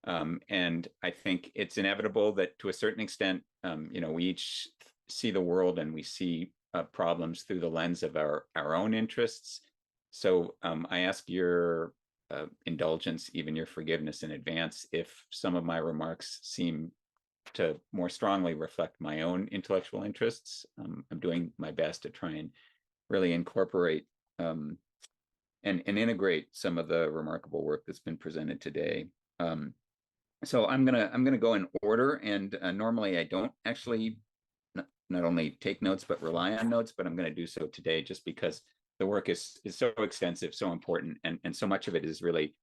And I think it's inevitable that to a certain extent, we each see the world and we see problems through the lens of our own interests. So I ask your indulgence, even your forgiveness in advance, if some of my remarks seem to more strongly reflect my own intellectual interests. I'm doing my best to try and really incorporate and integrate some of the remarkable work that's been presented today. So I'm gonna go in order, and normally I don't actually not only take notes but rely on notes, but I'm going to do so today just because the work is so extensive, so important, and so much of it is really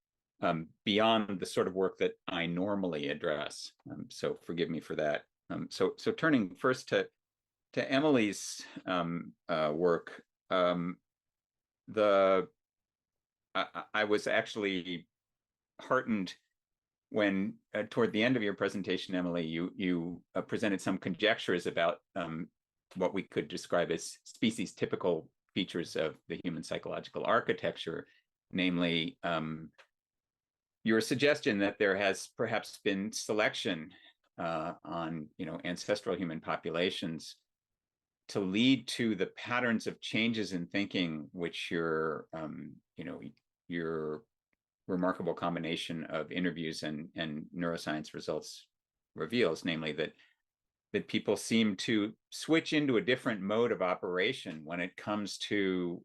beyond the sort of work that I normally address. So forgive me for that. So turning first to Emilie's work, I was actually heartened when toward the end of your presentation, Emilie, you presented some conjectures about what we could describe as species typical features of the human psychological architecture, namely your suggestion that there has perhaps been selection on ancestral human populations to lead to the patterns of changes in thinking which your remarkable combination of interviews and neuroscience results reveals, namely that people seem to switch into a different mode of operation when it comes to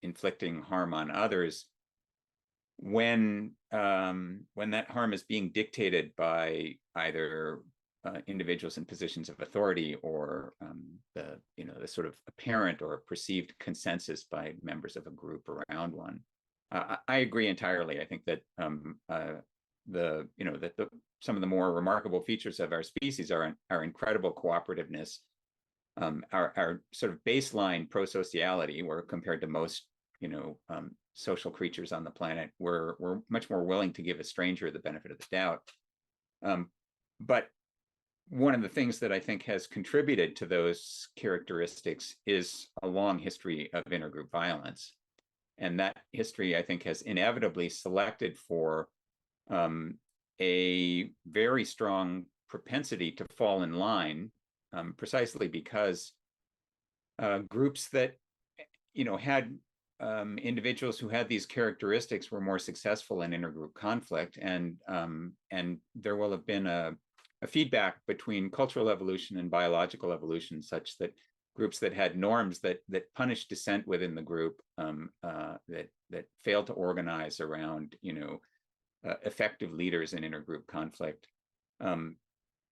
inflicting harm on others, when that harm is being dictated by either individuals in positions of authority or the sort of apparent or perceived consensus by members of a group around one. I agree entirely. I think that some of the more remarkable features of our species are our incredible cooperativeness, our sort of baseline prosociality, where compared to most social creatures on the planet, we're much more willing to give a stranger the benefit of the doubt. But one of the things that I think has contributed to those characteristics is a long history of intergroup violence. And that history, I think, has inevitably selected for a very strong propensity to fall in line, precisely because groups that had individuals who had these characteristics were more successful in intergroup conflict, and there will have been a feedback between cultural evolution and biological evolution, such that groups that had norms that punished dissent within the group, that failed to organize around, effective leaders in intergroup conflict,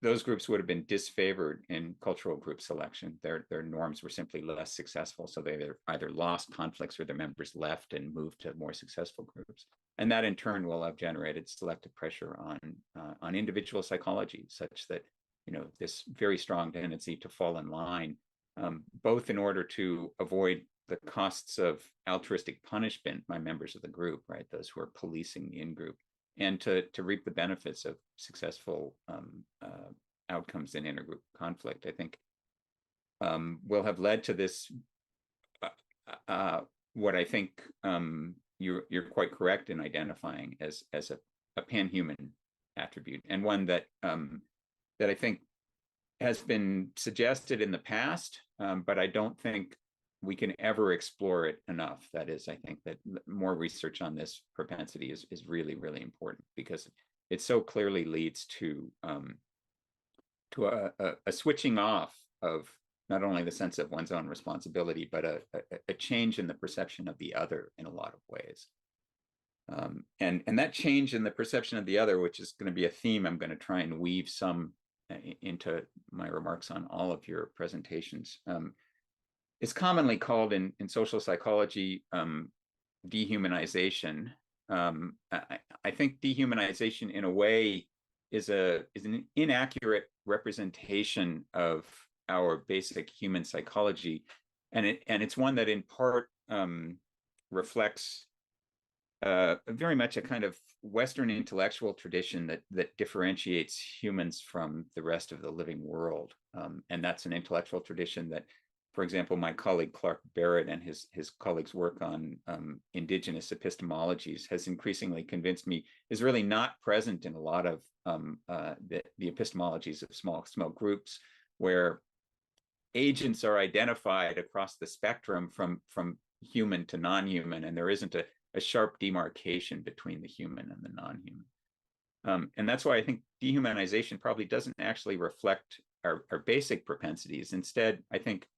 those groups would have been disfavored in cultural group selection. Their norms were simply less successful, so they either lost conflicts or their members left and moved to more successful groups. And that in turn will have generated selective pressure on individual psychology, such that this very strong tendency to fall in line, both in order to avoid the costs of altruistic punishment by members of the group, right? Those who are policing the in-group, and to reap the benefits of successful outcomes in intergroup conflict, I think will have led to this, what I think you're quite correct in identifying as a pan-human attribute, and one that I think has been suggested in the past, but I don't think we can ever explore it enough. That is, I think that more research on this propensity is really, really important, because it so clearly leads to a switching off of not only the sense of one's own responsibility, but a change in the perception of the other in a lot of ways. And that change in the perception of the other, which is going to be a theme I'm going to try and weave some into my remarks on all of your presentations, is commonly called in social psychology dehumanization. I think dehumanization, in a way, is an inaccurate representation of our basic human psychology, and it's one that in part reflects very much a kind of Western intellectual tradition that differentiates humans from the rest of the living world, and that's an intellectual tradition that, for example, my colleague Clark Barrett and his colleagues' work on indigenous epistemologies has increasingly convinced me is really not present in a lot of the epistemologies of small groups, where agents are identified across the spectrum from human to non-human, and there isn't a sharp demarcation between the human and the non-human. And that's why I think dehumanization probably doesn't actually reflect our basic propensities. Instead, I think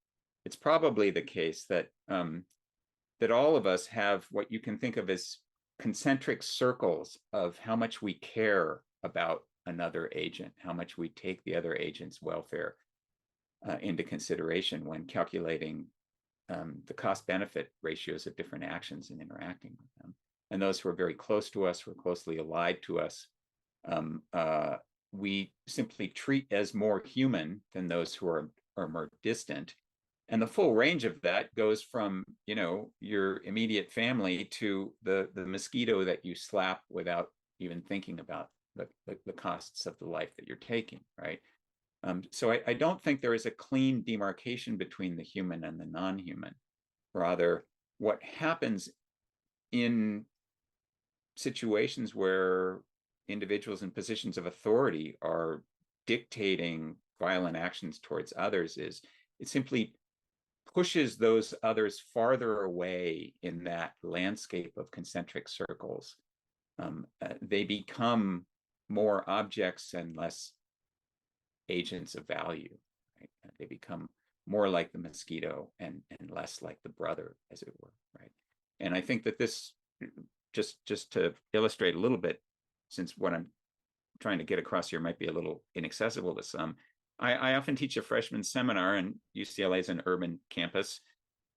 it's probably the case that that all of us have what you can think of as concentric circles of how much we care about another agent, how much we take the other agent's welfare into consideration when calculating the cost-benefit ratios of different actions and interacting with them. And those who are very close to us, who are closely allied to us, we simply treat as more human than those who are more distant. And the full range of that goes from, your immediate family to the mosquito that you slap without even thinking about the costs of the life that you're taking, right? So I don't think there is a clean demarcation between the human and the non-human. Rather, what happens in situations where individuals in positions of authority are dictating violent actions towards others is it simply pushes those others farther away in that landscape of concentric circles. They become more objects and less agents of value, right? They become more like the mosquito and less like the brother, as it were, right? And I think that this, just to illustrate a little bit, since what I'm trying to get across here might be a little inaccessible to some, I often teach a freshman seminar, and UCLA is an urban campus.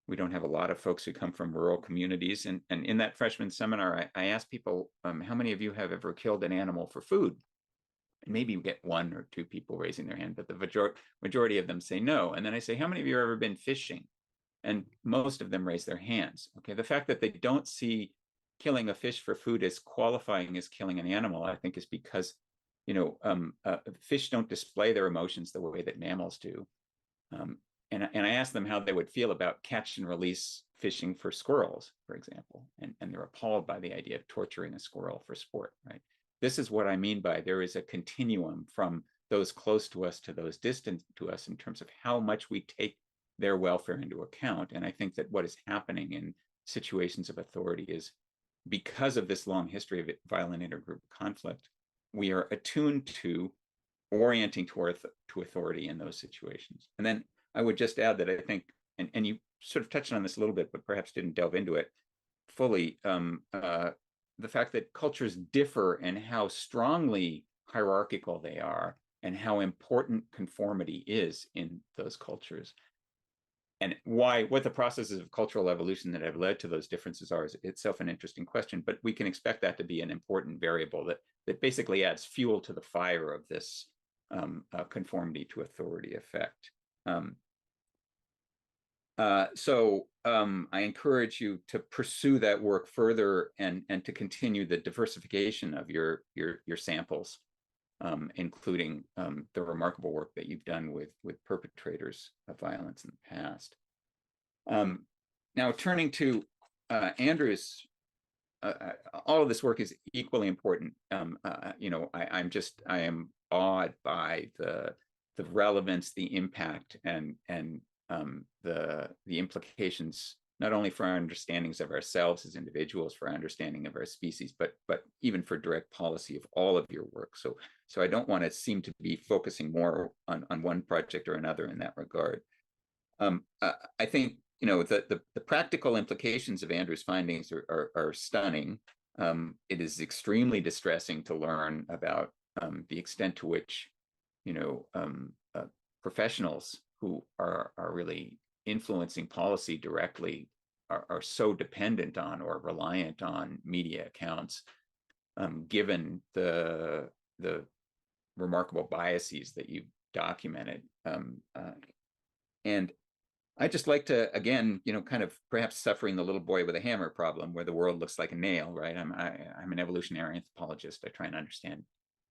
We don't have a lot of folks who come from rural communities. And in that freshman seminar, I ask people, how many of you have ever killed an animal for food? And maybe you get one or two people raising their hand, but the majority of them say no. And then I say, how many of you have ever been fishing? And most of them raise their hands. Okay, the fact that they don't see killing a fish for food as qualifying as killing an animal, I think, is because fish don't display their emotions the way that mammals do. And I asked them how they would feel about catch and release fishing for squirrels, for example, and they're appalled by the idea of torturing a squirrel for sport, right? This is what I mean by there is a continuum from those close to us to those distant to us in terms of how much we take their welfare into account. And I think that what is happening in situations of authority is, because of this long history of violent intergroup conflict, we are attuned to orienting to authority in those situations. And then I would just add that I think, and you sort of touched on this a little bit, but perhaps didn't delve into it, fully the fact that cultures differ and how strongly hierarchical they are, and how important conformity is in those cultures, and what the processes of cultural evolution that have led to those differences are is itself an interesting question. But we can expect that to be an important variable that basically adds fuel to the fire of this conformity to authority effect. So I encourage you to pursue that work further and to continue the diversification of your samples, including the remarkable work that you've done with perpetrators of violence in the past. Now, turning to Andrew's, all of this work is equally important. You know, I am awed by the relevance, the impact, and the implications, not only for our understandings of ourselves as individuals, for our understanding of our species, but even for direct policy of all of your work. So I don't want to seem to be focusing more on one project or another in that regard. I think, you know, the practical implications of Andrew's findings are stunning. It is extremely distressing to learn about the extent to which, you know, professionals who are really influencing policy directly are so dependent on or reliant on media accounts, given the remarkable biases that you've documented. And I just like to, again, you know, kind of perhaps suffering the little boy with a hammer problem, where the world looks like a nail, right? I'm an evolutionary anthropologist. I try and understand,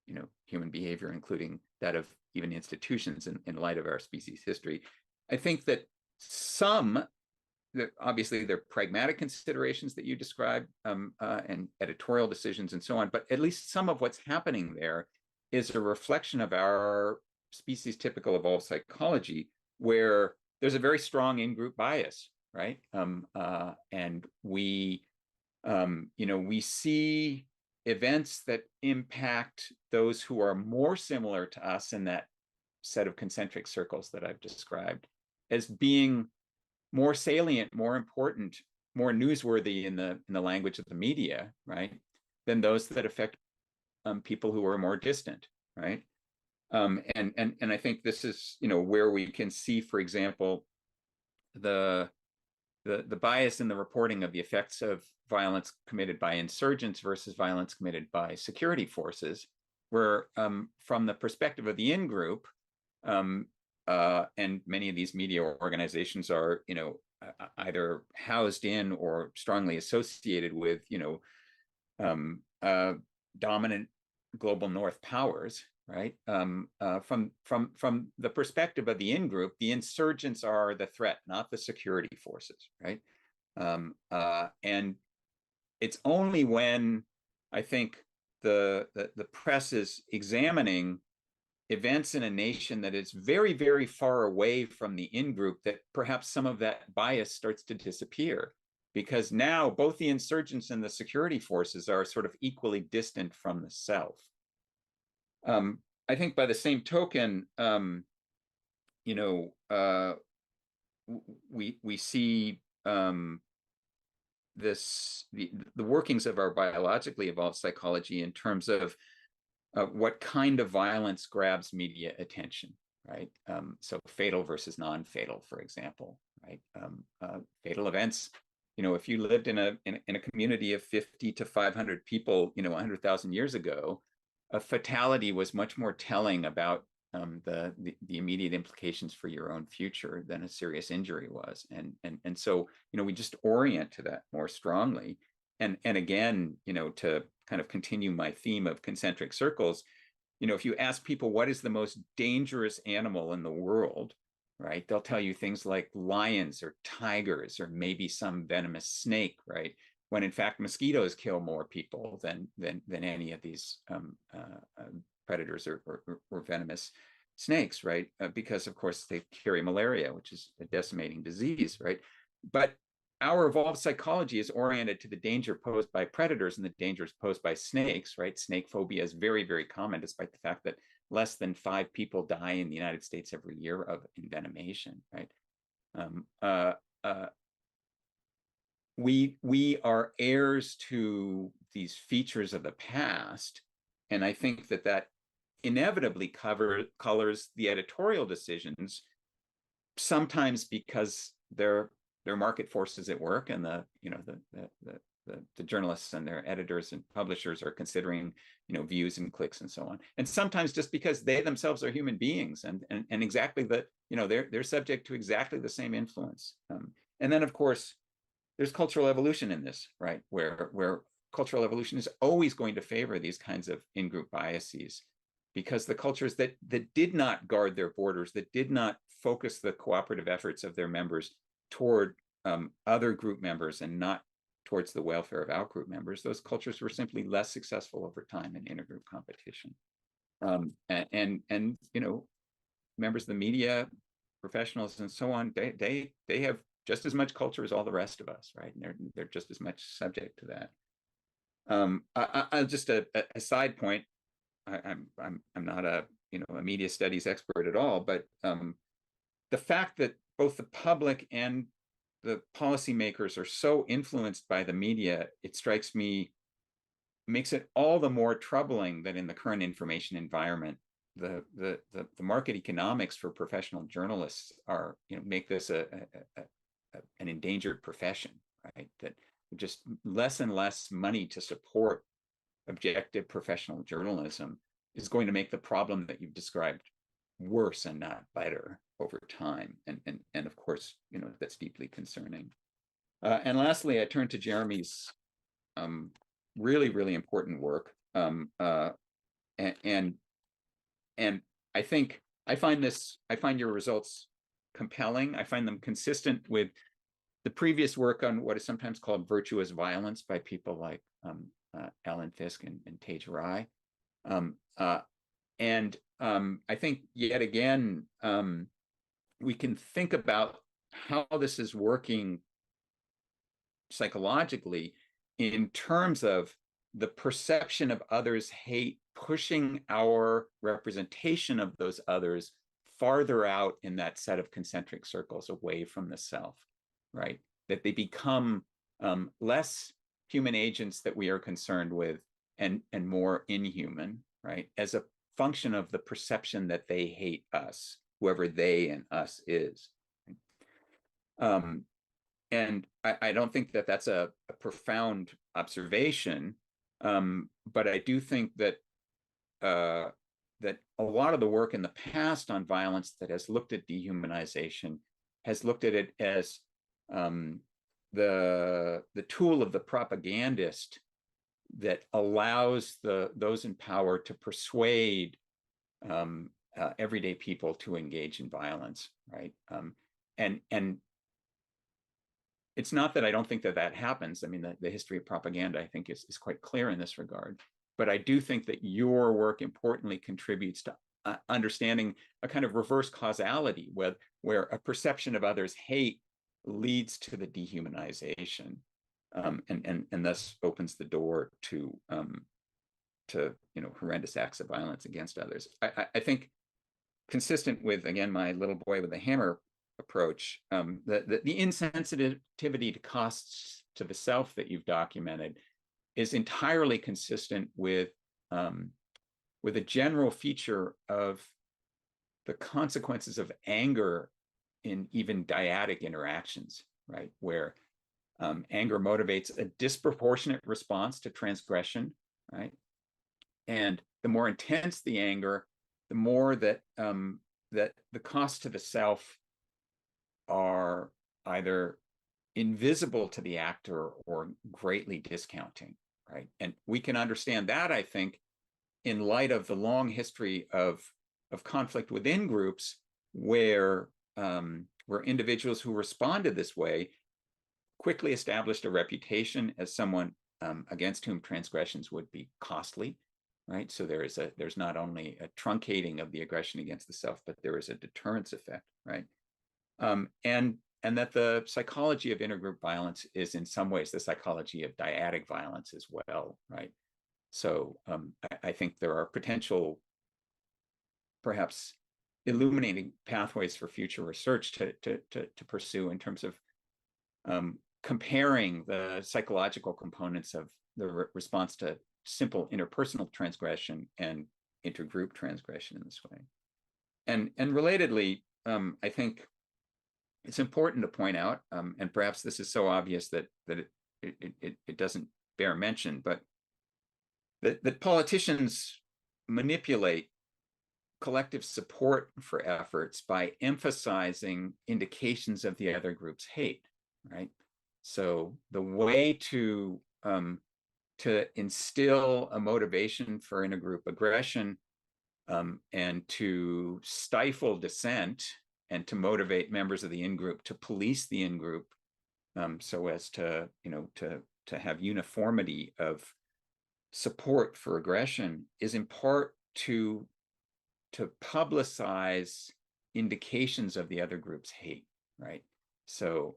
you know, human behavior, including that of even institutions in light of our species history. I think that obviously there are pragmatic considerations that you described, and editorial decisions and so on, but at least some of what's happening there is a reflection of our species typical evolved psychology, where there's a very strong in-group bias, right? And we, you know, we see events that impact those who are more similar to us in that set of concentric circles that I've described as being more salient, more important, more newsworthy in the language of the media, right, than those that affect people who are more distant, right? And I think this is, you know, where we can see, for example, the bias in the reporting of the effects of violence committed by insurgents versus violence committed by security forces, where from the perspective of the in-group, and many of these media organizations are, you know, either housed in or strongly associated with, you know, dominant global North powers, right? From the perspective of the in-group, the insurgents are the threat, not the security forces, right? And it's only when I think the press is examining events in a nation that is very, very far away from the in-group that perhaps some of that bias starts to disappear, because now both the insurgents and the security forces are sort of equally distant from the self. I think by the same token, you know, we see the workings of our biologically evolved psychology in terms of what kind of violence grabs media attention, right? So fatal versus non-fatal, for example, right? Fatal events, you know, if you lived in a community of 50 to 500 people, you know, 100,000 years ago, a fatality was much more telling about the immediate implications for your own future than a serious injury was. And so, you know, we just orient to that more strongly. And again, you know, to kind of continue my theme of concentric circles, you know, if you ask people what is the most dangerous animal in the world, right, they'll tell you things like lions or tigers or maybe some venomous snake, right? When in fact mosquitoes kill more people than any of these predators or venomous snakes, right? Because of course they carry malaria, which is a decimating disease, right? But our evolved psychology is oriented to the danger posed by predators and the dangers posed by snakes, right? Snake phobia is very, very common, despite the fact that less than 5 people die in the United States every year of envenomation, right? we are heirs to these features of the past, and I think that inevitably colors the editorial decisions, sometimes because they're market forces at work, and the journalists and their editors and publishers are considering views and clicks and so on, and sometimes just because they themselves are human beings and exactly they're subject to exactly the same influence. And then of course there's cultural evolution in this, right, where cultural evolution is always going to favor these kinds of in-group biases, because the cultures that did not guard their borders, that did not focus the cooperative efforts of their members toward other group members and not towards the welfare of outgroup members, those cultures were simply less successful over time in intergroup competition. And members of the media, professionals, and so on, they have just as much culture as all the rest of us, right? And they're just as much subject to that. I'll just a side point. I'm not a media studies expert at all, but the fact that both the public and the policymakers are so influenced by the media, it strikes me, makes it all the more troubling that in the current information environment, the market economics for professional journalists are make this an endangered profession, right? That just less and less money to support objective professional journalism is going to make the problem that you've described worse and not better over time, and of course that's deeply concerning. And lastly, I turn to Jeremy's really important work, and I think I find your results compelling. I find them consistent with the previous work on what is sometimes called virtuous violence by people like Alan Fisk and Tej Rai. I think yet again, we can think about how this is working psychologically in terms of the perception of others' hate pushing our representation of those others farther out in that set of concentric circles away from the self, right? That they become less human agents that we are concerned with and more inhuman, right? As a function of the perception that they hate us, whoever they and us is. And I don't think that that's a profound observation, but I do think that that a lot of the work in the past on violence that has looked at dehumanization has looked at it as the tool of the propagandist that allows those in power to persuade everyday people to engage in violence, right? And it's not that I don't think that happens. I mean, the history of propaganda, I think, is quite clear in this regard. But I do think that your work importantly contributes to understanding a kind of reverse causality where a perception of others' hate leads to the dehumanization, and thus opens the door to horrendous acts of violence against others. I think, consistent with, again, my little boy with a hammer approach, the insensitivity to costs to the self that you've documented is entirely consistent with a general feature of the consequences of anger in even dyadic interactions, right? Where anger motivates a disproportionate response to transgression, right? And the more intense the anger, the more that that the costs to the self are either invisible to the actor or greatly discounting, right? And we can understand that, I think, in light of the long history of conflict within groups where individuals who responded this way quickly established a reputation as someone against whom transgressions would be costly, right? So there's not only a truncating of the aggression against the self, but there is a deterrence effect, right? And that the psychology of intergroup violence is in some ways the psychology of dyadic violence as well, right? So I think there are potential, perhaps illuminating pathways for future research to pursue in terms of comparing the psychological components of the response to simple interpersonal transgression and intergroup transgression in this way. And relatedly, I think it's important to point out, and perhaps this is so obvious that it doesn't bear mention, but that politicians manipulate collective support for efforts by emphasizing indications of the other group's hate, right? So the way to instill a motivation for intergroup aggression and to stifle dissent and to motivate members of the in-group to police the in-group so as to, to have uniformity of support for aggression is in part to publicize indications of the other group's hate, right? So,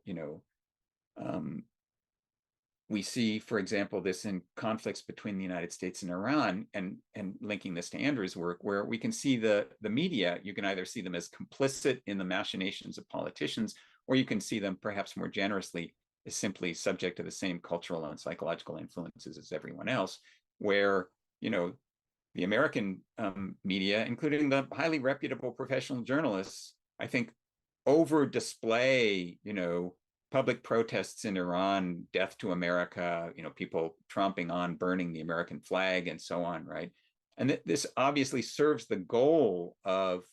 we see, for example, this in conflicts between the United States and Iran, and linking this to Andrew's work, where we can see the media, you can either see them as complicit in the machinations of politicians, or you can see them perhaps more generously as simply subject to the same cultural and psychological influences as everyone else, where, the American media, including the highly reputable professional journalists, I think, over display, public protests in Iran, death to America, people tromping on, burning the American flag, and so on, right? And this obviously serves the goal of,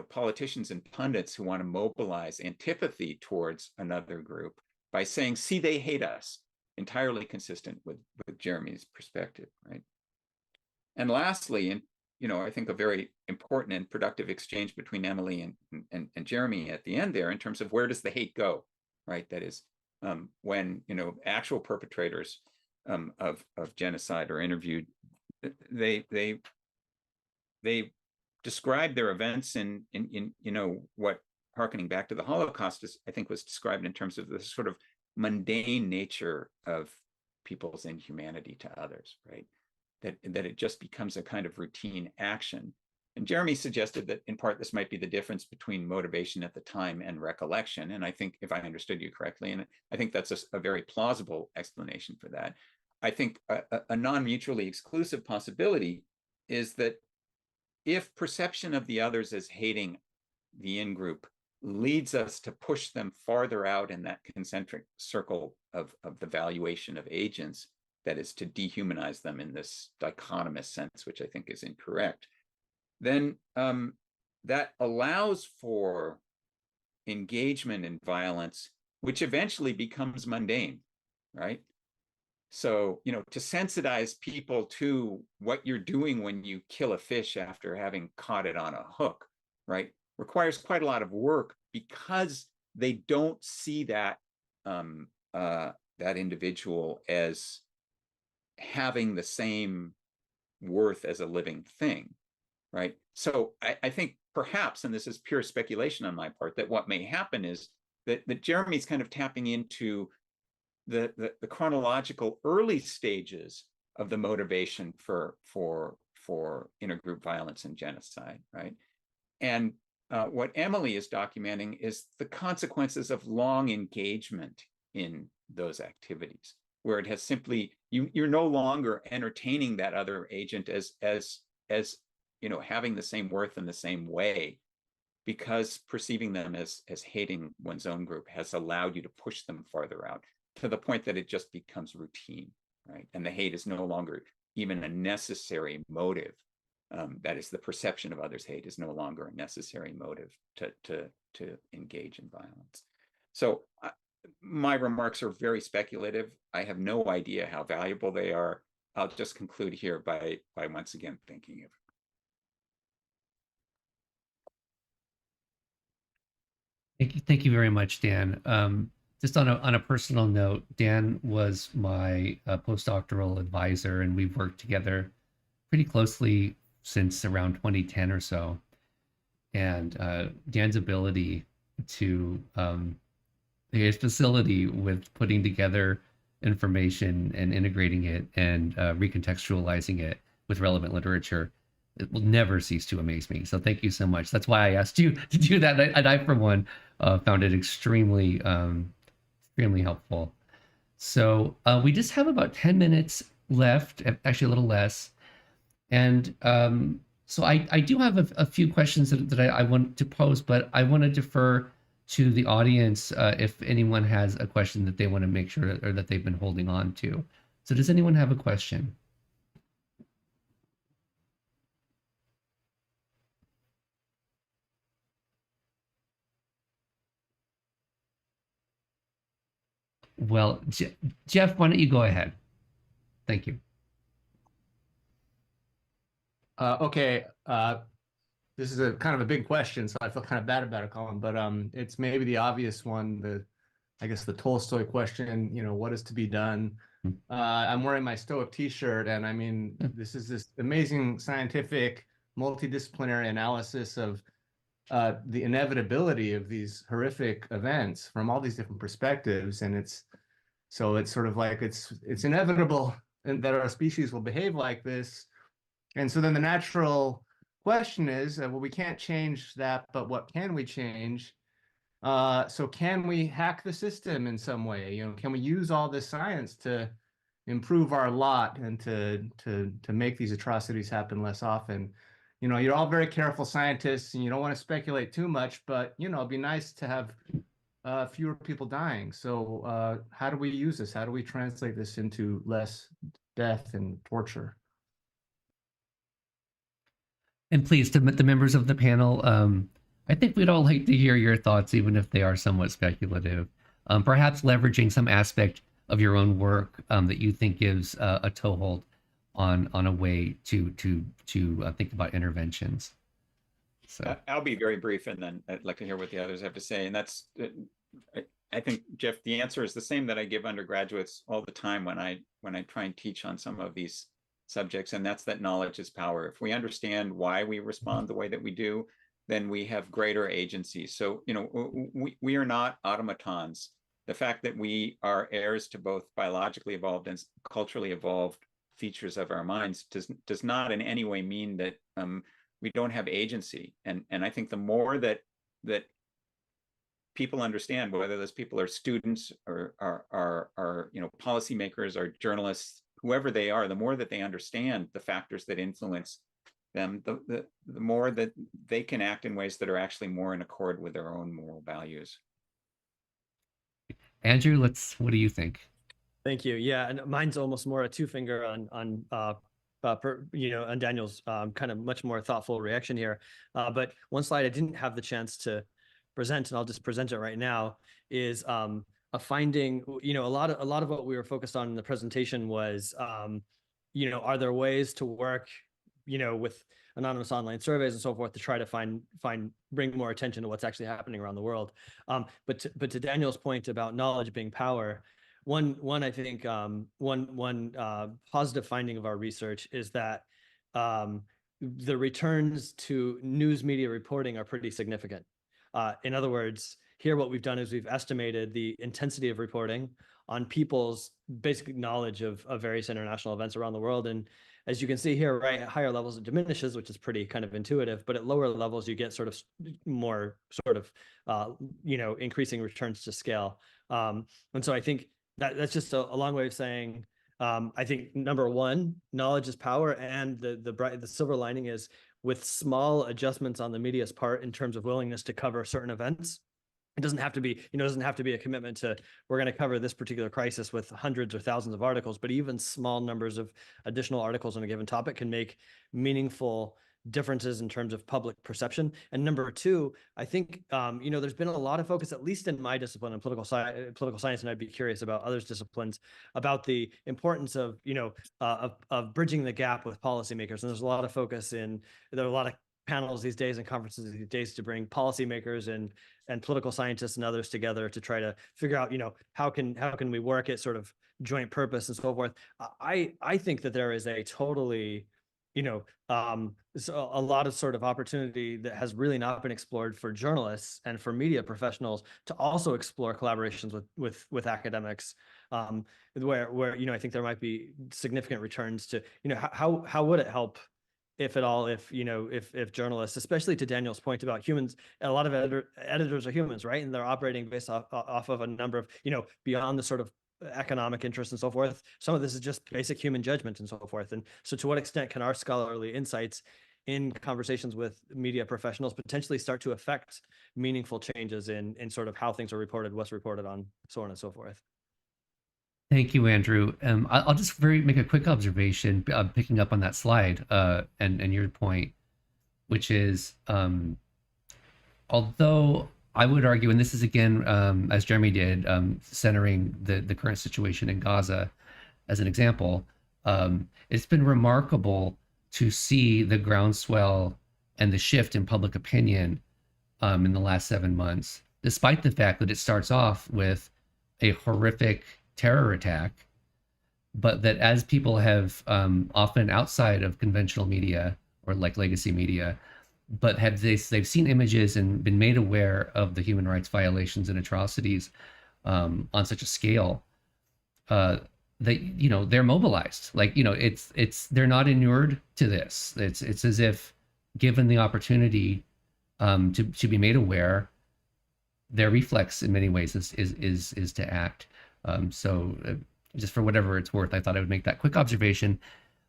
politicians and pundits who want to mobilize antipathy towards another group by saying, see, they hate us, entirely consistent with Jeremy's perspective, right? And lastly, and I think a very important and productive exchange between Emilie and Jeremy at the end there, in terms of where does the hate go, right? That is, when actual perpetrators of genocide are interviewed, they describe their events in what, harkening back to the Holocaust, I think was described in terms of the sort of mundane nature of people's inhumanity to others, right? That it just becomes a kind of routine action. And Jeremy suggested that in part this might be the difference between motivation at the time and recollection. And I think, if I understood you correctly, and I think that's a very plausible explanation for that. I think a non-mutually exclusive possibility is that if perception of the others as hating the in-group leads us to push them farther out in that concentric circle of the valuation of agents, that is, to dehumanize them in this dichotomous sense, which I think is incorrect, then that allows for engagement in violence, which eventually becomes mundane, right? So, to sensitize people to what you're doing when you kill a fish after having caught it on a hook, right, requires quite a lot of work, because they don't see that that individual as having the same worth as a living thing, right? So I think perhaps, and this is pure speculation on my part, that what may happen is that Jeremy's kind of tapping into the chronological early stages of the motivation for intergroup violence and genocide, right? And what Emilie is documenting is the consequences of long engagement in those activities, where it has simply, you're no longer entertaining that other agent as having the same worth in the same way, because perceiving them as hating one's own group has allowed you to push them farther out, to the point that it just becomes routine, right? And the hate is no longer even a necessary motive. That is, the perception of others' hate is no longer a necessary motive to engage in violence. So my remarks are very speculative. I have no idea how valuable they are. I'll just conclude here by once again thanking you. Thank you very much, Dan. Just on a personal note, Dan was my postdoctoral advisor, and we've worked together pretty closely since around 2010 or so. And Dan's ability to his facility with putting together information and integrating it and recontextualizing it with relevant literature, it will never cease to amaze me. So thank you so much. That's why I asked you to do that. And I for one, found it extremely extremely helpful. So we just have about 10 minutes left, actually a little less. And so I do have a few questions that I want to pose, but I want to defer to the audience if anyone has a question that they want to make sure or that they've been holding on to. So does anyone have a question? Well, Jeff, why don't you go ahead? Thank you. Okay. This is a kind of a big question, so I feel kind of bad about it, Colin, but it's maybe the obvious one, I guess the Tolstoy question, what is to be done? I'm wearing my Stoic t-shirt, and I mean, this is this amazing scientific, multidisciplinary analysis of the inevitability of these horrific events from all these different perspectives. And it's sort of like it's inevitable that our species will behave like this. And so then the natural question is, well, we can't change that, but what can we change? So can we hack the system in some way? Can we use all this science to improve our lot and to make these atrocities happen less often? You're all very careful scientists, and you don't want to speculate too much, but it'd be nice to have fewer people dying. So how do we use this? How do we translate this into less death and torture? And please, to the members of the panel, I think we'd all like to hear your thoughts, even if they are somewhat speculative. Perhaps leveraging some aspect of your own work that you think gives a toehold on a way to think about interventions. So I'll be very brief, and then I'd like to hear what the others have to say. And that's, I think, Jeff, the answer is the same that I give undergraduates all the time when I try and teach on some of these subjects, and that's that knowledge is power. If we understand why we respond the way that we do, then we have greater agency. So, we are not automatons. The fact that we are heirs to both biologically evolved and culturally evolved features of our minds does not in any way mean that we don't have agency. And I think the more that people understand, whether those people are students or are policymakers or journalists, whoever they are, the more that they understand the factors that influence them, the more that they can act in ways that are actually more in accord with their own moral values. Andrew, what do you think? Thank you. Yeah, and mine's almost more a two-finger on Daniel's kind of much more thoughtful reaction here. But one slide I didn't have the chance to present, and I'll just present it right now, is a finding. A lot of what we were focused on in the presentation was, are there ways to work, with anonymous online surveys and so forth to try to bring more attention to what's actually happening around the world. But to Daniel's point about knowledge being power, one positive finding of our research is that the returns to news media reporting are pretty significant. In other words, here what we've done is we've estimated the intensity of reporting on people's basic knowledge of various international events around the world. And as you can see here, right, at higher levels it diminishes, which is pretty kind of intuitive, but at lower levels you get sort of more increasing returns to scale. And so I think that's just a long way of saying, I think number one, knowledge is power, and the silver lining is with small adjustments on the media's part in terms of willingness to cover certain events. It doesn't have to be, a commitment to, we're going to cover this particular crisis with hundreds or thousands of articles, but even small numbers of additional articles on a given topic can make meaningful differences in terms of public perception. And number two, I think, there's been a lot of focus, at least in my discipline in political science, and I'd be curious about others' disciplines, about the importance of, of bridging the gap with policymakers. And there's a lot of focus there are a lot of panels these days and conferences these days to bring policymakers and political scientists and others together to try to figure out, how can we work at sort of joint purpose and so forth. I think that there is a totally, a lot of sort of opportunity that has really not been explored for journalists and for media professionals to also explore collaborations with academics, where I think there might be significant returns to, how would it help if at all, if journalists, especially to Daniel's point about humans, a lot of editors are humans, right? And they're operating based off of a number of, beyond the sort of economic interests and so forth. Some of this is just basic human judgment and so forth. And so to what extent can our scholarly insights in conversations with media professionals potentially start to affect meaningful changes in sort of how things are reported, what's reported on, so on and so forth? Thank you, Andrew. I'll just make a quick observation, picking up on that slide and your point, which is, although I would argue, and this is again, as Jeremy did, centering the current situation in Gaza as an example, it's been remarkable to see the groundswell and the shift in public opinion in the last 7 months, despite the fact that it starts off with a horrific terror attack, but that as people have often outside of conventional media or like legacy media, but they've seen images and been made aware of the human rights violations and atrocities on such a scale, they're mobilized. They're not inured to this. It's as if given the opportunity to be made aware, their reflex in many ways is to act. So just for whatever it's worth, I thought I would make that quick observation.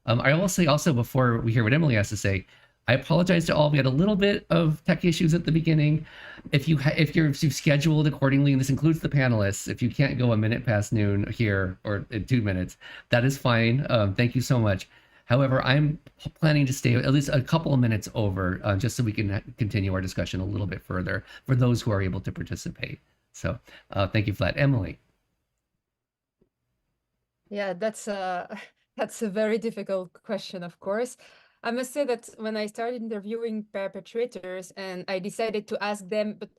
I will say also, before we hear what Emilie has to say, I apologize to all. We had a little bit of tech issues at the beginning. If you've scheduled accordingly, and this includes the panelists, if you can't go a minute past noon here or in 2 minutes, that is fine. Thank you so much. However, I'm planning to stay at least a couple of minutes over, just so we can continue our discussion a little bit further for those who are able to participate. So thank you for that. Emilie. Yeah, that's a very difficult question, of course. I must say that when I started interviewing perpetrators and I decided to ask them, but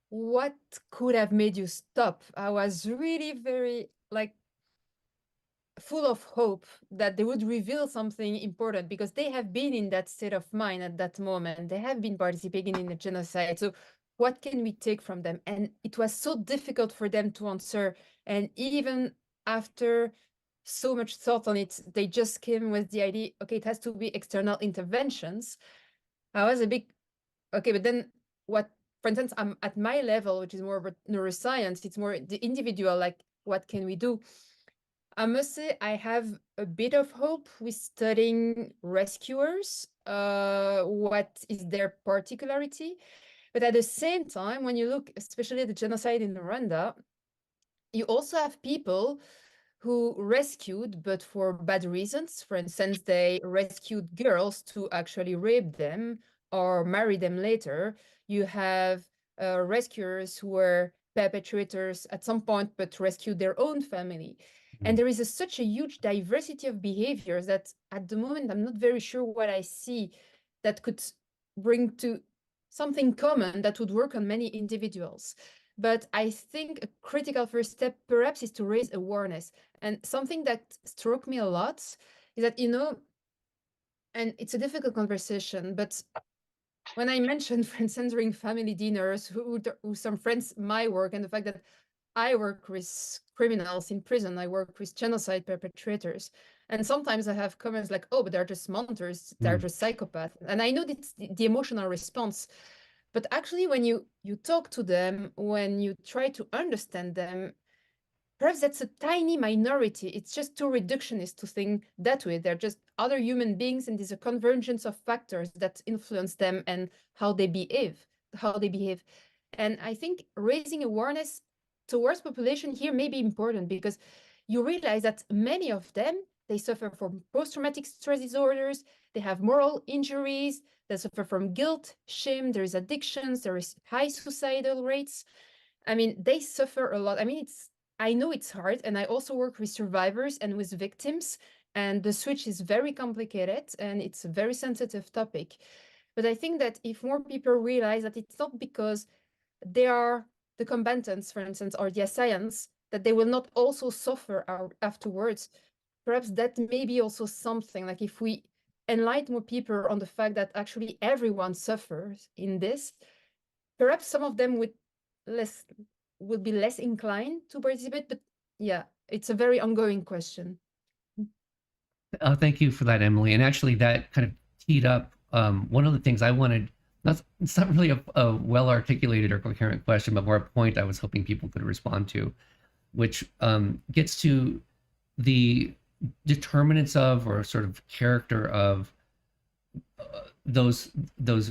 what could have made you stop? I was really very full of hope that they would reveal something important, because they have been in that state of mind at that moment. They have been participating in the genocide. So what can we take from them? And it was so difficult for them to answer. And even after so much thought on it, they just came with the idea, okay, it has to be external interventions. I was a big, okay, but then what, for instance, I'm at my level, which is more about neuroscience, it's more the individual, what can we do? I must say I have a bit of hope with studying rescuers, what is their particularity. But at the same time, when you look, especially at the genocide in Rwanda, you also have people who rescued, but for bad reasons. For instance, they rescued girls to actually rape them or marry them later. You have rescuers who were perpetrators at some point, but rescued their own family. And there is such a huge diversity of behaviors that at the moment, I'm not very sure what I see that could bring to something common that would work on many individuals. But I think a critical first step perhaps is to raise awareness. And something that struck me a lot is that, and it's a difficult conversation, but when I mentioned, for instance, during family dinners, who some friends, my work, and the fact that I work with criminals in prison, I work with genocide perpetrators. And sometimes I have comments like, oh, but they're just monsters, they're just psychopaths. And I know that's the emotional response. But actually, when you talk to them, when you try to understand them, perhaps that's a tiny minority. It's just too reductionist to think that way. They're just other human beings, and there's a convergence of factors that influence them and how they behave. And I think raising awareness towards population here may be important, because you realize that many of them, they suffer from post-traumatic stress disorders, they have moral injuries, they suffer from guilt, shame, there is addictions, there is high suicidal rates. I mean, they suffer a lot. I mean, I know it's hard, and I also work with survivors and with victims, and the switch is very complicated, and it's a very sensitive topic. But I think that if more people realize that it's not because they are the combatants, for instance, or the assailants, that they will not also suffer afterwards, perhaps that may be also something, like if we enlighten more people on the fact that actually everyone suffers in this, perhaps some of them would be less inclined to participate. But yeah, it's a very ongoing question. Thank you for that, Emily. And actually, that kind of teed up one of the things I wanted. It's not really a well-articulated or coherent question, but more a point I was hoping people could respond to, which gets to the determinants of, or sort of character of, those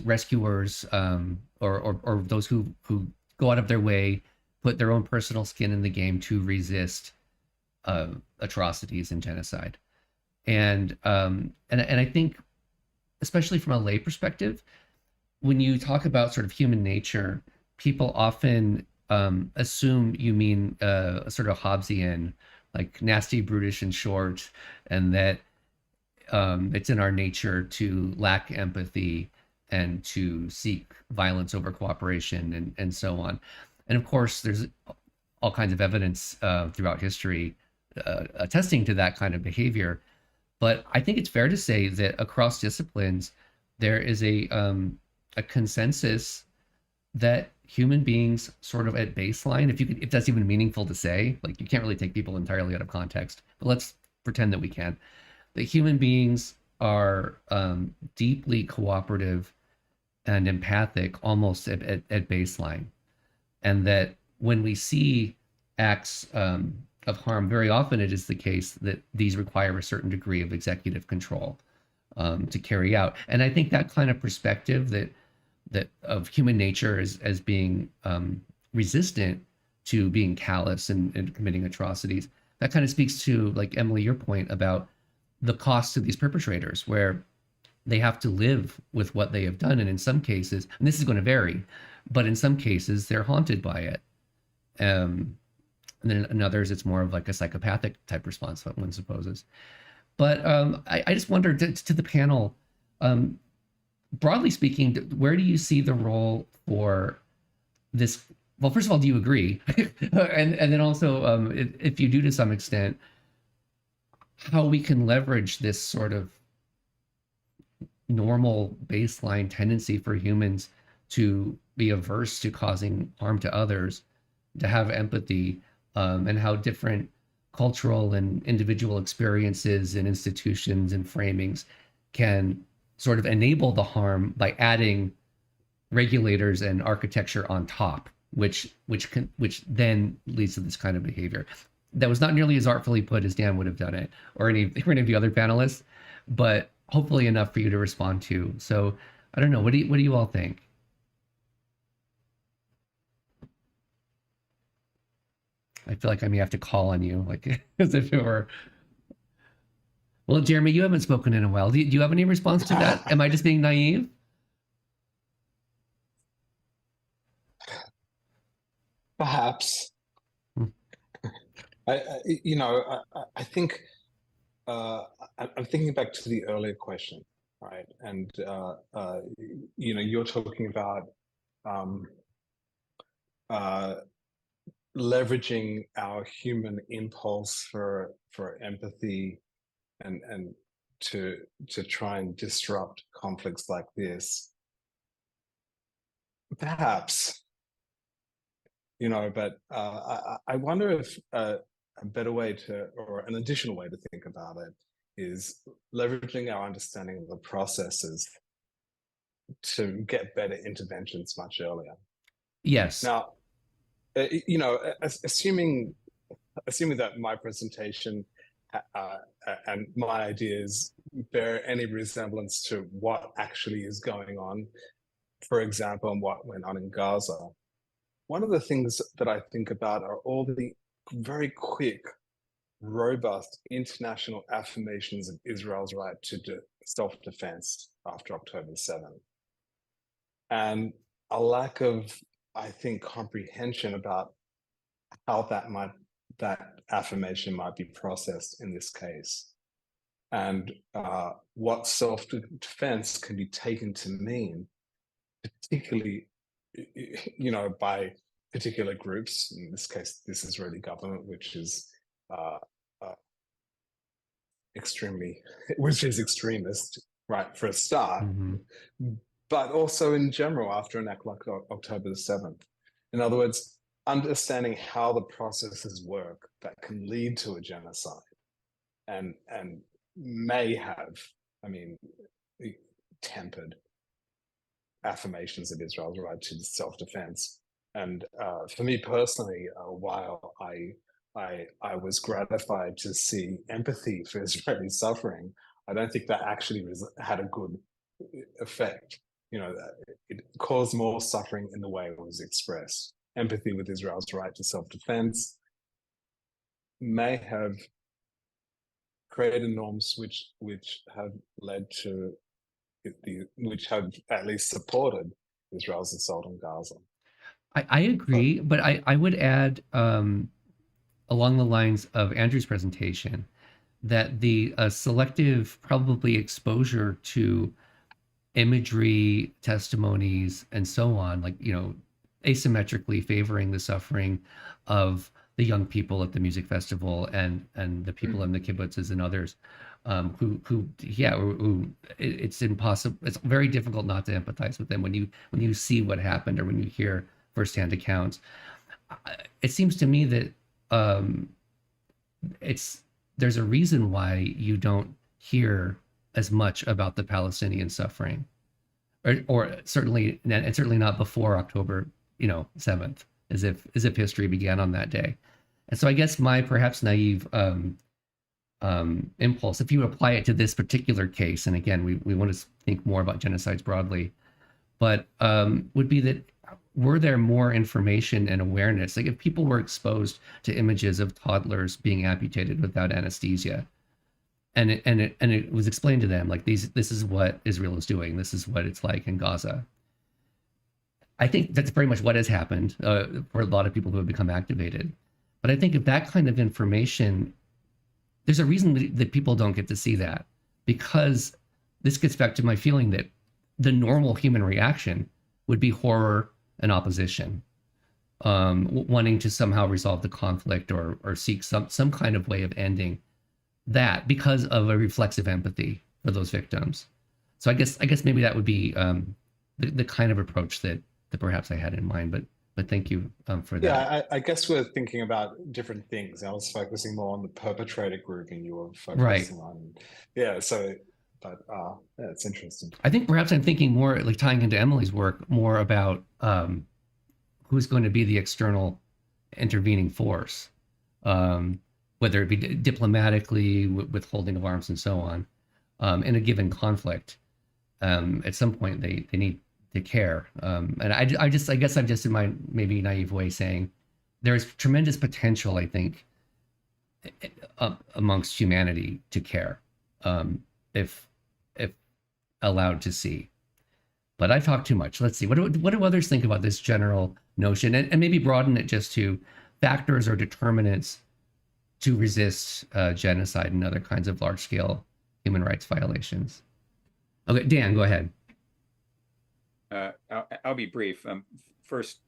rescuers, or those who go out of their way, put their own personal skin in the game to resist atrocities and genocide. And I think, especially from a lay perspective, when you talk about sort of human nature, people often assume you mean sort of Hobbesian, like nasty, brutish, and short, and that it's in our nature to lack empathy and to seek violence over cooperation, and so on. And of course, there's all kinds of evidence throughout history attesting to that kind of behavior. But I think it's fair to say that across disciplines, there is a consensus that human beings sort of at baseline, if that's even meaningful to say, like you can't really take people entirely out of context, but let's pretend that we can, that human beings are deeply cooperative and empathic almost at baseline. And that when we see acts of harm, very often it is the case that these require a certain degree of executive control to carry out. And I think that kind of perspective that of human nature as being resistant to being callous and committing atrocities, that kind of speaks to, like, Emilie, your point about the cost to these perpetrators, where they have to live with what they have done. And in some cases, and this is going to vary, but in some cases they're haunted by it. And then in others, it's more of like a psychopathic type response, one supposes. But I just wondered to the panel, broadly speaking, where do you see the role for this? Well, first of all, do you agree? and then also, if you do to some extent, how we can leverage this sort of normal baseline tendency for humans to be averse to causing harm to others, to have empathy, and how different cultural and individual experiences and institutions and framings can sort of enable the harm by adding regulators and architecture on top, which then leads to this kind of behavior. That was not nearly as artfully put as Dan would have done it, or any of the other panelists, but hopefully enough for you to respond to. So I don't know, what do you all think? I feel like I may have to call on you, like as if it were. Well, Jeremy, you haven't spoken in a while. Do you have any response to that? Am I just being naive? Perhaps. I think I'm thinking back to the earlier question, right? And you're talking about leveraging our human impulse for empathy and to try and disrupt conflicts like this. Perhaps, but I wonder if a better way or an additional way to think about it is leveraging our understanding of the processes to get better interventions much earlier. Yes. Now, assuming that my presentation and my ideas bear any resemblance to what actually is going on, for example, and what went on in Gaza, one of the things that I think about are all the very quick, robust international affirmations of Israel's right to self-defense after October 7th. And a lack of, I think, comprehension about how that affirmation might be processed in this case, and what self-defense can be taken to mean, particularly, by particular groups. In this case, this Israeli government, which is extremist, right, for a start, but also in general after an act like October the 7th. In other words, understanding how the processes work that can lead to a genocide, and may have, tempered affirmations of Israel's right to self-defense. And for me personally, while I was gratified to see empathy for Israeli suffering, I don't think that actually had a good effect. It caused more suffering in the way it was expressed. Empathy with Israel's right to self-defense may have created norms which have led to which have at least supported Israel's assault on Gaza. I agree, but I would add, along the lines of Andrew's presentation, that the selective probably exposure to imagery, testimonies, and so on, like, asymmetrically favoring the suffering of the young people at the music festival and the people in the kibbutzes and others, who it's impossible. It's very difficult not to empathize with them when you see what happened or when you hear firsthand accounts. It seems to me that there's a reason why you don't hear as much about the Palestinian suffering, or certainly not before October 7th, as if history began on that day. And so I guess my perhaps naive impulse, if you apply it to this particular case, and again, we want to think more about genocides broadly, but would be that, were there more information and awareness? Like, if people were exposed to images of toddlers being amputated without anesthesia, and it was explained to them, like, this is what Israel is doing, this is what it's like in Gaza. I think that's very much what has happened for a lot of people who have become activated. But I think if that kind of information, there's a reason that people don't get to see that, because this gets back to my feeling that the normal human reaction would be horror and opposition, wanting to somehow resolve the conflict or seek some kind of way of ending that because of a reflexive empathy for those victims. So I guess maybe that would be the kind of approach that perhaps I had in mind. But thank you for that. Yeah, I guess we're thinking about different things. I was focusing more on the perpetrator group, and you were focusing on it's interesting. I think perhaps I'm thinking more, like, tying into Emilie's work, more about who's going to be the external intervening force, whether it be diplomatically, withholding of arms and so on, in a given conflict. At some point they need to care. And I guess I'm just in my maybe naive way saying there's tremendous potential, I think, amongst humanity to care, if allowed to see. But I've talked too much. Let's see. What do others think about this general notion, and maybe broaden it just to factors or determinants to resist genocide and other kinds of large-scale human rights violations? Okay, Dan, go ahead. I'll be brief. First,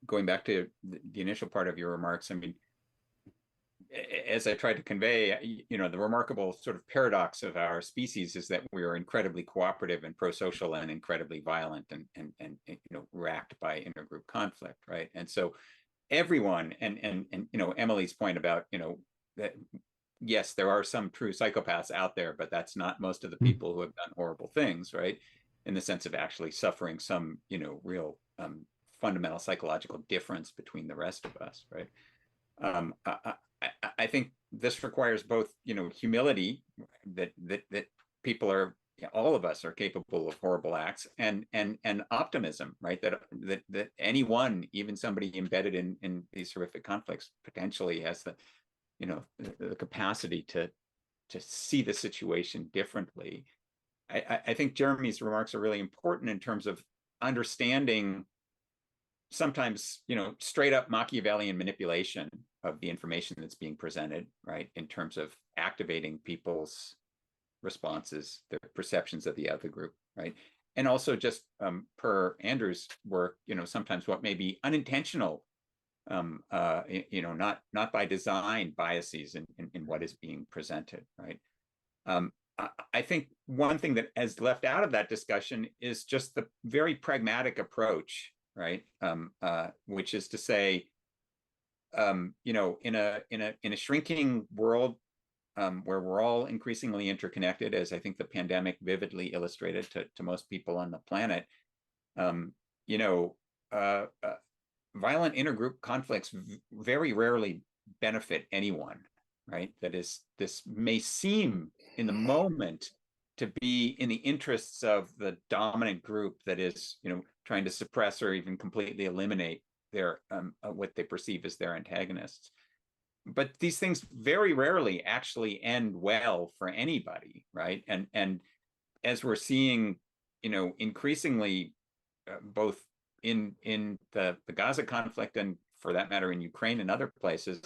going back to the initial part of your remarks, I mean, as I tried to convey, the remarkable sort of paradox of our species is that we are incredibly cooperative and pro-social and incredibly violent and racked by intergroup conflict, right? And so everyone, and Emilie's point about, that yes, there are some true psychopaths out there, but that's not most of the people who have done horrible things, right? In the sense of actually suffering some, real fundamental psychological difference between the rest of us, right? I think this requires both, humility that people are, all of us are capable of horrible acts, and optimism, right? That anyone, even somebody embedded in these horrific conflicts, potentially has the, the capacity to see the situation differently. I think Jeremy's remarks are really important in terms of understanding sometimes, straight up Machiavellian manipulation of the information that's being presented, right? In terms of activating people's responses, their perceptions of the other group, right? And also just per Andrew's work, sometimes what may be unintentional, not by design biases in what is being presented, right? I think one thing that has left out of that discussion is just the very pragmatic approach, right? Which is to say, in a shrinking world, where we're all increasingly interconnected, as I think the pandemic vividly illustrated to most people on the planet, you know, violent intergroup conflicts very rarely benefit anyone, right? That is, this may seem in the moment to be in the interests of the dominant group that is, you know, trying to suppress or even completely eliminate their what they perceive as their antagonists. But these things very rarely actually end well for anybody, right? And as we're seeing, you know, increasingly both in the Gaza conflict and for that matter in Ukraine and other places,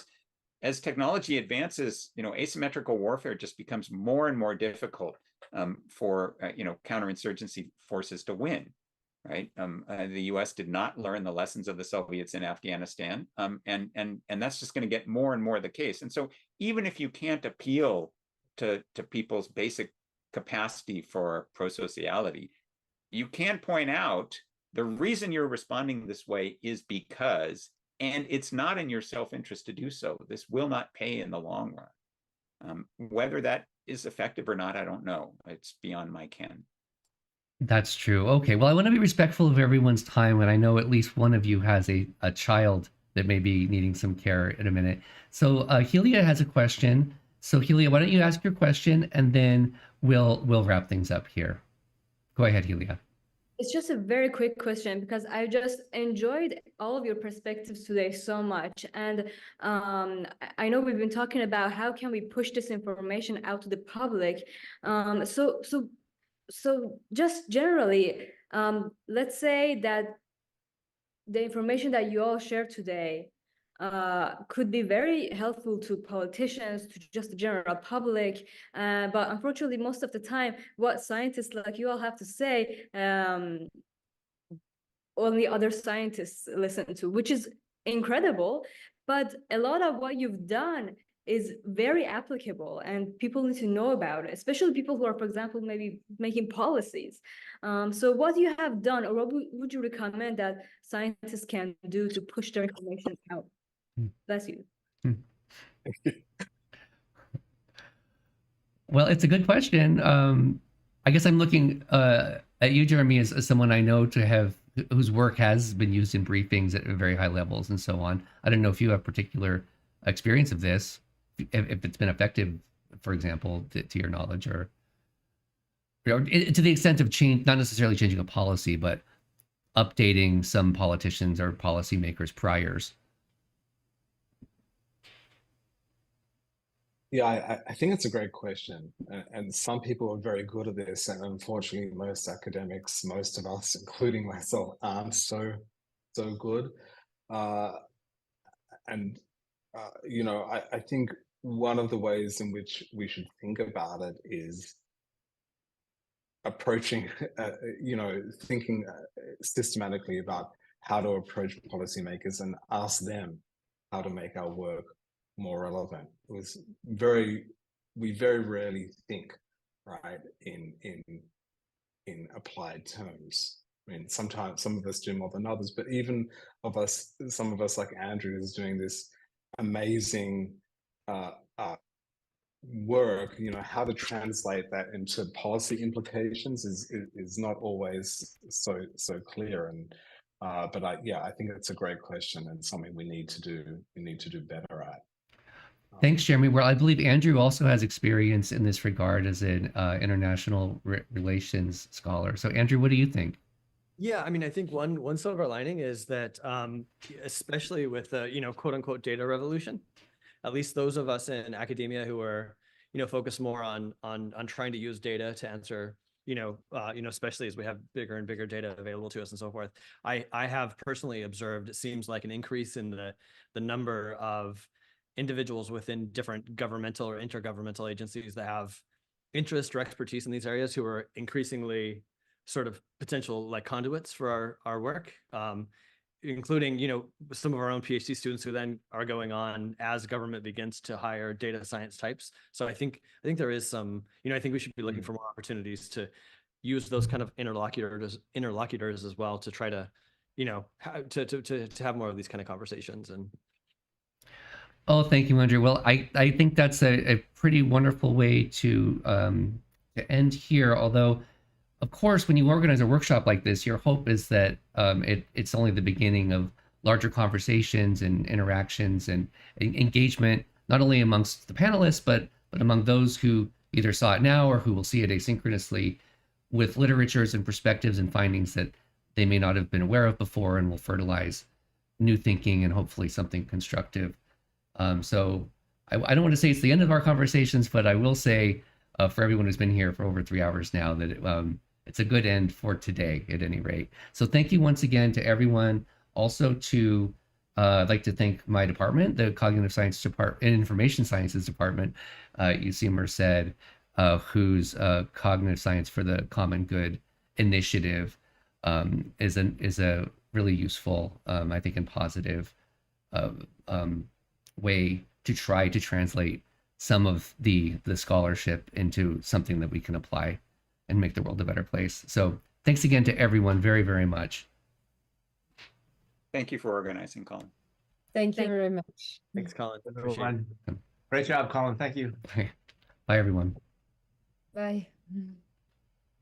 as technology advances, you know, asymmetrical warfare just becomes more and more difficult for you know, counterinsurgency forces to win, right? The U.S. did not learn the lessons of the Soviets in Afghanistan, and that's just going to get more and more the case. And so, even if you can't appeal to people's basic capacity for prosociality, you can point out the reason you're responding this way is because, and it's not in your self-interest to do so. This will not pay in the long run. Whether that is effective or not, I don't know. It's beyond my ken. That's true. Okay, well, I want to be respectful of everyone's time, and I know at least one of you has a child that may be needing some care in a minute. So Helia has a question. So Helia, why don't you ask your question, and then we'll wrap things up here. Go ahead, Helia. It's just a very quick question because I just enjoyed all of your perspectives today so much. And I know we've been talking about how can we push this information out to the public. So just generally, let's say that the information that you all shared today could be very helpful to politicians, to just the general public. But unfortunately, most of the time, what scientists like you all have to say, only other scientists listen to, which is incredible. But a lot of what you've done is very applicable and people need to know about it, especially people who are, for example, maybe making policies. So what you have done, or what would you recommend that scientists can do to push their information out? Bless you. Well, it's a good question. I guess I'm looking at you, Jeremy, as someone I know to have whose work has been used in briefings at very high levels and so on. I don't know if you have particular experience of this, if it's been effective, for example, to your knowledge, or to the extent of change, not necessarily changing a policy, but updating some politicians or policymakers' priors. Yeah, I think it's a great question. And some people are very good at this. And unfortunately, most academics, most of us, including myself, aren't so good. You know, I think one of the ways in which we should think about it is approaching, you know, thinking systematically about how to approach policymakers and ask them how to make our work more relevant. It was we very rarely think, right, in applied terms. I mean, sometimes some of us do more than others, but even some of us like Andrew is doing this amazing work, you know, how to translate that into policy implications is not always so clear. And but I think it's a great question and something we need to do better at. Thanks, Jeremy. Well, I believe Andrew also has experience in this regard as an international relations scholar. So, Andrew, what do you think? Yeah, I mean, I think one silver lining is that, especially with the, you know, quote unquote data revolution, at least those of us in academia who are, you know, focused more on trying to use data to answer, you know, especially as we have bigger and bigger data available to us and so forth. I have personally observed, it seems like an increase in the number of individuals within different governmental or intergovernmental agencies that have interest or expertise in these areas who are increasingly sort of potential like conduits for our work, including, you know, some of our own PhD students who then are going on as government begins to hire data science types. So I think there is some, you know, I think we should be looking for more opportunities to use those kind of interlocutors as well to try to, you know, to have more of these kind of conversations. And Oh, thank you, Andrew. Well, I think that's a pretty wonderful way to end here. Although, of course, when you organize a workshop like this, your hope is that it's only the beginning of larger conversations and interactions and engagement, not only amongst the panelists, but among those who either saw it now or who will see it asynchronously, with literatures and perspectives and findings that they may not have been aware of before, and will fertilize new thinking and hopefully something constructive. So I don't want to say it's the end of our conversations, but I will say for everyone who's been here for over 3 hours now that it's a good end for today at any rate. So thank you once again to everyone. Also to, I'd like to thank my department, the Cognitive Science Department and Information Sciences Department, UC Merced, whose Cognitive Science for the Common Good initiative is a really useful, I think, and positive way to try to translate some of the scholarship into something that we can apply and make the world a better place. So thanks again to everyone very, very much. Thank you for organizing, Colin. Thank you very much. Thanks, Colin. Appreciate it. Great job, Colin. Thank you. Bye, everyone. Bye.